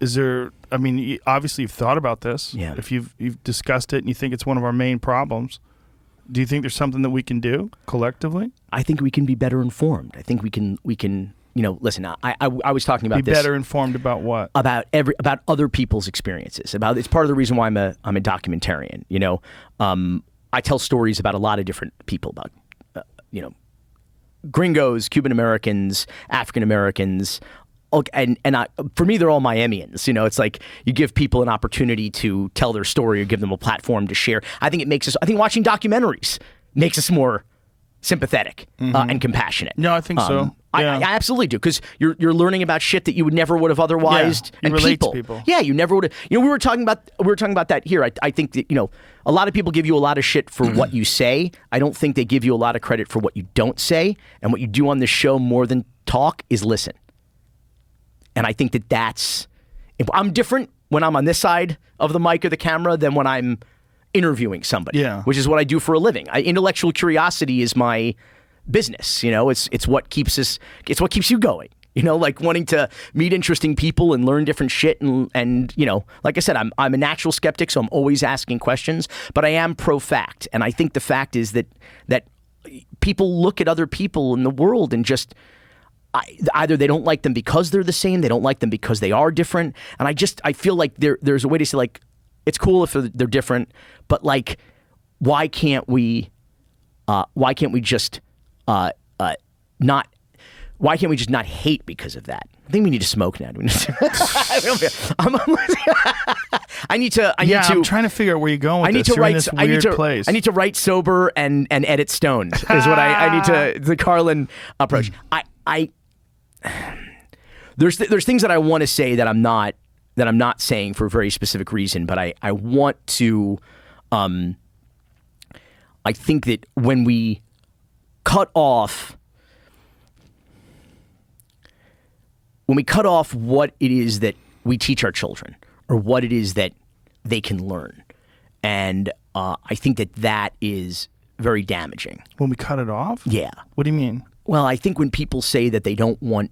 Is there? I mean, obviously you've thought about this. Yeah. If you've discussed it and you think it's one of our main problems, do you think there's something that we can do collectively? I think we can be better informed. I think we can. Listen. I was talking about Be this. better informed about what? About other people's experiences. It's part of the reason why I'm a documentarian. I tell stories about a lot of different people, about gringos, Cuban Americans, African Americans. For me, they're all Miamians. It's like you give people an opportunity to tell their story or give them a platform to share. I think watching documentaries makes us more sympathetic and compassionate. No, I think so. Yeah. I absolutely do, because you're learning about shit that you never would have otherwise. You and relate to people. Yeah, you never would have. We were talking about that here. I think that a lot of people give you a lot of shit for what you say. I don't think they give you a lot of credit for what you don't say. And what you do on this show more than talk is listen. And I think that's. I'm different when I'm on this side of the mic or the camera than when I'm interviewing somebody. Yeah. Which is what I do for a living. Intellectual curiosity is my business. It's what keeps us. It's what keeps you going. Like wanting to meet interesting people and learn different shit. And like I said, I'm a natural skeptic, so I'm always asking questions. But I am pro fact, and I think the fact is that people look at other people in the world and just. Either they don't like them because they're the same, they don't like them because they are different, and I feel like there's a way to say, like, it's cool if they're different, but like, why can't we just not hate because of that? I think we need to smoke now. I'm trying to figure out where you're going with this. You're in this weird place. I need to write sober and edit stoned. Is what I need to, the Carlin approach. There's things that I want to say that I'm not saying for a very specific reason, but I want to. I think that when we cut off what it is that we teach our children, or what it is that they can learn, and I think that is very damaging. When we cut it off? Yeah. What do you mean? Well, I think when people say that they don't want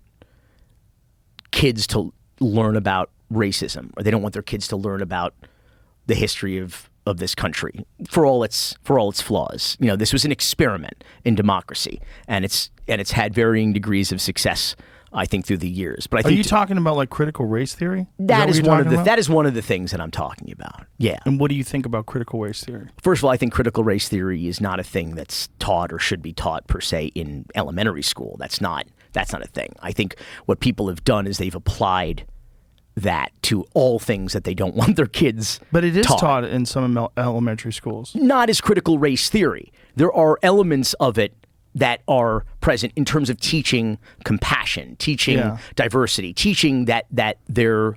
kids to learn about racism, or they don't want their kids to learn about the history of this country for all its flaws. This was an experiment in democracy, and it's had varying degrees of success, I think, through the years. But I think are you talking about like critical race theory? That is one of the things that I'm talking about. Yeah. And what do you think about critical race theory? First of all, I think critical race theory is not a thing that's taught or should be taught per se in elementary school. That's not a thing. I think what people have done is they've applied that to all things that they don't want their kids But it is taught in some elementary schools. Not as critical race theory. There are elements of it that are present in terms of teaching compassion, teaching diversity, teaching that this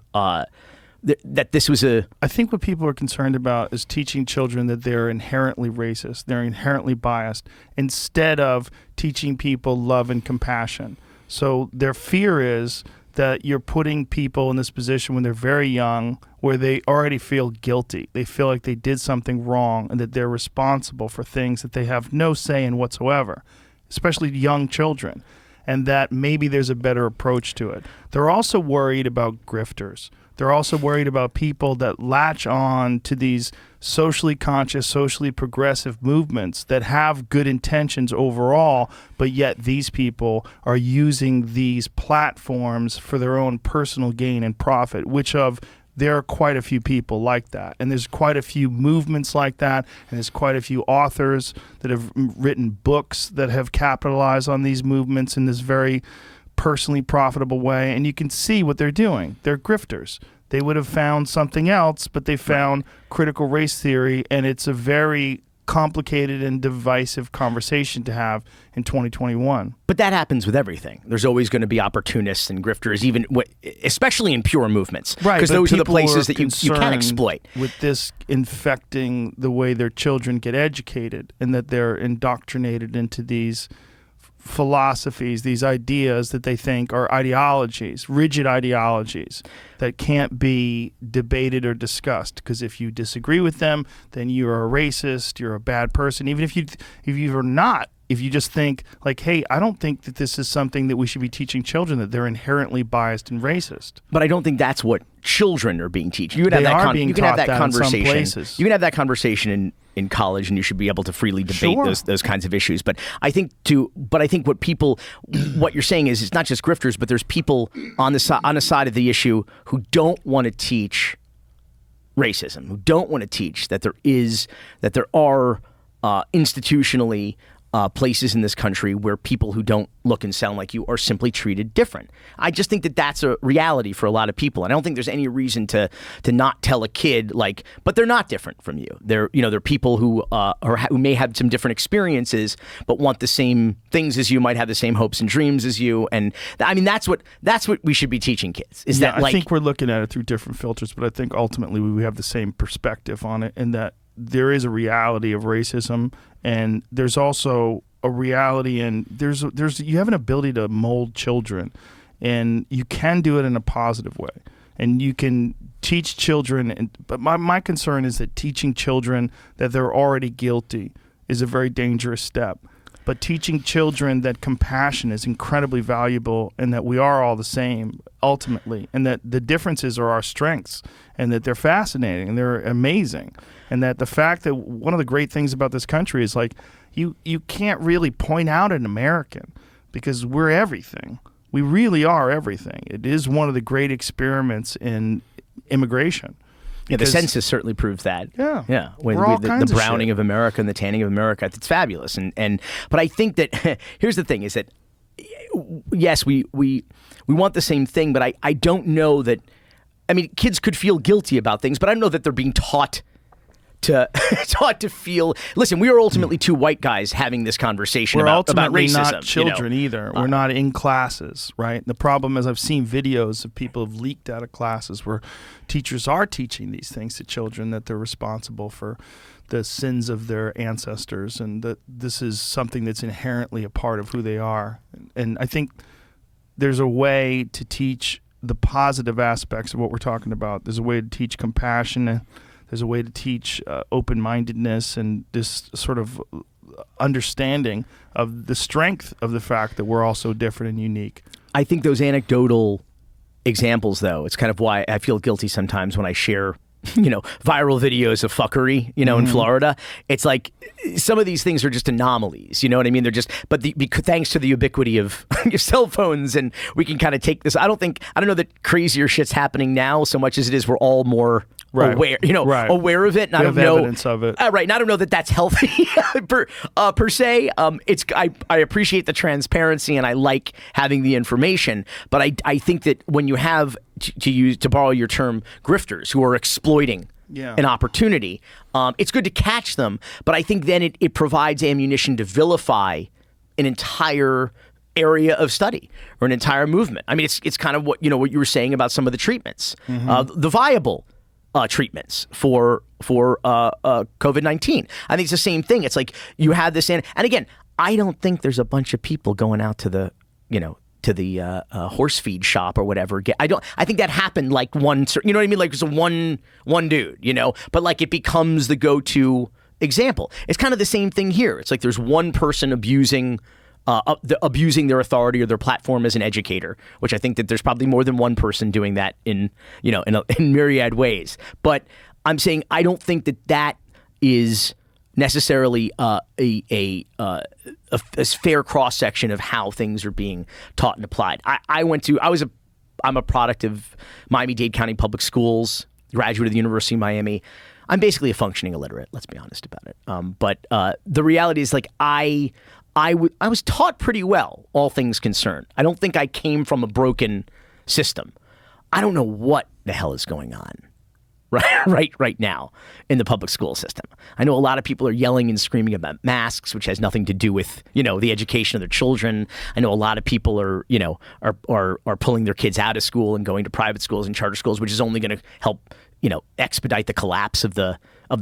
was a... I think what people are concerned about is teaching children that they're inherently racist, they're inherently biased, instead of teaching people love and compassion. So their fear is that you're putting people in this position when they're very young, where they already feel guilty. They feel like they did something wrong and that they're responsible for things that they have no say in whatsoever, especially young children, and that maybe there's a better approach to it. They're also worried about grifters. They're also worried about people that latch on to these socially conscious, socially progressive movements that have good intentions overall, but yet these people are using these platforms for their own personal gain and profit, there are quite a few people like that. And there's quite a few movements like that. And there's quite a few authors that have written books that have capitalized on these movements in this very personally profitable way. And you can see what they're doing. They're grifters. They would have found something else, but they found critical race theory. And it's a very complicated and divisive conversation to have in 2021. But that happens with everything. There's always going to be opportunists and grifters, especially in pure movements. Right. Because those are the places that you can exploit. With this infecting the way their children get educated, and that they're indoctrinated into these philosophies, these ideas that they think are ideologies, rigid ideologies that can't be debated or discussed. Because if you disagree with them, then you're a racist, you're a bad person. Even if you're not, if you just think like, hey, I don't think that this is something that we should be teaching children, that they're inherently biased and racist. But I don't think that's what children are being taught. You can have They that are being you can have taught that that in some conversation. places. You can have that conversation in college, and you should be able to freely debate Sure. those kinds of issues. But I think what you're saying is it's not just grifters, but there's people on the side of the issue who don't want to teach racism, who don't want to teach that there are institutionally places in this country where people who don't look and sound like you are simply treated different. I just think that that's a reality for a lot of people, and I don't think there's any reason to not tell a kid but they're not different from you. They're people who who may have some different experiences, but want the same things as you, might have the same hopes and dreams as you, and I mean that's what we should be teaching kids. I think we're looking at it through different filters, but I think ultimately we have the same perspective on it, in that there is a reality of racism, and there's also a reality, and there's you have an ability to mold children, and you can do it in a positive way, and you can teach children. But my concern is that teaching children that they're already guilty is a very dangerous step. But teaching children that compassion is incredibly valuable, and that we are all the same ultimately, and that the differences are our strengths, and that they're fascinating and they're amazing, and that the fact that one of the great things about this country is like you can't really point out an American, because we're everything. We really are everything. It is one of the great experiments in immigration. Yeah, the census certainly proves that. Yeah. With We're all the kinds of browning shit. of America and the tanning of America, it's fabulous. But I think that here's the thing: is that yes, we want the same thing, but I don't know that. I mean, kids could feel guilty about things, but I don't know that they're being taught to feel. Listen, we are ultimately two white guys having this conversation We're about ultimately racism. not children either. We're not in classes, right? The problem is I've seen videos of people who've leaked out of classes where teachers are teaching these things to children, that they're responsible for the sins of their ancestors, and that this is something that's inherently a part of who they are. And I think there's a way to teach the positive aspects of what we're talking about. There's a way to teach compassion. There's a way to teach open-mindedness, and this sort of understanding of the strength of the fact that we're all so different and unique. I think those anecdotal examples, though, it's kind of why I feel guilty sometimes when I share, viral videos of fuckery, in Florida. It's like some of these things are just anomalies, you know what I mean? They're just, but thanks to the ubiquity of your cell phones, and we can kind of take this. I don't know that crazier shit's happening now so much as it is we're all more aware, aware of it. And I don't know evidence of it. Right. And I don't know that that's healthy per se. I appreciate the transparency, and I like having the information, but I think that when you have, to borrow your term, grifters who are exploiting an opportunity, it's good to catch them, but I think then it provides ammunition to vilify an entire area of study or an entire movement. I mean, it's kind of what you were saying about some of the treatments, the viable treatments for COVID-19. I think it's the same thing. It's like you have this, and again, I don't think there's a bunch of people going out to the horse feed shop or whatever. I think that happened like one, you know what I mean? Like it was one dude, but like it becomes the go-to example. It's kind of the same thing here. It's like there's one person abusing their authority or their platform as an educator, which I think that there's probably more than one person doing that in myriad ways. But I'm saying I don't think that is necessarily a fair cross section of how things are being taught and applied. I'm a product of Miami-Dade County Public Schools, graduate of the University of Miami. I'm basically a functioning illiterate. Let's be honest about it. But the reality is, like, I was taught pretty well, all things concerned. I don't think I came from a broken system. I don't know what the hell is going on right now in the public school system. I know a lot of people are yelling and screaming about masks, which has nothing to do with, the education of their children. I know a lot of people are pulling their kids out of school and going to private schools and charter schools, which is only going to help, expedite the collapse of the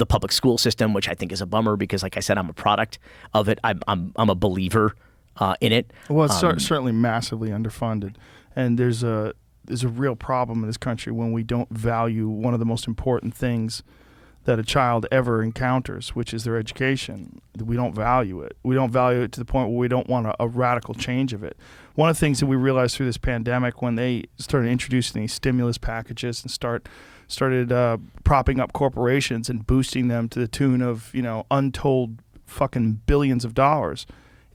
public school system, which I think is a bummer because, like I said, I'm a product of it. I'm a believer in it. Well, it's certainly massively underfunded, and there's a real problem in this country when we don't value one of the most important things that a child ever encounters, which is their education. We don't value it. We don't value it to the point where we don't want a radical change of it. One of the things that we realized through this pandemic, when they started introducing these stimulus packages and started propping up corporations and boosting them to the tune of untold fucking billions of dollars,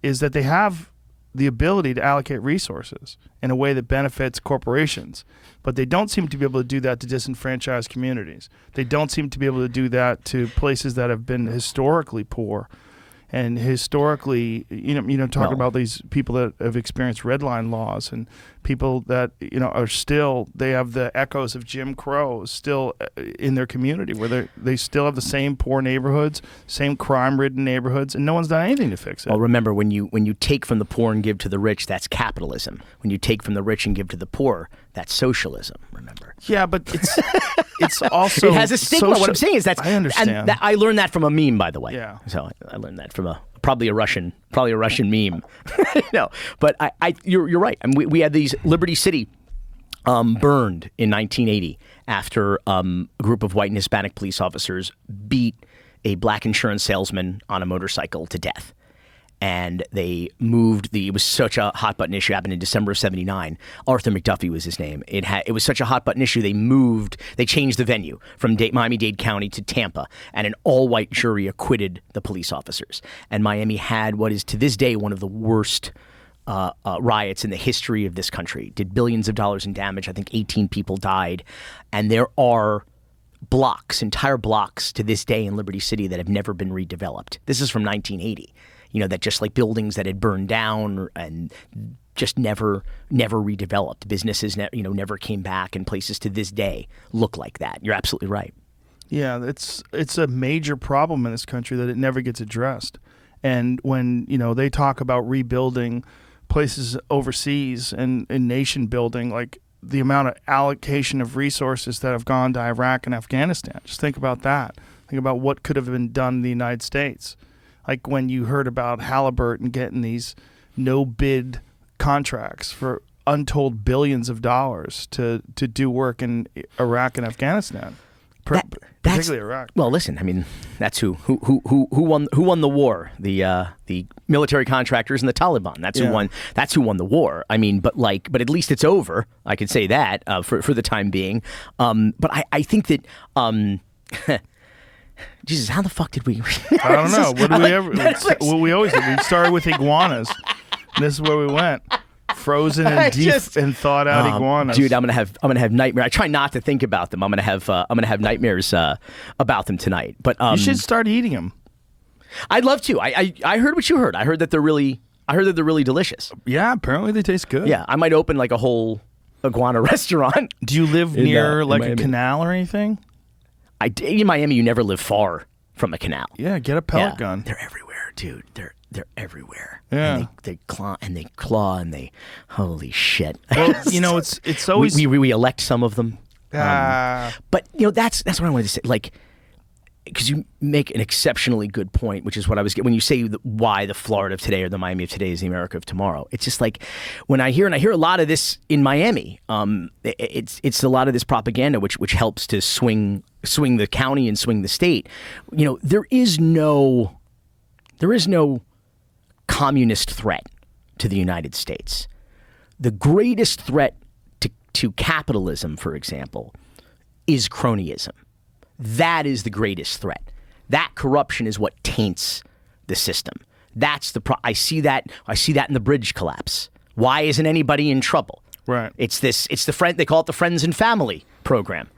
is that they have the ability to allocate resources in a way that benefits corporations. But they don't seem to be able to do that to disenfranchised communities. They don't seem to be able to do that to places that have been historically poor. And historically, talking about these people that have experienced redline laws and people that, are still, they have the echoes of Jim Crow still in their community, where they still have the same poor neighborhoods, same crime-ridden neighborhoods, and no one's done anything to fix it. Well, remember, when you take from the poor and give to the rich, that's capitalism. When you take from the rich and give to the poor, that's socialism, remember? Yeah, but it's also... It has a stigma. What I'm saying is I understand. And I learned that from a meme, by the way. Yeah. So I learned that from probably a Russian meme. But you're right. I mean, we had these Liberty City burned in 1980 after a group of white and Hispanic police officers beat a black insurance salesman on a motorcycle to death. And they moved it was such a hot button issue, happened in December of 79. Arthur McDuffie was his name. It was such a hot button issue, they changed the venue from Miami-Dade County to Tampa, and an all-white jury acquitted the police officers. And Miami had what is to this day one of the worst riots in the history of this country. Did billions of dollars in damage. I think 18 people died. And there are entire blocks to this day in Liberty City that have never been redeveloped. This is from 1980. That just like buildings that had burned down and just never redeveloped. Businesses never came back, and places to this day look like that. You're absolutely right. Yeah, it's a major problem in this country that it never gets addressed. And when they talk about rebuilding places overseas and nation building, like the amount of allocation of resources that have gone to Iraq and Afghanistan, just think about that. Think about what could have been done in the United States. Like when you heard about Halliburton getting these no-bid contracts for untold billions of dollars to do work in Iraq and Afghanistan, particularly Iraq. Well, listen, I mean, that's who won the war? The military contractors and the Taliban. That's who won the war. I mean, but at least it's over. I could say that for the time being. But I think that. Jesus, how the fuck did we? I don't know. What do we ever? What we always did. We started with iguanas. And this is where we went. Frozen and deep and thawed out iguanas. Dude, I'm gonna have nightmares. I try not to think about them. I'm gonna have nightmares about them tonight. But you should start eating them. I'd love to. I heard what you heard. I heard that they're really delicious. Yeah, apparently they taste good. Yeah, I might open like a whole iguana restaurant. Do you live near like a canal or anything? In Miami, you never live far from a canal. Yeah, get a pellet gun. They're everywhere, dude. They're everywhere. Yeah, and they claw and they holy shit. Well, it's always we elect some of them. But that's what I wanted to say. Like, because you make an exceptionally good point, which is what I was getting when you say why the Florida of today or the Miami of today is the America of tomorrow. It's just like when I hear a lot of this in Miami. It's a lot of this propaganda which helps to swing the county and swing the state. There is no communist threat to the United States. The greatest threat to capitalism, for example, is cronyism. That is the greatest threat. That corruption is what taints the system. That's I see that in the bridge collapse. Why isn't anybody in trouble? Right. It's the friend. They call it the Friends and Family program.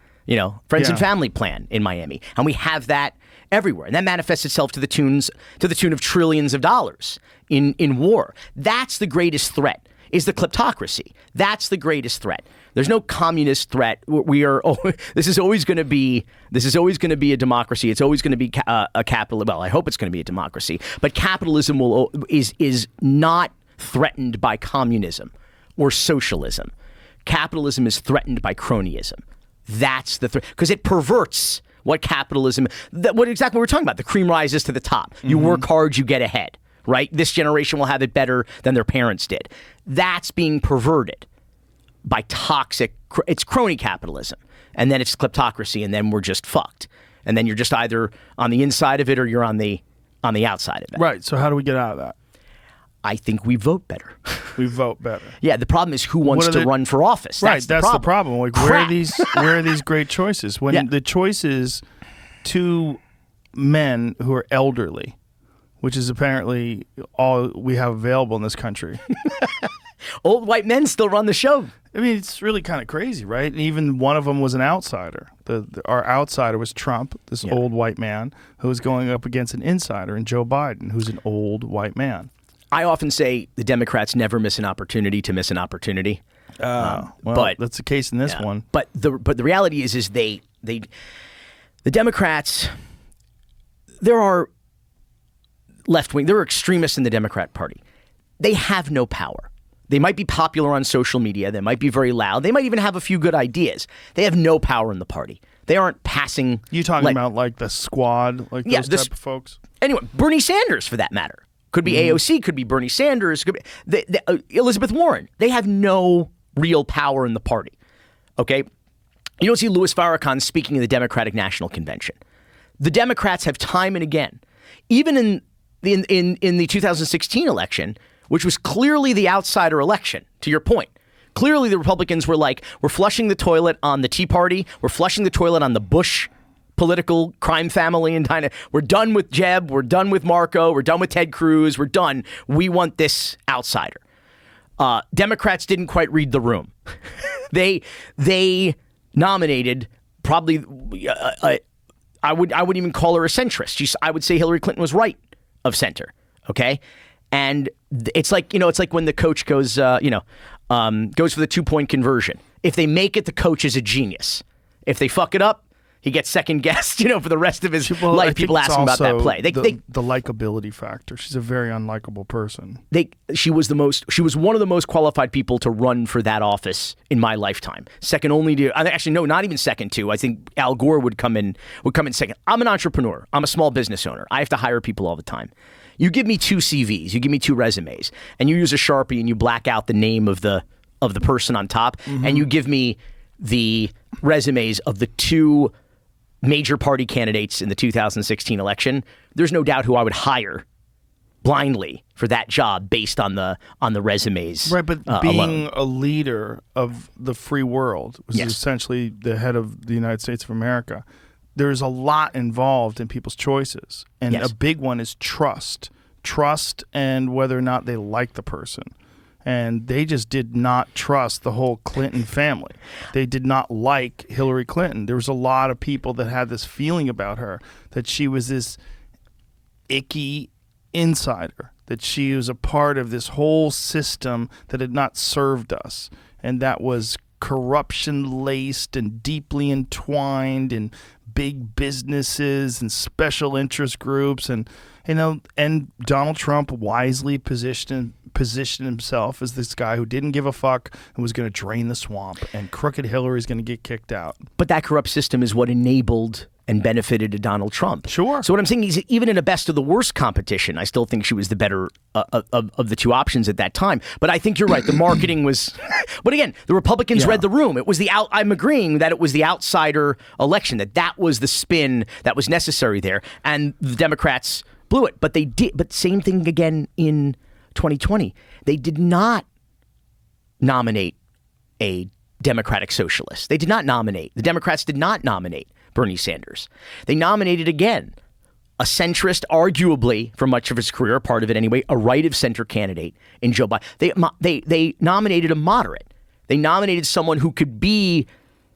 Friends and Family plan in Miami, and we have that everywhere, and that manifests itself to the tune of trillions of dollars in war. That's the greatest threat. Is the kleptocracy. That's the greatest threat. There's no communist threat. This is always going to be a democracy. It's always going to be a capital. Well, I hope it's going to be a democracy. But capitalism is not threatened by communism or socialism. Capitalism is threatened by cronyism. That's the threat, because it perverts what capitalism. What exactly we're talking about. The cream rises to the top. You work hard, you get ahead. right? This generation will have it better than their parents did. That's being perverted by toxic, it's crony capitalism. And then it's kleptocracy, and then we're just fucked. And then you're just either on the inside of it or you're on the outside of it. Right. So how do we get out of that? I think we vote better. We vote better. Yeah, the problem is who wants to run for office. Right, that's the problem. Like, where are these great choices? When Yeah. the choice is two men who are elderly, which is apparently all we have available in this country. Old white men still run the show. I mean, it's really kind of crazy, right? And even one of them was an outsider. Our outsider was Trump, this old white man who was going up against an insider in Joe Biden, who's an old white man. I often say the Democrats never miss an opportunity to miss an opportunity. Well, but that's the case in this one. But the reality is the Democrats, there are left wing, there are extremists in the Democrat Party. They have no power. They might be popular on social media. They might be very loud. They might even have a few good ideas. They have no power in the party. They aren't passing. You talking about like the squad, like those type of folks? Anyway, Bernie Sanders, for that matter. Could be AOC, could be Bernie Sanders, could be Elizabeth Warren. They have no real power in the party. Okay? You don't see Louis Farrakhan speaking in the Democratic National Convention. The Democrats have time and again, even in the 2016 election, which was clearly the outsider election, to your point. Clearly the Republicans were like, we're flushing the toilet on the Tea Party, we're flushing the toilet on the Bush political crime family, and we're done with Jeb, we're done with Marco, we're done with Ted Cruz, we're done. We want this outsider. Democrats didn't quite read the room. They nominated probably I wouldn't even call her a centrist. I would say Hillary Clinton was right of center. Okay, and it's like when the coach goes for the 2-point conversion. If they make it, the coach is a genius. If they fuck it up, he gets second guessed, for the rest of his life. People ask him about that play. The likability factor. She's a very unlikable person. She was one of the most qualified people to run for that office in my lifetime. Second only to, actually, no, not even second to. I think Al Gore would come in second. I'm an entrepreneur. I'm a small business owner. I have to hire people all the time. You give me 2 CVs, you give me 2 resumes, and you use a Sharpie and you black out the name of the person on top, and you give me the resumes of the 2 major party candidates in the 2016 election, there's no doubt who I would hire blindly for that job based on the resumes. Right, but being alone. a leader of the free world, was essentially the head of the United States of America, there's a lot involved in people's choices. And a big one is trust. Trust and whether or not they like the person. And they just did not trust the whole Clinton family. They did not like Hillary Clinton. There was a lot of people that had this feeling about her, that she was this icky insider, that she was a part of this whole system that had not served us, and that was corruption-laced and deeply entwined in big businesses and special interest groups. And Donald Trump wisely positioned himself as this guy who didn't give a fuck and was going to drain the swamp, and crooked Hillary's going to get kicked out. But that corrupt system is what enabled and benefited Donald Trump. Sure. So what I'm saying is, even in a best of the worst competition, I still think she was the better of the 2 options at that time. But I think you're right. The marketing was, but again, the Republicans read the room. It was I'm agreeing that it was the outsider election, that was the spin that was necessary there, and the Democrats blew it. But they did. But same thing again in 2020. They did not nominate a Democratic socialist. The Democrats did not nominate Bernie Sanders. They nominated again a centrist, arguably for much of his career, part of it anyway, a right of center candidate in Joe Biden. They nominated a moderate. They nominated someone who could be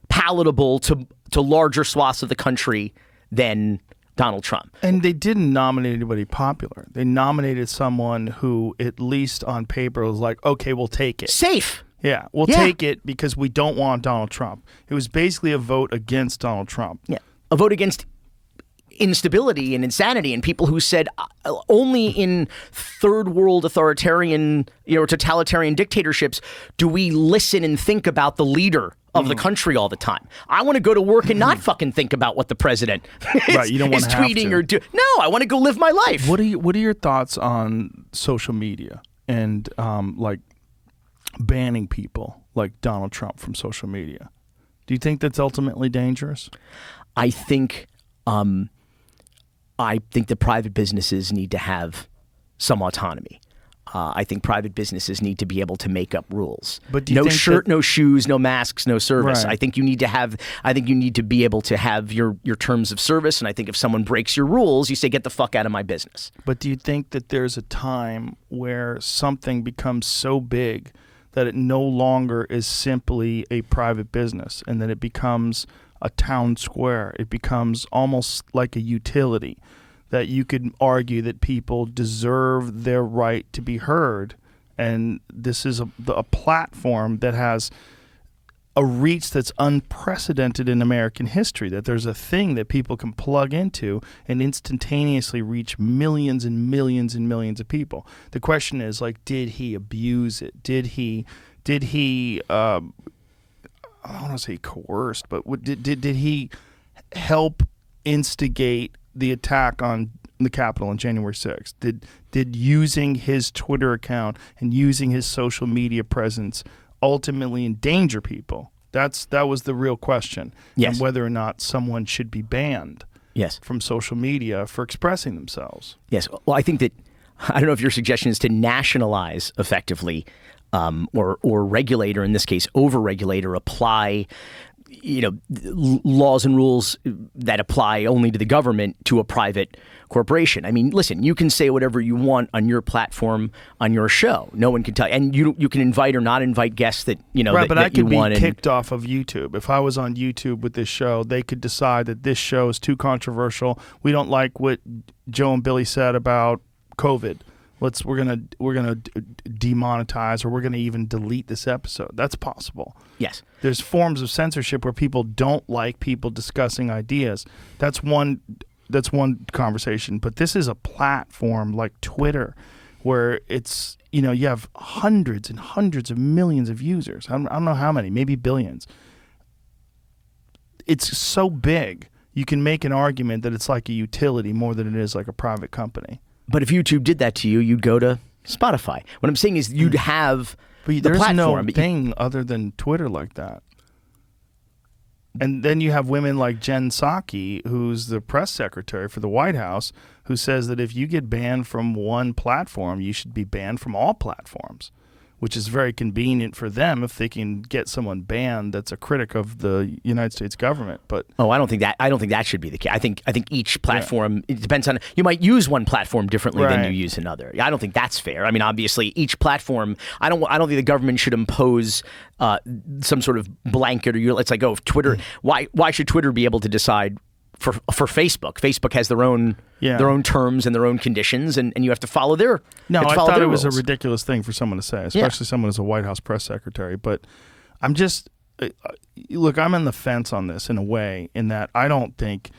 palatable to larger swaths of the country than Donald Trump. And they didn't nominate anybody popular. They nominated someone who, at least on paper, was like, okay, we'll take it. Safe. Yeah, we'll take it because we don't want Donald Trump. It was basically a vote against Donald Trump. Yeah, a vote against instability and insanity, and people who said only in third world authoritarian, totalitarian dictatorships do we listen and think about the leader of the country all the time. I want to go to work and not fucking think about what the president is, you don't want is to have tweeting to. or do. No, I want to go live my life. What are your thoughts on social media and like banning people like Donald Trump from social media? Do you think that's ultimately dangerous? I think the private businesses need to have some autonomy. I think private businesses need to be able to make up rules. But do you no think shirt, no shoes, no masks, no service. Right. I think you need to be able to have your terms of service. And I think if someone breaks your rules, you say, get the fuck out of my business. But do you think that there's a time where something becomes so big that it no longer is simply a private business and that it becomes a town square? It becomes almost like a utility, that you could argue that people deserve their right to be heard. And this is a platform that has a reach that's unprecedented in American history, that there's a thing that people can plug into and instantaneously reach millions and millions and millions of people. The question is, like, did he abuse it? Did he I don't want to say coerced, but did he help instigate the attack on the Capitol on January 6th? Did using his Twitter account and using his social media presence ultimately endanger people? That was the real question. Yes. And whether or not someone should be banned from social media for expressing themselves. Yes. Well, I think that, I don't know if your suggestion is to nationalize effectively or regulate, or in this case, over-regulate or apply laws and rules that apply only to the government to a private corporation. I mean, listen, you can say whatever you want on your platform, on your show. No one can tell you. And you can invite or not invite guests that, Right, but that I could you want. be kicked off of YouTube. If I was on YouTube with this show, they could decide that this show is too controversial. We don't like what Joe and Billy said about COVID. We're gonna demonetize, or we're gonna even delete this episode. That's possible. Yes. There's forms of censorship where people don't like people discussing ideas. That's one conversation. But this is a platform like Twitter, where it's you have hundreds and hundreds of millions of users. I don't know how many, maybe billions. It's so big, you can make an argument that it's like a utility more than it is like a private company. But if YouTube did that to you, you'd go to Spotify. What I'm saying is you'd have but the there's platform. no thing other than Twitter like that. And then you have women like Jen Psaki, who's the press secretary for the White House, who says that if you get banned from one platform, you should be banned from all platforms, which is very convenient for them if they can get someone banned that's a critic of the United States government. But I don't think that should be the case. I think each platform, it depends on, you might use one platform differently than you use another. I don't think that's fair. I mean, obviously each platform, I don't think the government should impose some sort of blanket, or it's like, if Twitter, why should Twitter be able to decide for Facebook? Facebook has their own terms and their own conditions, and you have to follow their I thought it was rules. a ridiculous thing for someone to say, especially someone as a White House press secretary. But I'm just look, I'm on the fence on this in a way, in that I don't think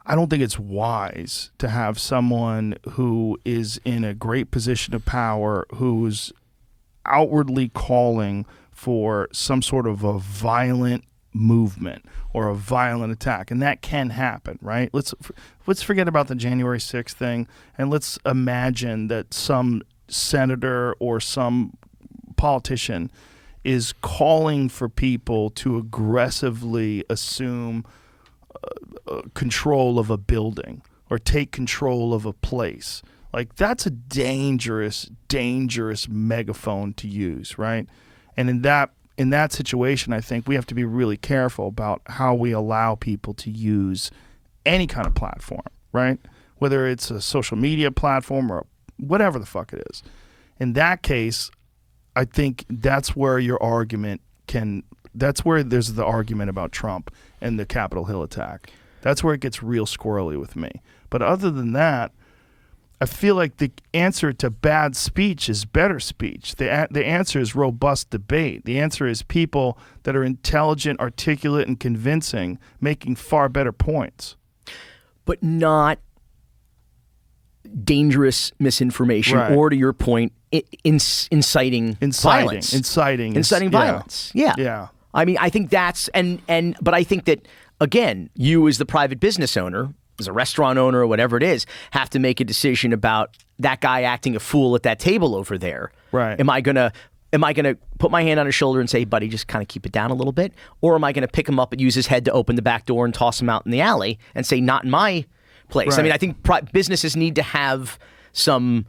it's wise to have someone who is in a great position of power, who's outwardly calling for some sort of a violent movement or a violent attack, and that can happen, right? Let's forget about the January 6th thing, and let's imagine that some senator or some politician is calling for people to aggressively assume control of a building or take control of a place. Like, that's a dangerous megaphone to use, right? And in that situation, I think we have to be really careful about how we allow people to use any kind of platform, right? Whether it's a social media platform or whatever the fuck it is. In that case, I think that's where that's where there's the argument about Trump and the Capitol Hill attack. That's where it gets real squirrely with me. But other than that, I feel like the answer to bad speech is better speech. The answer is robust debate. The answer is people that are intelligent, articulate, and convincing, making far better points. but not dangerous misinformation, Right. or to your point, inciting violence. Inciting Violence. Yeah. Yeah. I mean, I think that's but I think that, again, you as the private business owner, as a restaurant owner or whatever it is, have to make a decision about that guy acting a fool at that table over there. Right. Am I gonna put my hand on his shoulder and say, buddy, just kind of keep it down a little bit? Or am I gonna pick him up and use his head to open the back door and toss him out in the alley and say, not in my place? Right. I mean, I think businesses need to have some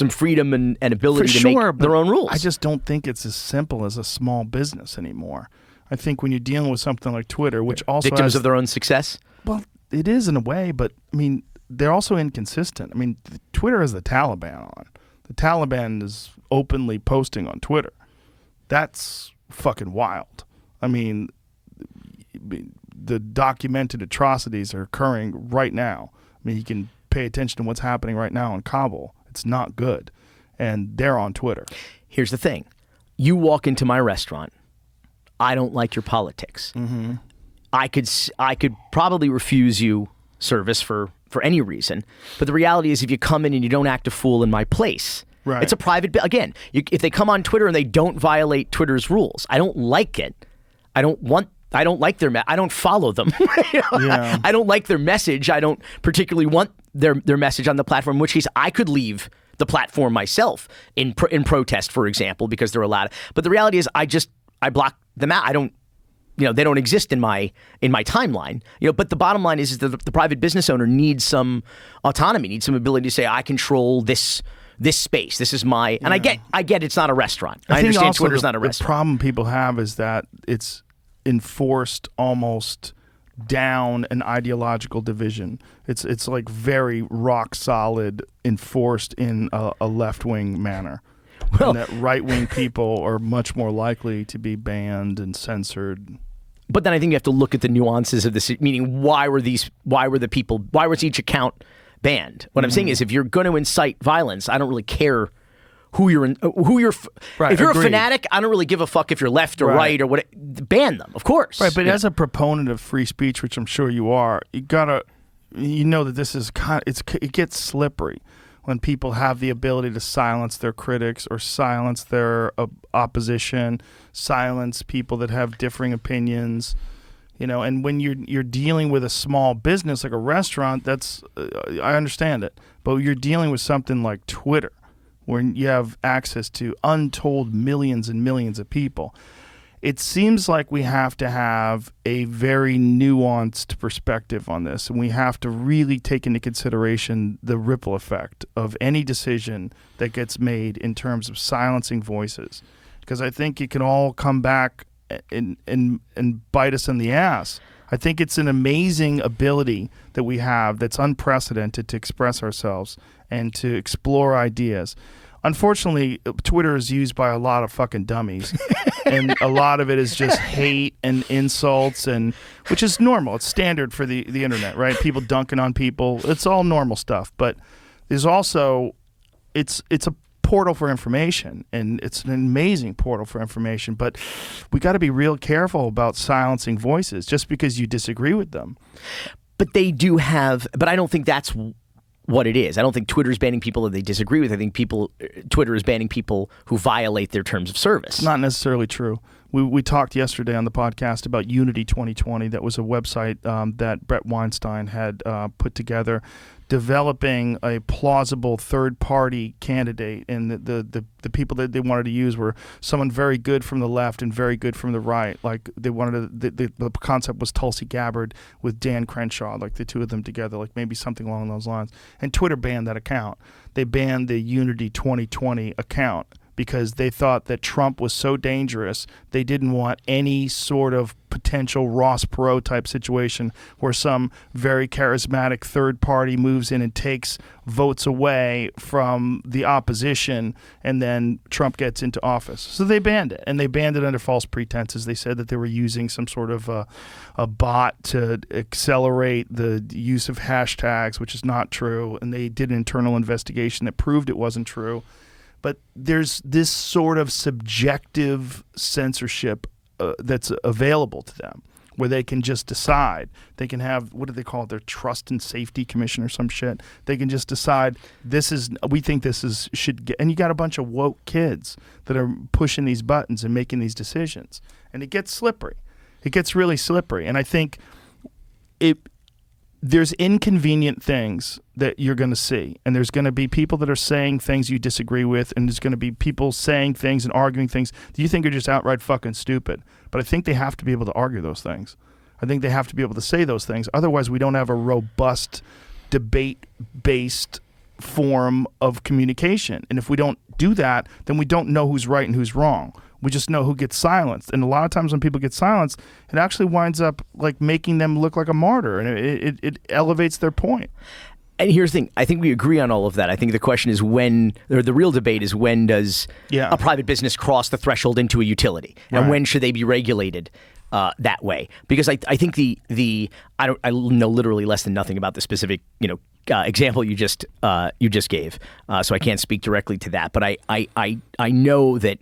freedom and ability to make their own rules. I just don't think it's as simple as a small business anymore. I think when you're dealing with something like Twitter, which also victims has, of their own success. well, it is in a way, but I mean, they're also inconsistent. I mean, Twitter has the Taliban on. The Taliban is openly posting on Twitter. That's fucking wild. I mean, the documented atrocities are occurring right now. I mean, you can pay attention to what's happening right now in Kabul. It's not good. And they're on Twitter. Here's the thing. You walk into my restaurant. I don't like your politics. Mm-hmm. I could probably refuse you service for any reason. But the reality is, if you come in and you don't act a fool in my place, Right. it's a private. Again, if they come on Twitter and they don't violate Twitter's rules, I don't like it. I don't like their. I don't follow them. Yeah. I don't like their message. I don't particularly want their message on the platform. In which case, I could leave the platform myself in protest, for example, because they're allowed. But the reality is, I block them out. I don't. They don't exist in my timeline. But the bottom line is that the private business owner needs some autonomy, needs some ability to say, I control this space. This is my. And I get it's not a restaurant. I think understand also Twitter's not a the restaurant. problem people have is that it's enforced almost down an ideological division. It's like very rock solid, enforced in a left-wing manner. Well- and that right-wing people are much more likely to be banned and censored. But then I think you have to look at the nuances of this. Meaning, why was each account banned? What I'm saying is, if you're going to incite violence, I don't really care who you're. Right, if you're agreed. a fanatic, I don't really give a fuck if you're left or right or what. Ban them, of course. Right, but as a proponent of free speech, which I'm sure you are, that this is it gets slippery when people have the ability to silence their critics or silence their opposition, silence people that have differing opinions, and when you're dealing with a small business like a restaurant, that's I understand it, but you're dealing with something like Twitter, where you have access to untold millions and millions of people. It seems like we have to have a very nuanced perspective on this, and we have to really take into consideration the ripple effect of any decision that gets made in terms of silencing voices, because I think it can all come back and bite us in the ass. I think it's an amazing ability that we have that's unprecedented to express ourselves and to explore ideas. Unfortunately, Twitter is used by a lot of fucking dummies, and a lot of it is just hate and insults, and which is normal. It's standard for the internet, right? People dunking on people. It's all normal stuff. But there's also it's a portal for information, and it's an amazing portal for information. But we got to be real careful about silencing voices just because you disagree with them. But they do have. But I don't think that's what it is. I don't think Twitter is banning people that they disagree with. I think Twitter is banning people who violate their terms of service. It's not necessarily true. We talked yesterday on the podcast about Unity 2020. That was a website that Brett Weinstein had put together, developing a plausible third-party candidate. And the people that they wanted to use were someone very good from the left and very good from the right. Like they wanted to, the concept was Tulsi Gabbard with Dan Crenshaw, like the two of them together, like maybe something along those lines. And Twitter banned that account. They banned the Unity 2020 account because they thought that Trump was so dangerous, they didn't want any sort of potential Ross Perot type situation where some very charismatic third party moves in and takes votes away from the opposition, and then Trump gets into office. So they banned it, and they banned it under false pretenses. They said that they were using some sort of a bot to accelerate the use of hashtags, which is not true, and they did an internal investigation that proved it wasn't true. But there's this sort of subjective censorship that's available to them, where they can just decide. They can have, what do they call it, their trust and safety commission or some shit. They can just decide we think this is should get, and you got a bunch of woke kids that are pushing these buttons and making these decisions, and it gets slippery. It gets really slippery, and I think there's inconvenient things that you're going to see, and there's going to be people that are saying things you disagree with, and there's going to be people saying things and arguing things that you think are just outright fucking stupid. But I think they have to be able to argue those things. I think they have to be able to say those things. Otherwise, we don't have a robust debate-based form of communication. And if we don't do that, then we don't know who's right and who's wrong. We just know who gets silenced. And a lot of times when people get silenced, it actually winds up like making them look like a martyr, and it elevates their point. And here's the thing. I think we agree on all of that. I think the question is when, or the real debate is when does a private business cross the threshold into a utility? And when should they be regulated that way? Because I think I know literally less than nothing about the specific, example you just gave. So I can't speak directly to that. But I know that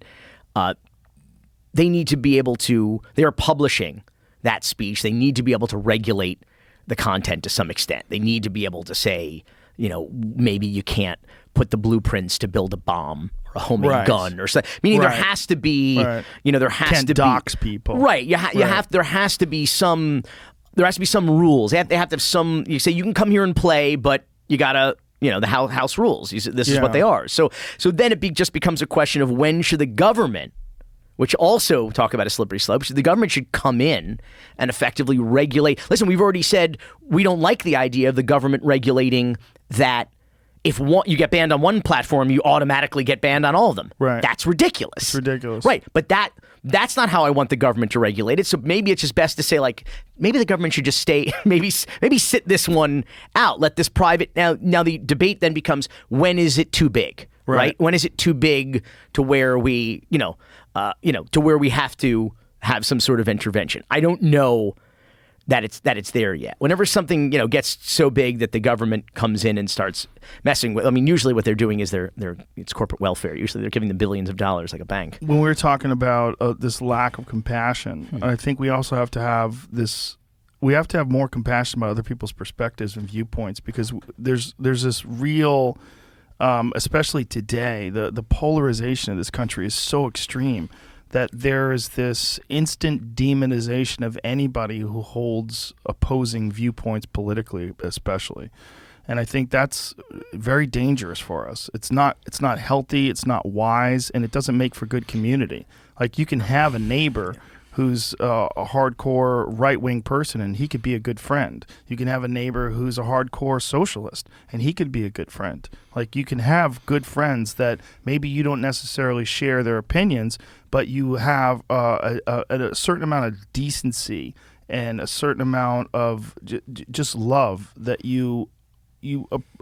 they need to be able to, they are publishing that speech. They need to be able to regulate the content to some extent. They need to be able to say, maybe you can't put the blueprints to build a bomb or a homemade gun or something. Meaning there has to be, there has can't to dox be people. Right. There has to be some rules. They have to have some, you say you can come here and play, but you gotta, the house rules. This is what they are. So then it just becomes a question of when should the government, which also talk about a slippery slope, the government should come in and effectively regulate. Listen, we've already said we don't like the idea of the government regulating that if you get banned on one platform, you automatically get banned on all of them. Right. That's ridiculous. It's ridiculous. Right. But that's not how I want the government to regulate it. So maybe it's just best to say, like, maybe the government should just stay, maybe sit this one out. Let this private, now the debate then becomes, when is it too big? Right? When is it too big to where we, to where we have to have some sort of intervention? I don't know that it's there yet. Whenever something, gets so big that the government comes in and starts messing with, usually what they're doing is it's corporate welfare. Usually they're giving them billions of dollars like a bank. When we're talking about this lack of compassion, I think we also have to have this. We have to have more compassion about other people's perspectives and viewpoints, because there's this real, especially today, the polarization of this country is so extreme that there is this instant demonization of anybody who holds opposing viewpoints politically, especially. And I think that's very dangerous for us. It's not healthy, it's not wise, and it doesn't make for good community. Like, you can have a neighbor who's a hardcore right-wing person, and he could be a good friend. You can have a neighbor who's a hardcore socialist, and he could be a good friend. Like, you can have good friends that maybe you don't necessarily share their opinions, but you have a certain amount of decency and a certain amount of just love that you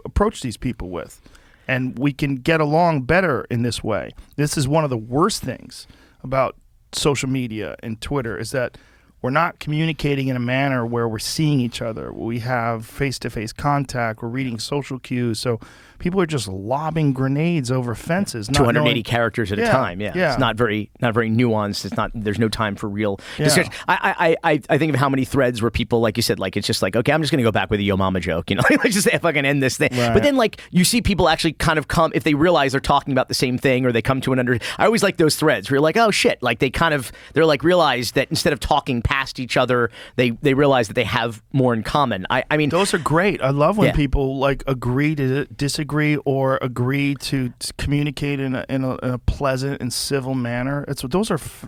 approach these people with. And we can get along better in this way. This is one of the worst things about social media and Twitter, is that we're not communicating in a manner where we're seeing each other. We have face-to-face contact. We're reading social cues. So people are just lobbing grenades over fences. 280 characters at a time. Yeah. It's not very nuanced. It's not. There's no time for real discussion. I think of how many threads where people, like you said, like, it's just like, okay, I'm just gonna go back with a yo mama joke. Let's just fucking end this thing. Right. But then, like, you see people actually kind of come, if they realize they're talking about the same thing, or they come to an I always like those threads where you're like, oh shit, like they're like realize that instead of talking past each other, they realize that they have more in common. I mean, those are great. I love when people like agree to disagree or agree to communicate in a pleasant and civil manner.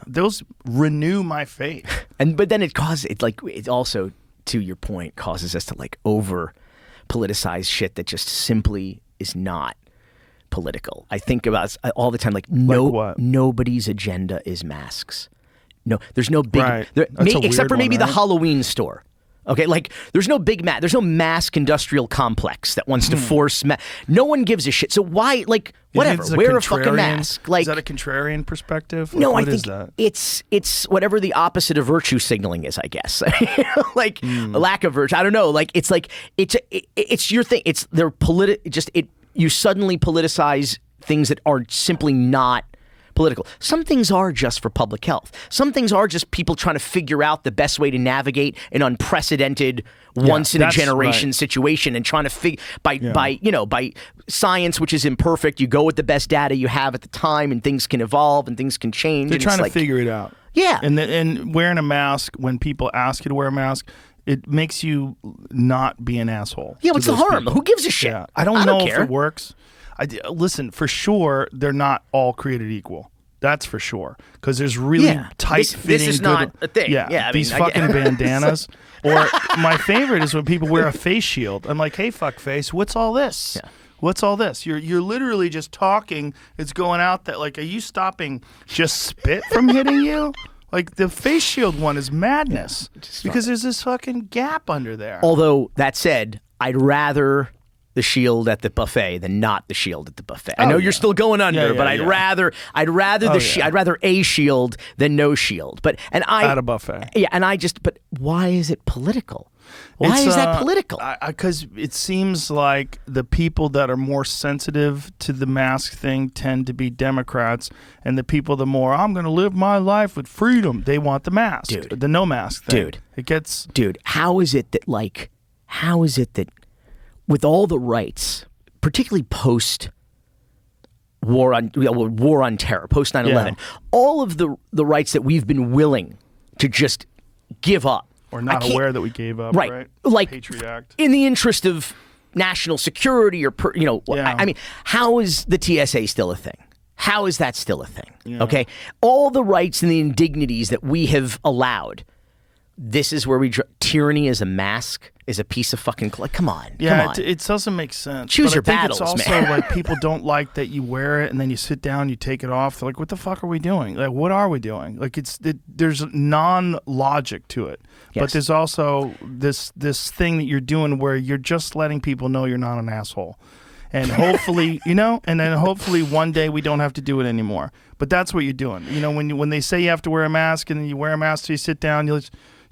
Those renew my faith. But then it also, to your point, causes us to like over politicize shit that just simply is not political. I think about all the time, like nobody's agenda is masks. No, there's no big, except for maybe the Halloween store. Okay, like there's no there's no mask industrial complex that wants to force no one gives a shit. So why, like, whatever, wear a fucking mask. Like, is that a contrarian perspective? No, what I think it's whatever the opposite of virtue signaling is, I guess. Like a lack of virtue. I don't know. Like it's your thing. It's their you suddenly politicize things that are simply not political. Some things are just for public health. Some things are just people trying to figure out the best way to navigate an unprecedented, once in a generation situation, and trying to figure by science, which is imperfect. You go with the best data you have at the time, and things can evolve and things can change. They're trying to figure it out. Yeah, and wearing a mask when people ask you to wear a mask, it makes you not be an asshole. Yeah, what's the harm? People. Who gives a shit? Yeah. I don't know if it works. Listen, for sure, they're not all created equal. That's for sure. Because there's really tight-fitting... This is not a thing. Yeah, these fucking bandanas. Or my favorite is when people wear a face shield. I'm like, hey, fuckface, what's all this? Yeah. What's all this? You're literally just talking. It's going out that, like, are you stopping just spit from hitting you? Like, the face shield one is madness because there's this fucking gap under there. Although, that said, I'd rather the shield at the buffet than not the shield at the buffet. I know you're still going under, but I'd rather I'd rather a shield than no shield. At a buffet. Yeah, but why is it political? Why is that political? Because it seems like the people that are more sensitive to the mask thing tend to be Democrats, and the people the more, I'm going to live my life with freedom, they want the mask. Dude. The no mask thing. Dude, how is it that with all the rights, particularly post war on terror, post 9/11, all of the rights that we've been willing to just give up, or not aware that we gave up, right? Like Patriot Act, in the interest of national security, I mean, how is the TSA still a thing? How is that still a thing? Yeah. Okay, all the rights and the indignities that we have allowed. This is where tyranny is a mask, is a piece of fucking come on. It doesn't make sense. Choose your battles, it's also man. Like people don't like that you wear it and then you sit down, you take it off. They're like, what the fuck are we doing? Like, what are we doing? Like, there's non-logic to it. Yes. But there's also this thing that you're doing where you're just letting people know you're not an asshole. And hopefully, and then hopefully one day we don't have to do it anymore. But that's what you're doing. When they say you have to wear a mask and then you wear a mask so you sit down,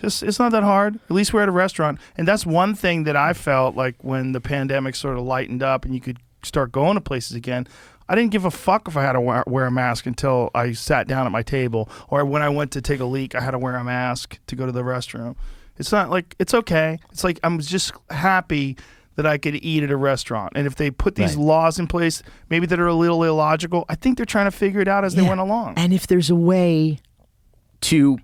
it's not that hard. At least we're at a restaurant. And that's one thing that I felt like when the pandemic sort of lightened up and you could start going to places again. I didn't give a fuck if I had to wear a mask until I sat down at my table. Or when I went to take a leak, I had to wear a mask to go to the restroom. It's not like, it's okay. It's like I'm just happy that I could eat at a restaurant. And if they put these laws in place, maybe that are a little illogical, I think they're trying to figure it out as they went along. And if there's a way to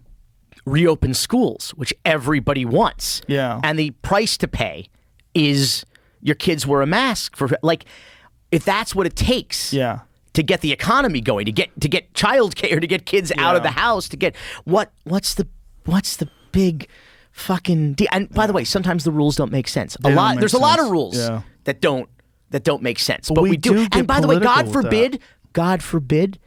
reopen schools, which everybody wants. Yeah. And the price to pay is your kids wear a mask if that's what it takes. Yeah. To get the economy going, to get child care, to get kids out of the house, to get what's the big fucking deal? And by the way, sometimes the rules don't make sense. There's a lot of rules that don't make sense. But we do. And by the way, God forbid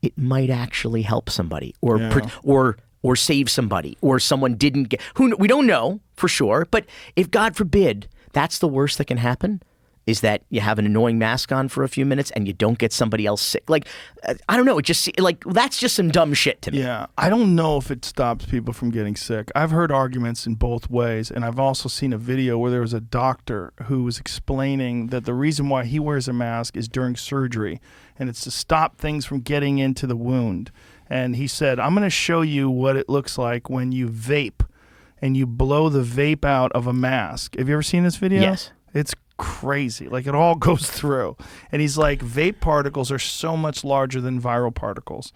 it might actually help somebody or save somebody, or someone didn't get, we don't know for sure, but if God forbid that's the worst that can happen, is that you have an annoying mask on for a few minutes and you don't get somebody else sick. Like, I don't know, that's just some dumb shit to me. Yeah, I don't know if it stops people from getting sick. I've heard arguments in both ways, and I've also seen a video where there was a doctor who was explaining that the reason why he wears a mask is during surgery, and it's to stop things from getting into the wound. And he said, I'm going to show you what it looks like when you vape and you blow the vape out of a mask. Have you ever seen this video? Yes. It's crazy. Like, it all goes through. And he's like, vape particles are so much larger than viral particles.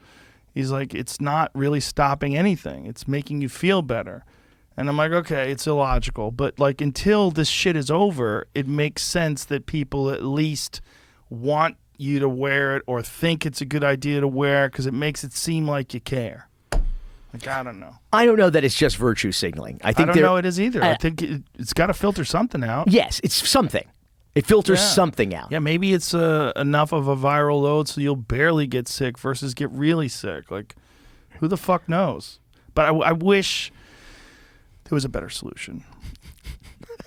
He's like, it's not really stopping anything. It's making you feel better. And I'm like, okay, it's illogical. But, like, until this shit is over, it makes sense that people at least want you to wear it or think it's a good idea to wear because it makes it seem like you care. Like, I don't know. I don't know that it's just virtue signaling. I don't know it is either. I think it's got to filter something out. Yes, it's something. It filters something out. Yeah, maybe it's enough of a viral load so you'll barely get sick versus get really sick. Like, who the fuck knows? But I wish there was a better solution.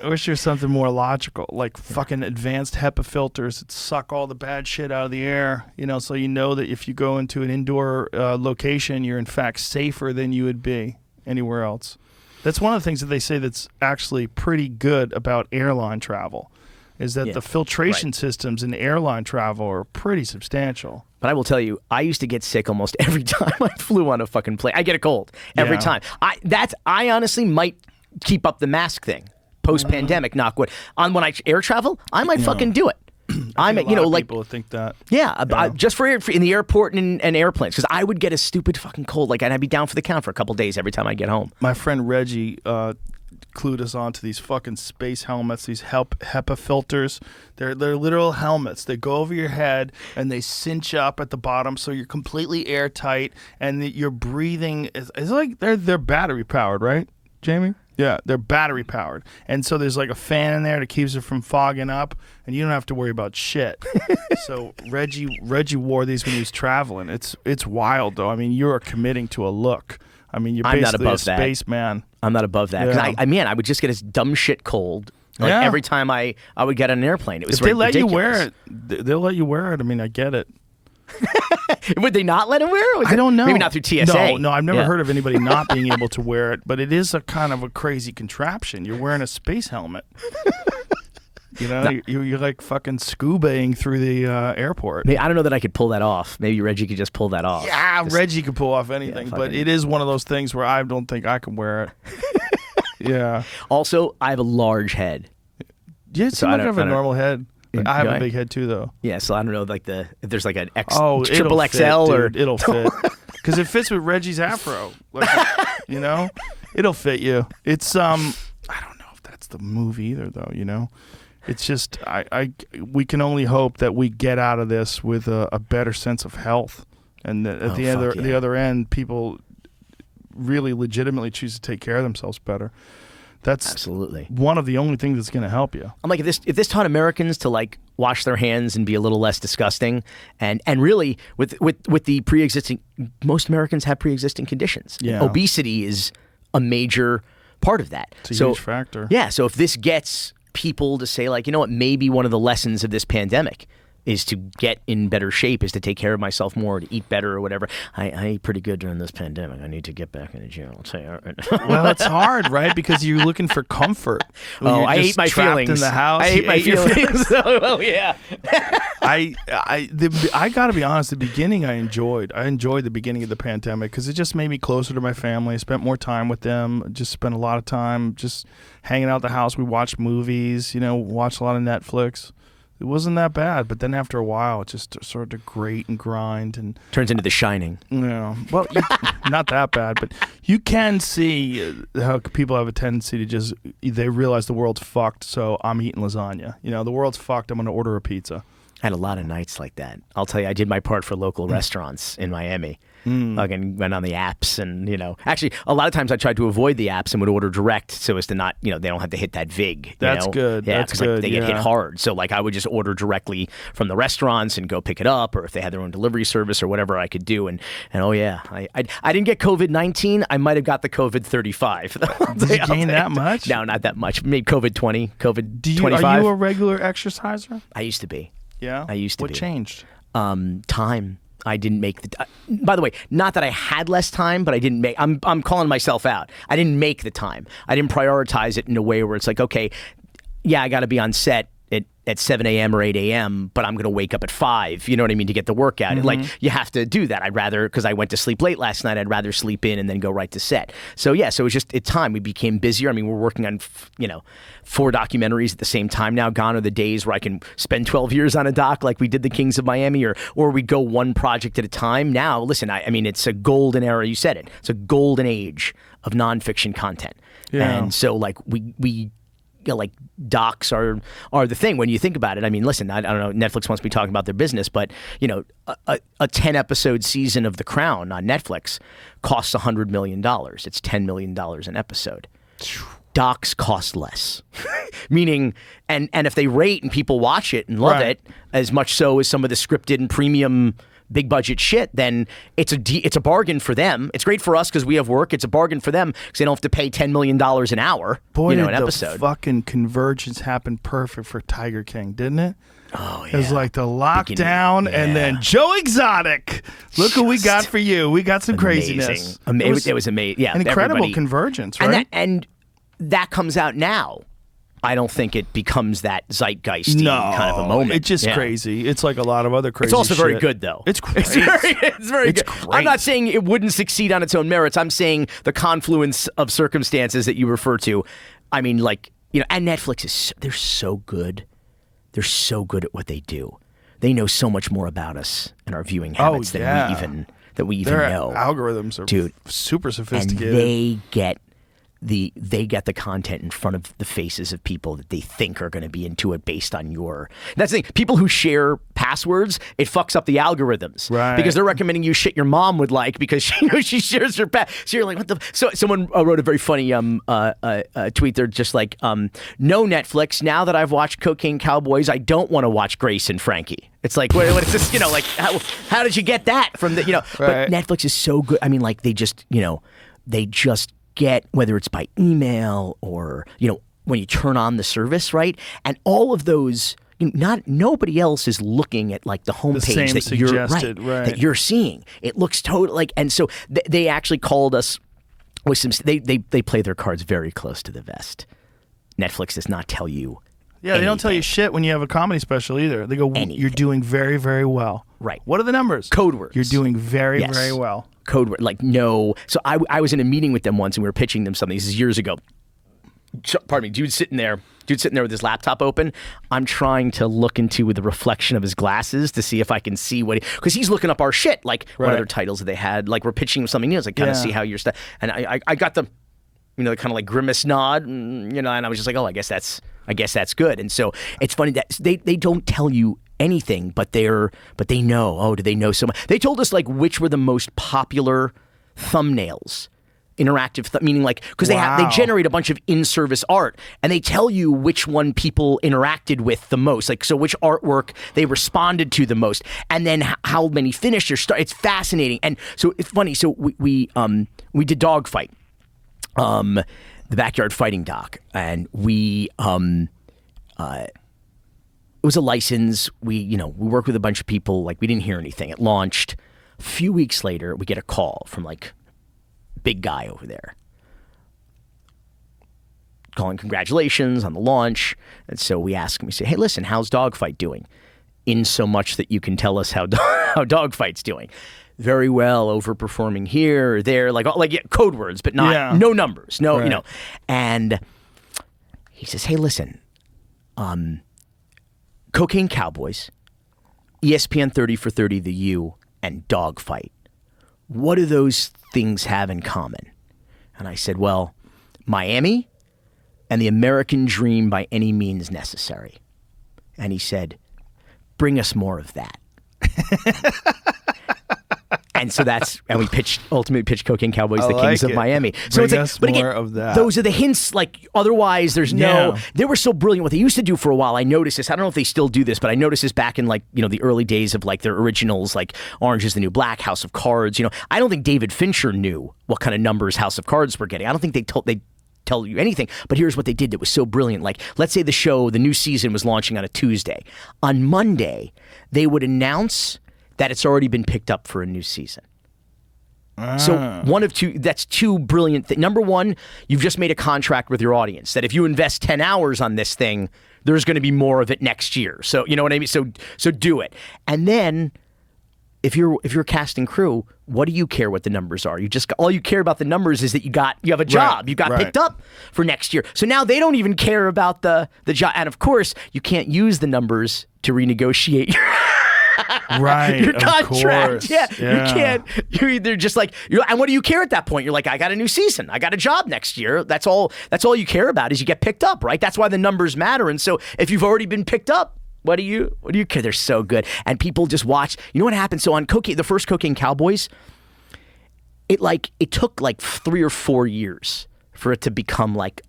I wish there was something more logical, like fucking advanced HEPA filters that suck all the bad shit out of the air, so you know that if you go into an indoor location, you're in fact safer than you would be anywhere else. That's one of the things that they say that's actually pretty good about airline travel, is that the filtration systems in airline travel are pretty substantial. But I will tell you, I used to get sick almost every time I flew on a fucking plane. I get a cold every time. I honestly might keep up the mask thing post-pandemic, knock wood. When I air travel, I might fucking do it. I'm, a lot of people think that. Yeah, just for in the airport and airplanes, because I would get a stupid fucking cold. Like, I'd be down for the count for a couple days every time I get home. My friend Reggie clued us on to these fucking space helmets, these HEPA filters. They're literal helmets. They go over your head and they cinch up at the bottom, so you're completely airtight, and you're breathing. It's like they're battery powered, right, Jamie? Yeah, they're battery powered, and so there's like a fan in there that keeps it from fogging up, and you don't have to worry about shit. So Reggie wore these when he was traveling. It's wild though. I mean, you are committing to a look. I mean, you're basically a spaceman. I'm not above that because I would just get this dumb shit cold. Every time I would get on an airplane, it was if they let ridiculous. you wear it, they'll let you wear it. I mean, I get it. Would they not let him wear it? I don't know. Maybe not through TSA. No, I've never heard of anybody not being able to wear it, but it is a kind of a crazy contraption. You're wearing a space helmet. You know, you're like fucking scubaing through the airport. I don't know that I could pull that off. Maybe Reggie could just pull that off. Yeah, Reggie could pull off anything, but it is one of those things where I don't think I can wear it. Yeah. Also, I have a large head. Yeah, so I have a normal head. I have a big head too, though. Yeah, so I don't know, like if there's like an triple XL or it'll fit because it fits with Reggie's afro. Like, you know, it'll fit you. It's I don't know if that's the move either, though. You know, it's just we can only hope that we get out of this with a better sense of health, and that at the other end, people really legitimately choose to take care of themselves better. That's absolutely one of the only things that's going to help you. I'm like, if this taught Americans to like wash their hands and be a little less disgusting, and really with the pre-existing, most Americans have pre-existing conditions. Yeah. Obesity is a major part of that. It's a huge factor. Yeah. So if this gets people to say like, you know what, maybe one of the lessons of this pandemic is to get in better shape, is to take care of myself more, to eat better or whatever. I ate pretty good during this pandemic. I need to get back in the gym. I'll tell you. Well, it's hard, right? Because you're looking for comfort. I ate my feelings in the house. I ate my feelings. Oh yeah. I got to be honest. The beginning I enjoyed the beginning of the pandemic because it just made me closer to my family. I spent more time with them. Just spent a lot of time just hanging out at the house. We watched movies. You know, watched a lot of Netflix. It wasn't that bad, but then after a while, it just started to grate and grind and turns into The Shining. Yeah, well, not that bad, but you can see how people have a tendency to they realize the world's fucked, so I'm eating lasagna. You know, the world's fucked. I'm going to order a pizza. I had a lot of nights like that. I'll tell you, I did my part for local restaurants in Miami. Fucking went on the apps and, you know, actually a lot of times I tried to avoid the apps and would order direct so as to not, you know, they don't have to hit that VIG. That's good. Yeah, that's good. Like, they get hit hard. So like I would just order directly from the restaurants and go pick it up, or if they had their own delivery service or whatever I could do. And oh yeah, I didn't get COVID-19. I might have got the COVID-35. Did you gain that much? No, not that much. Maybe COVID-20, COVID-25. Are you a regular exerciser? I used to be. Yeah? I used to be. What changed? Time. I didn't make the. By the way, not that I had less time, but I didn't make. I'm calling myself out. I didn't make the time. I didn't prioritize it in a way where it's like, okay, yeah, I got to be on set at 7 a.m. or 8 a.m., but I'm going to wake up at 5, you know what I mean, to get the workout. Mm-hmm. Like, you have to do that. I'd rather, because I went to sleep late last night, I'd rather sleep in and then go right to set. So, yeah, so it was just time. We became busier. I mean, we're working on, 4 documentaries at the same time now. Gone are the days where I can spend 12 years on a doc like we did The Kings of Miami, or we go one project at a time. Now, listen, I mean, it's a golden era. You said it. It's a golden age of nonfiction content. Yeah. And so, like, we like docs are the thing when you think about it. I mean, listen, I don't know, Netflix wants to be talking about their business, but a 10 episode season of The Crown on Netflix costs $100 million. It's $10 million an episode. Docs cost less, meaning, and if they rate and people watch it and love it as much so as some of the scripted and premium big budget shit, then it's a bargain for them. It's great for us because we have work. It's a bargain for them because they don't have to pay $10 million an hour. Boy, an did episode. The fucking convergence happened perfect for Tiger King, didn't it? Oh, yeah. It was like the lockdown and then Joe Exotic. Look what we got for you. We got some craziness. It was amazing. Yeah, an incredible convergence, right? And that comes out now. I don't think it becomes that zeitgeisty No, kind of a moment. It's just crazy. It's like a lot of other crazy It's also very shit. good, though. It's great. It's very good. great. I'm not saying it wouldn't succeed on its own merits. I'm saying the confluence of circumstances that you refer to. I mean, like, and Netflix they're so good. They're so good at what they do. They know so much more about us and our viewing habits than we even Their know. algorithms are Dude, super and sophisticated. they get the content in front of the faces of people that they think are going to be into it based on that's the thing. People who share passwords, it fucks up the algorithms. Right. Because they're recommending you shit your mom would like because she knows she shares her so you're like, what the so someone wrote a very funny tweet. They're just like, no Netflix, now that I've watched Cocaine Cowboys, I don't want to watch Grace and Frankie. It's like, what is this, like how did you get that from the Right. But Netflix is so good. I mean, like they just get, whether it's by email or when you turn on the service, right? And all of those, nobody else is looking at like the homepage same that you're suggested, right. that you're seeing. It looks totally like, and so they actually called us with some. They play their cards very close to the vest. Netflix does not tell you. Yeah, they don't tell you shit when you have a comedy special either. They go, you're doing very, very well. Right. What are the numbers? Code words. You're doing very, Yes. very well. Code word, like no. So I was in a meeting with them once and we were pitching them something. This is years ago. Pardon me, dude's sitting there with his laptop open. I'm trying to look into with the reflection of his glasses to see if I can see because he's looking up our shit, like what Right. other titles that they had. Like we're pitching him something new. It's like kind of see how your stuff. And I got the, kind of like grimace nod, and I was just like, oh, I guess that's good. And so it's funny that they don't tell you anything, but they know. Oh, do they know so much? They told us like which were the most popular thumbnails, interactive, meaning like because they generate a bunch of in-service art, and they tell you which one people interacted with the most, like so which artwork they responded to the most, and then how many finished or start. It's fascinating, and so it's funny. So we did Dogfight, the backyard fighting doc, and it was a license. We worked with a bunch of people. Like we didn't hear anything. It launched. A few weeks later, we get a call from like big guy over there calling congratulations on the launch. And so we ask him, we say, hey, listen, how's Dogfight doing? In so much that you can tell us how Dogfight's doing. Very well, overperforming here or there, code words, but no numbers, Right. And he says, hey, listen, Cocaine Cowboys, ESPN 30 for 30, The U, and Dogfight. What do those things have in common? And I said, well, Miami and the American dream by any means necessary. And he said, bring us more of that. And so we ultimately pitched Cocaine Cowboys, the Kings of Miami. So Bring it's like, us but again, more of that. those are the hints. Like otherwise, there's they were so brilliant. What they used to do for a while, I noticed this. I don't know if they still do this, but I noticed this back in the early days of like their originals, like Orange is the New Black, House of Cards. I don't think David Fincher knew what kind of numbers House of Cards were getting. I don't think they tell you anything, but here's what they did that was so brilliant. Like, let's say the new season was launching on a Tuesday. On Monday, they would announce that it's already been picked up for a new season. So one of two, that's two brilliant things. Number one, you've just made a contract with your audience that if you invest 10 hours on this thing, there's going to be more of it next year. So, you know what I mean? So do it. And then if you're cast and crew, what do you care what the numbers are? All you care about the numbers is that you have a job. Right, You got right. picked up for next year. So now they don't even care about the job. And of course, you can't use the numbers to renegotiate Right. your of contract. course. Yeah, you can't. You're either just like, and what do you care at that point? You're like, I got a new season. I got a job next year. That's all you care about is you get picked up, right? That's why the numbers matter. And so if you've already been picked up, what do you care? They're so good. And people just watch. You know what happened? So on the first Cocaine Cowboys, it took like 3 or 4 years for it to become like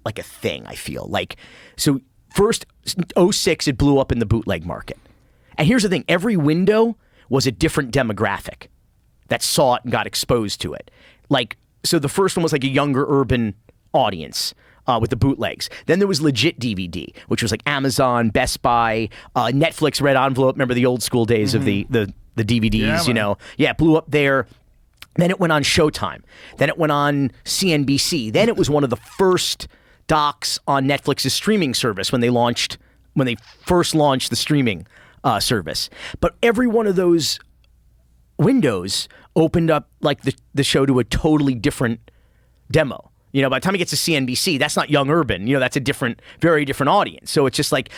a thing, I feel. Like, so first 2006, it blew up in the bootleg market. And here's the thing, every window was a different demographic that saw it and got exposed to it. Like, so the first one was like a younger urban audience with the bootlegs. Then there was legit DVD, which was like Amazon, Best Buy, Netflix Red Envelope. Remember the old school days of the DVDs, Yeah, it blew up there. Then it went on Showtime. Then it went on CNBC. Then it was one of the first docs on Netflix's streaming service when they first launched the streaming service. But every one of those windows opened up like the show to a totally different demo. You know, by the time it gets to CNBC, that's not young urban. You know, that's a very different audience. So it's just like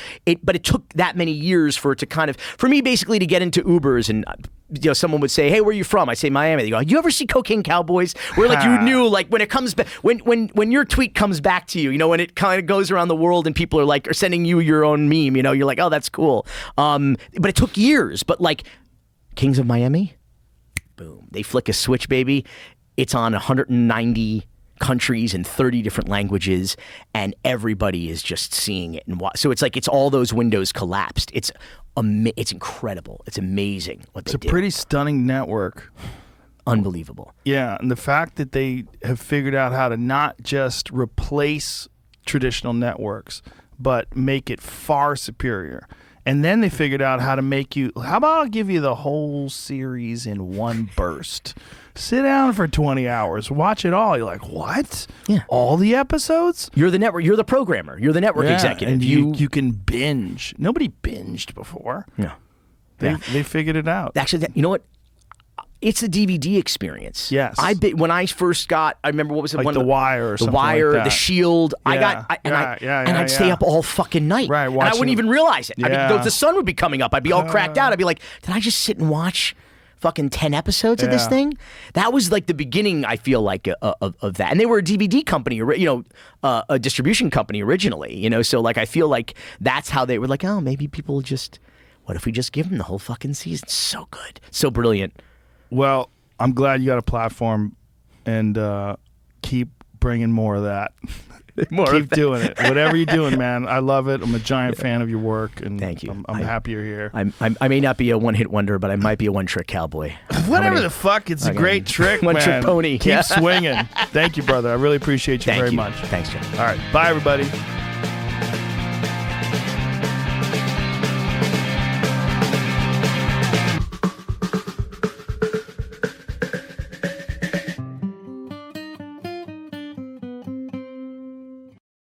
but it took that many years for it to for me basically to get into Ubers and, you know, someone would say, "Hey, where are you from?" I say Miami. They go, "You ever see Cocaine Cowboys?" Where like you knew, like when it comes back, when your tweet comes back to you, you know, when it kind of goes around the world and people are sending you your own meme, you know, you're like, "Oh, that's cool." But it took years. But like Kings of Miami, boom, they flick a switch, baby. It's on 190 countries and 30 different languages, and everybody is just seeing it. So it's like it's all those windows collapsed. It's incredible. It's amazing what they did. It's a pretty stunning network. Unbelievable. Yeah, and the fact that they have figured out how to not just replace traditional networks, but make it far superior. And then they figured out how to make how about I'll give you the whole series in one burst. Sit down for 20 hours, watch it all. You're like, what? Yeah. All the episodes? You're the network. You're the programmer. You're the network executive. And you can binge. Nobody binged before. Yeah. They figured it out. Actually, you know what? It's the DVD experience. Yes. When I first got, I remember what was it? Like The Wire or something The Wire, like that. The Shield. Yeah. I'd stay up all fucking night. Right. And I wouldn't even realize it. Yeah. I mean, the sun would be coming up. I'd be all cracked out. I'd be like, did I just sit and watch fucking 10 episodes of this thing? That was like the beginning, I feel like, of that. And they were a DVD company, you know, a distribution company originally, you know? So like, I feel like that's how they were like, oh, maybe people just, what if we just give them the whole fucking season? So good. So brilliant. Well, I'm glad you got a platform, and keep bringing more of that. Keep doing it. Whatever you're doing, man. I love it. I'm a giant fan of your work, and thank you. I'm happy you're here. I may not be a one-hit wonder, but I might be a one-trick cowboy. Whatever the fuck, it's a great trick, man. One-trick pony. Keep swinging. Thank you, brother. I really appreciate you very much. Thanks, Jim. All right. Bye, everybody.